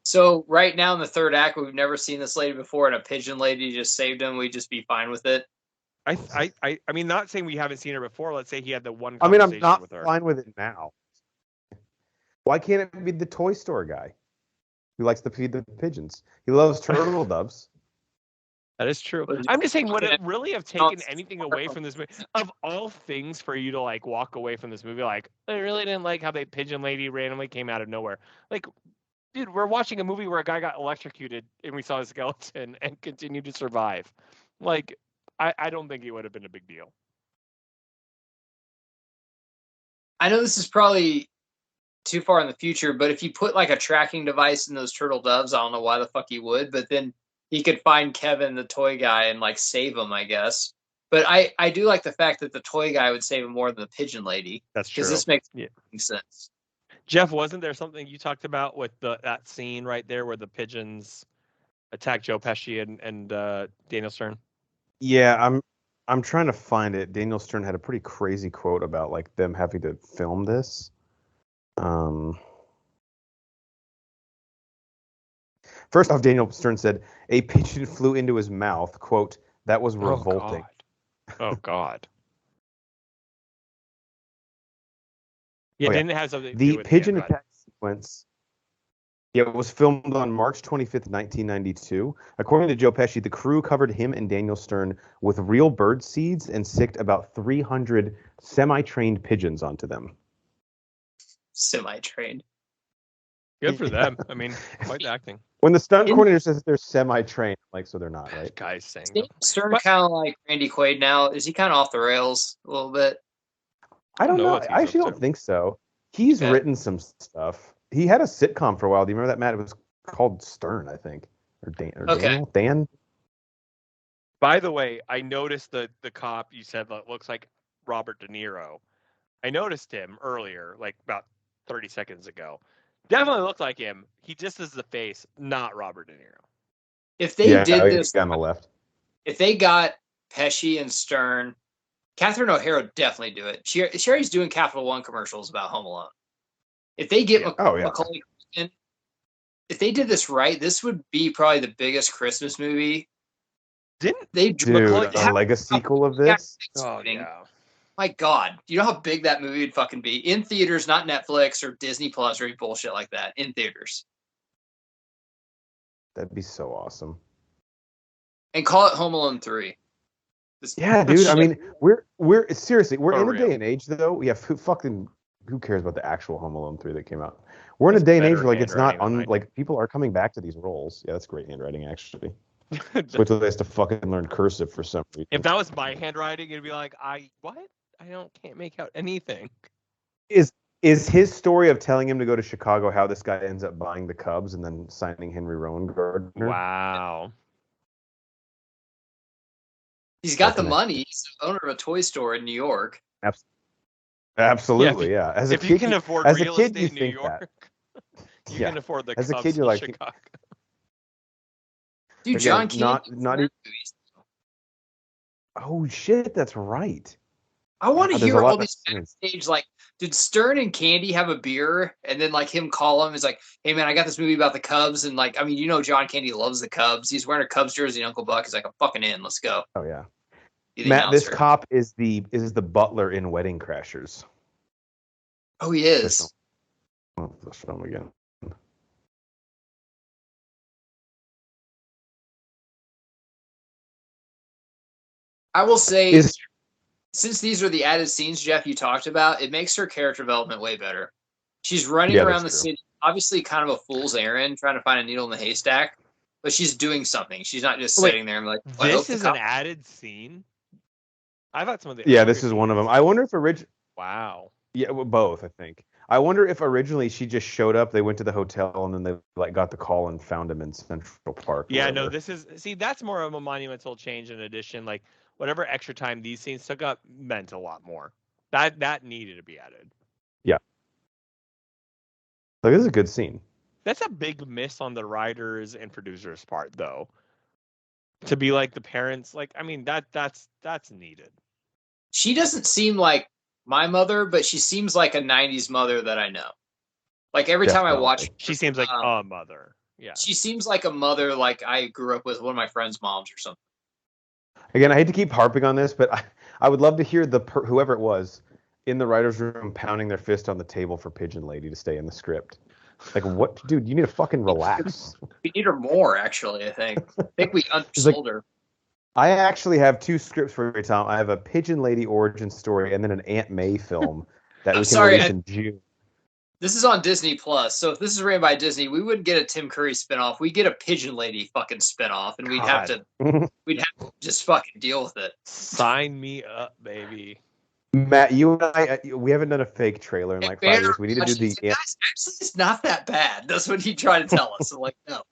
So right now in the third act, we've never seen this lady before, and a pigeon lady just saved him. We'd just be fine with it. I mean, not saying we haven't seen her before. Let's say he had the one conversation I'm not with her. Fine with it now. Why can't it be the toy store guy who likes to feed the pigeons? He loves turtle doves. That is true. I'm just saying, would it really have taken anything away from this movie? Of all things for you to like walk away from this movie, like, I really didn't like how the pigeon lady randomly came out of nowhere. Like, dude, we're watching a movie where a guy got electrocuted and we saw a skeleton and continued to survive. Like, I don't think it would have been a big deal. I know this is probably too far in the future, but if you put like a tracking device in those turtle doves, I don't know why the fuck he would, but then he could find Kevin, the toy guy, and like save him, I guess. But I do like the fact that the toy guy would save him more than the pigeon lady. That's true. Because this makes sense. Jeff, wasn't there something you talked about with that scene right there where the pigeons attack Joe Pesci and Daniel Stern? Yeah, I'm trying to find it. Daniel Stern had a pretty crazy quote about like them having to film this. First off, Daniel Stern said a pigeon flew into his mouth. Quote, that was revolting. Oh God. Yeah, didn't it have something to do with the pigeon attack sequence? Yeah, it was filmed on March 25th, 1992. According to Joe Pesci, the crew covered him and Daniel Stern with real bird seeds and sicked about 300 semi-trained pigeons onto them. Semi-trained. Good for them. I mean, quite acting. When the stunt coordinator says they're semi-trained, like, so they're not, right? Guys saying Stern kind of like Randy Quaid now. Is he kind of off the rails a little bit? I don't know. I actually don't think so. He's written some stuff. He had a sitcom for a while. Do you remember that, Matt? It was called Stern, I think. Or Daniel? Dan? By the way, I noticed the cop you said that looks like Robert De Niro. I noticed him earlier, like about 30 seconds ago. Definitely looked like him. He just is the face, not Robert De Niro. If they did this on the left. If they got Pesci and Stern, Catherine O'Hara would definitely do it. Sherry's doing Capital One commercials about Home Alone. If they get Macaulay Culkin, if they did this right, this would be probably the biggest Christmas movie. Didn't they do a legacy sequel of this? Oh yeah. My God, you know how big that movie would fucking be in theaters, not Netflix or Disney Plus or any bullshit like that. In theaters, that'd be so awesome. And call it Home Alone 3. Yeah, dude. I mean, we're seriously, we're in a day and age though. Yeah, who cares about the actual Home Alone 3 that came out? We're in a day and age where like it's not like people are coming back to these roles. Yeah, that's great handwriting actually. Which has to fucking learn cursive for some reason. If that was my handwriting, it'd be like, what? I can't make out anything. Is his story of telling him to go to Chicago how this guy ends up buying the Cubs and then signing Henry Rowan Gardner? Wow. He's got the money. He's the owner of a toy store in New York. Absolutely, yeah. As a kid, you can afford real estate in New York. You can afford the Cubs in Chicago. Dude, John Candy. Not even. Oh shit, that's right. I want to hear all these backstage, like, did Stern and Candy have a beer? And then, like, him call him is like, hey, man, I got this movie about the Cubs. And, like, I mean, you know, John Candy loves the Cubs. He's wearing a Cubs jersey, and Uncle Buck is like, I'm fucking in. Let's go. Oh, yeah. Matt, this cop is the butler in Wedding Crashers. Oh, he is. Let's show him again. I will say, since these are the added scenes, Jeff, you talked about, it makes her character development way better. She's running around the city, obviously kind of a fool's errand, trying to find a needle in the haystack. but she's doing something. She's not just Wait, sitting there and like, this is an added scene? I thought some of the Yeah, this is one of them. I wonder if Wow. Yeah, well, both, I think. I wonder if originally she just showed up, they went to the hotel, and then they like got the call and found him in Central Park. Yeah, no, that's more of a monumental change in addition. Like whatever extra time these scenes took up meant a lot more. That needed to be added. Yeah. Like, this is a good scene. That's a big miss on the writers and producers' part, though. To be like the parents, like, I mean, that's needed. She doesn't seem like my mother, but she seems like a 90s mother that I know. Like every time I watch her, she seems like a mother. Yeah. She seems like a mother like I grew up with one of my friend's moms or something. Again, I hate to keep harping on this, but I would love to hear whoever it was in the writer's room pounding their fist on the table for Pigeon Lady to stay in the script. Like, what? Dude, you need to fucking relax. We need her more, actually, I think. I think we undersold her. I actually have 2 scripts for you, Tom. I have a Pigeon Lady origin story and then an Aunt May film that we can release in June. This is on Disney Plus, so if this is ran by Disney, we wouldn't get a Tim Curry spinoff. We get a Pigeon Lady fucking spinoff, and we'd have to just fucking deal with it. Sign me up, baby. Matt, you and I, we haven't done a fake trailer in like 5 years. We need to do the. Guys, actually, it's not that bad. That's what he tried to tell us. So, like, no.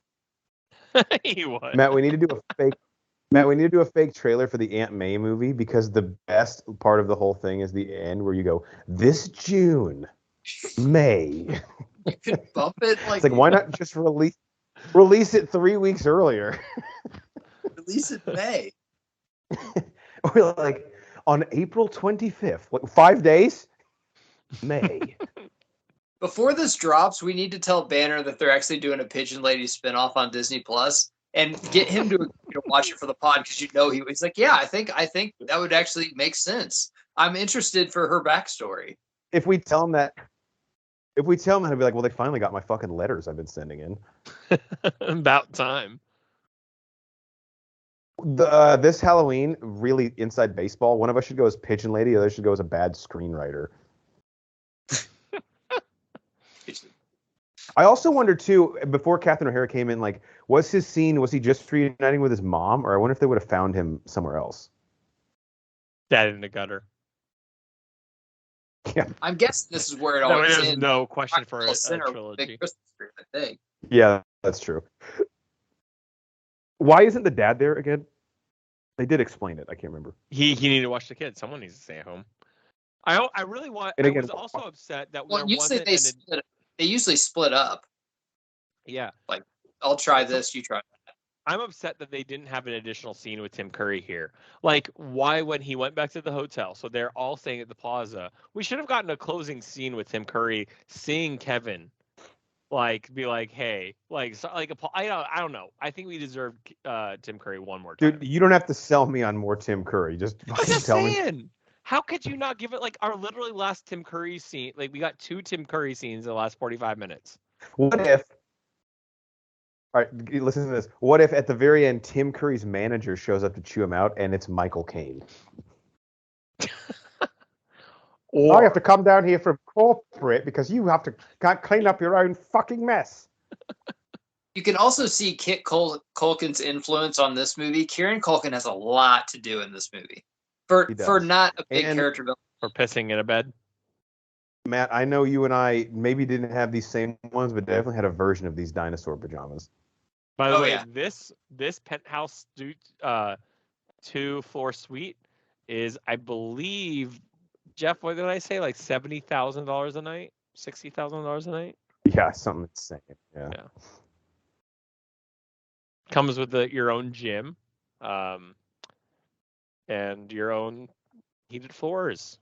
He was. Matt, we need to do a fake. Matt, we need to do a fake trailer for the Aunt May movie because the best part of the whole thing is the end where you go, this June, May. You could bump it like. It's like, why not just release it 3 weeks earlier? Release it in May. Or like on April 25th, like 5 days? May. Before this drops, we need to tell Banner that they're actually doing a Pigeon Lady spinoff on Disney Plus. And get him to watch it for the pod because he's like, yeah, I think that would actually make sense. I'm interested for her backstory. If we tell him that, he'll be like, well, they finally got my fucking letters I've been sending in. About time. This Halloween, really inside baseball, one of us should go as Pigeon Lady, the other should go as a bad screenwriter. I also wonder too, before Catherine O'Hara came in, like, was he just reuniting with his mom, or I wonder if they would have found him somewhere else. Dead in the gutter. Yeah, I'm guessing this is where it all ends. There's no question for a trilogy. I think. Yeah, that's true. Why isn't the dad there again? They did explain it. I can't remember. He needed to watch the kids. Someone needs to stay at home. I really want. And again, I was also upset that they usually split up. Yeah. Like, I'll try this, you try that. I'm upset that they didn't have an additional scene with Tim Curry here. Like, why when he went back to the hotel, so they're all staying at the Plaza, we should have gotten a closing scene with Tim Curry seeing Kevin, like, be like, hey, like, so, like, I don't know. I think we deserve Tim Curry one more time. Dude, you don't have to sell me on more Tim Curry. Just tell me. How could you not give it, like, our literally last Tim Curry scene? Like, we got 2 Tim Curry scenes in the last 45 minutes. What if, all right, listen to this. What if at the very end, Tim Curry's manager shows up to chew him out and it's Michael Caine? Or I have to come down here from corporate because you have to clean up your own fucking mess. You can also see Kit Culkin's influence on this movie. Kieran Culkin has a lot to do in this movie. For not a big character. For pissing in a bed. Matt, I know you and I maybe didn't have these same ones, but definitely had a version of these dinosaur pajamas. By the way, this penthouse 2-floor suite is, I believe, Jeff, what did I say? Like $70,000 a night? $60,000 a night? Yeah, something insane. Yeah. Comes with your own gym. And your own heated floors.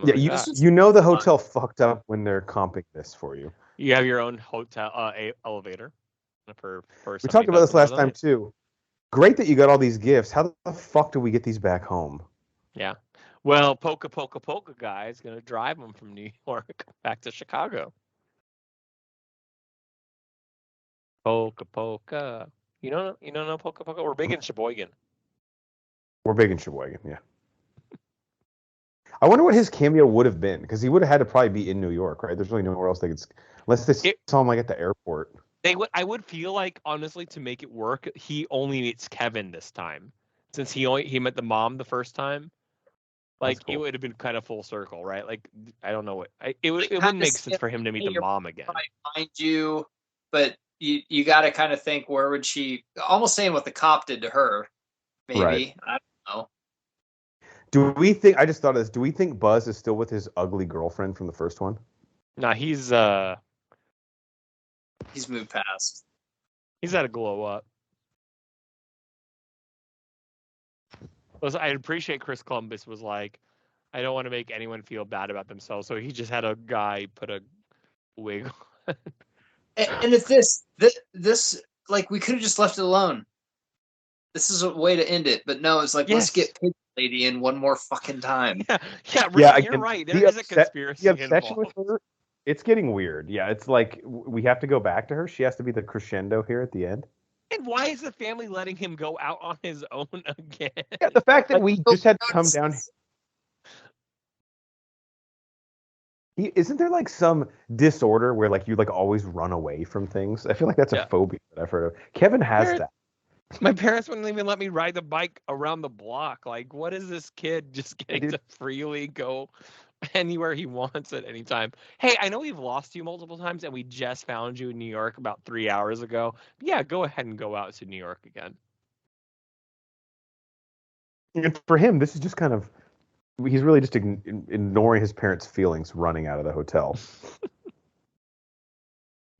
Yeah, you know the hotel fucked up when they're comping this for you. You have your own hotel elevator. We talked about this last time too. Great that you got all these gifts. How the fuck do we get these back home? Yeah. Well, Polka guy is going to drive them from New York back to Chicago. Polka. You don't know Polka? We're big in Sheboygan. We're big in Sheboygan, yeah. I wonder what his cameo would have been, because he would have had to probably be in New York, right? There's really nowhere else they could, unless they saw him like at the airport. I would feel like, honestly, to make it work, he only meets Kevin this time, since he met the mom the first time. Like, cool. it would have been kind of full circle, right? Like, I don't know what it They wouldn't make say, sense for him to meet "Hey, the your mom mom again. might find you," but you got to kind of think, where would she? Almost saying what the cop did to her. Maybe. Right. I don't know. Do we think? I just thought of this. Do we think Buzz is still with his ugly girlfriend from the first one? Nah, he's moved past. He's had a glow up. I appreciate Chris Columbus was like, I don't want to make anyone feel bad about themselves, so he just had a guy put a wig on. And if this like, we could have just left it alone. This is a way to end it, but no, it's like, let's get Pigeon Lady in one more fucking time. Yeah, really, you're right. There is a conspiracy the obsession involved. with her. It's getting weird. Yeah, it's like we have to go back to her. She has to be the crescendo here at the end. And why is the family letting him go out on his own again? Yeah, the fact that we just had to come down. Isn't there like some disorder where like you like always run away from things? I feel like that's a phobia that I've heard of. Kevin has that. My parents wouldn't even let me ride the bike around the block. Like, what is this kid just getting to freely go anywhere he wants at any time? Hey, I know we've lost you multiple times, and we just found you in New York about 3 hours ago. Yeah, go ahead and go out to New York again. And for him, this is just kind of, he's really just ignoring his parents' feelings running out of the hotel.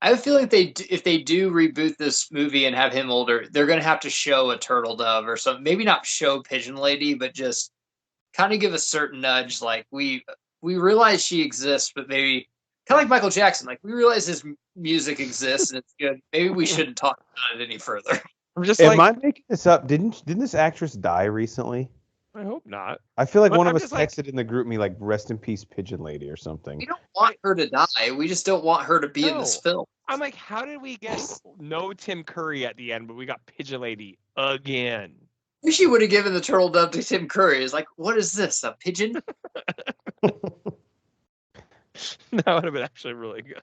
I have a feeling if they do reboot this movie and have him older, they're going to have to show a turtle dove or something. Maybe not show Pigeon Lady, but just kind of give a certain nudge. Like, we realize she exists, but maybe kind of like Michael Jackson. Like, we realize his music exists and it's good. Maybe we shouldn't talk about it any further. I'm just Am I making this up? Didn't this actress die recently? I hope not. I feel like one of us texted in the group me like, "Rest in peace, Pigeon Lady" or something. We don't want her to die. We just don't want her to be in this film. I'm like, how did we get no Tim Curry at the end, but we got Pigeon Lady again? I wish you would have given the turtle dove to Tim Curry. It's like, what is this, a pigeon? That would have been actually really good.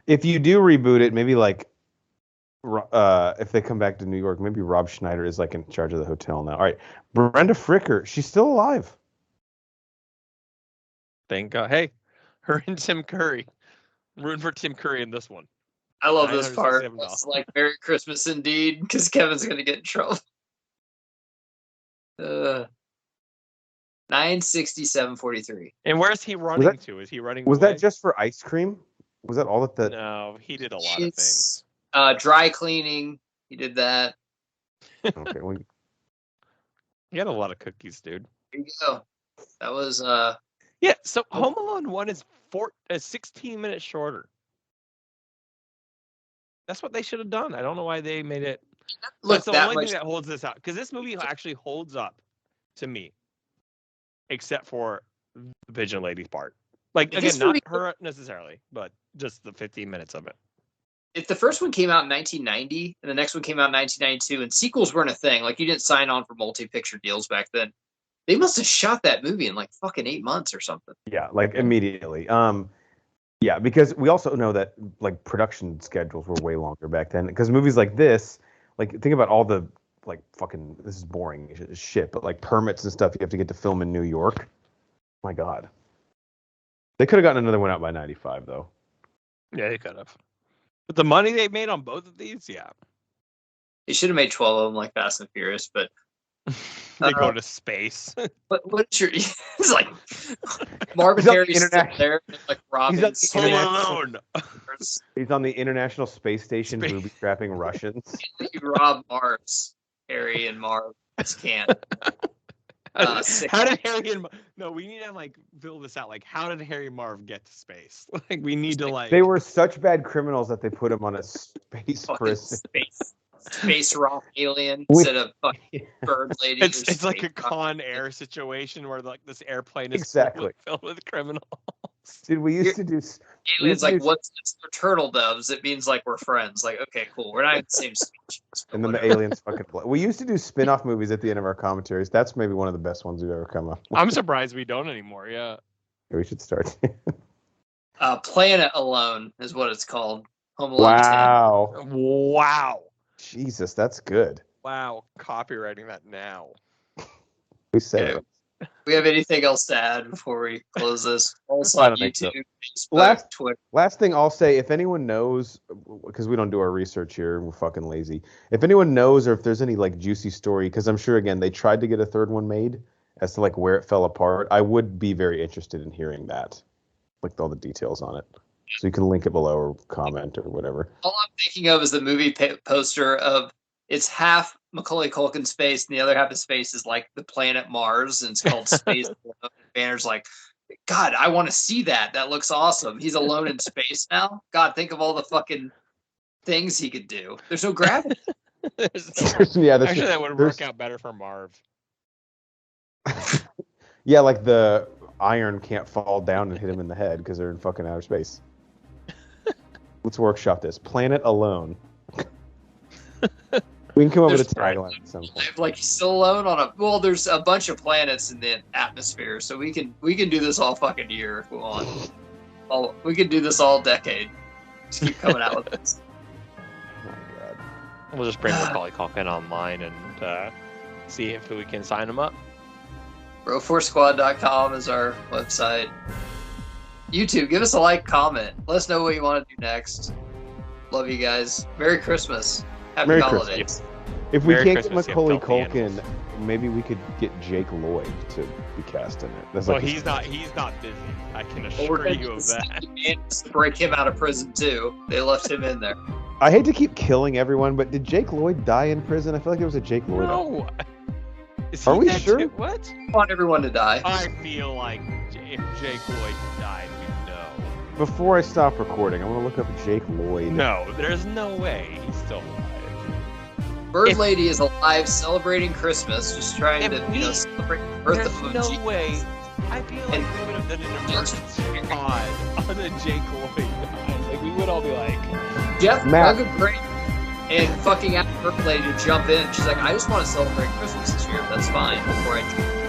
If you do reboot it, maybe like, if they come back to New York, maybe Rob Schneider is like in charge of the hotel now. All right, Brenda Fricker, she's still alive. Thank God. Hey, her and Tim Curry. I'm rooting for Tim Curry in this one. I love this part. It's like Merry Christmas indeed, because Kevin's going to get in trouble. 967.43. And where's he running to? Is he running? Was that just for ice cream? Was that all that? No, he did a lot of things. Dry cleaning. He did that. Okay. He had a lot of cookies, dude. There you go. That was Yeah. So Home Alone 1 is 16 minutes shorter. That's what they should have done. I don't know why they made it. Look, that's the only thing that holds this out, because this movie actually holds up to me, except for the Pigeon Lady's part. Like, again, not her necessarily, but just the 15 minutes of it. If the first one came out in 1990 and the next one came out in 1992, and sequels weren't a thing, like you didn't sign on for multi-picture deals back then, they must have shot that movie in like fucking 8 months or something. Yeah, like immediately. Yeah, because we also know that like production schedules were way longer back then. Because movies like this, like think about all the like fucking, this is boring as shit, but like permits and stuff you have to get to film in New York. My God. They could have gotten another one out by 95 though. Yeah, they could have. But the money they made on both of these, yeah. They should have made 12 of them like Fast and Furious, but they go to space. What's your? It's like Marvin Harry's there, like Robin's Home Alone. He's on the International Space Station, booby trapping Russians. You rob Mars, Harry and Marv. This can't. How did Harry and no? We need to like fill this out. Like, how did Harry and Marv get to space? Like, we need to like. They were such bad criminals that they put him on a space prison. Space rock alien instead of fucking bird lady. It's like a Con Air situation where like this airplane is filled with criminals. Dude, we used to do aliens like what's the turtle doves? It means like we're friends. Like, okay, cool. We're not in the same species. And then the aliens fucking play. We used to do spin-off movies at the end of our commentaries. That's maybe one of the best ones we've ever come up with. I'm surprised we don't anymore. Yeah. We should start. Planet Alone is what it's called. Home Alone 10. Wow. Wow. Jesus, that's good. Wow. Copywriting that now. We say Okay. it. We have anything else to add before we close this? Also I on don't think so. YouTube, Facebook, Twitter. Last thing I'll say, if anyone knows, because we don't do our research here, we're fucking lazy. If anyone knows, or if there's any like juicy story, because I'm sure again they tried to get a third one made, as to like where it fell apart, I would be very interested in hearing that, like all the details on it. So you can link it below or comment or whatever. All I'm thinking of is the movie poster of it's half Macaulay Culkin's face and the other half of his face is like the planet Mars and it's called Space. Banner's like, God, I want to see that. That looks awesome. He's alone in space now. God, think of all the fucking things he could do. There's no gravity. Yeah, Actually, that would work out better for Marv. Yeah, like the iron can't fall down and hit him in the head because they're in fucking outer space. Let's workshop this. Planet alone. We can come up with a tagline at some point. Like he's still alone on a there's a bunch of planets in the atmosphere, so we can do this all fucking year if we want. We could do this all decade. Just keep coming out with this. Oh my god. We'll just bring Macaulay Culkin online and see if we can sign him up. Bro4squad.com is our website. YouTube, give us a like, comment. Let us know what you want to do next. Love you guys. Merry Christmas. Happy Merry holidays. Christmas. If we Merry can't Christmas, get Macaulay you filthy Culkin, animals. maybe we could get Jake Lloyd to be cast in it. That's Well, like he's not busy. I can assure you of that. And break him out of prison too. They left him in there. I hate to keep killing everyone, but did Jake Lloyd die in prison? I feel like there was a Jake Lloyd. No. Is Are he we dead sure? too? What? I want everyone to die. I feel like if Jake Lloyd died, we'd know. Before I stop recording, I want to look up Jake Lloyd. No, there's no way he's still alive. Bird If- Lady is alive celebrating Christmas, just trying to celebrate the birth There's of no Jesus. way. I feel like we would have done an emergency pod on a Jake Lloyd died. Like we would all be like, Jeff Matt. Doug great and fucking asked Bird Lady to jump in. She's like, I just want to celebrate Christmas this year. That's fine. Before I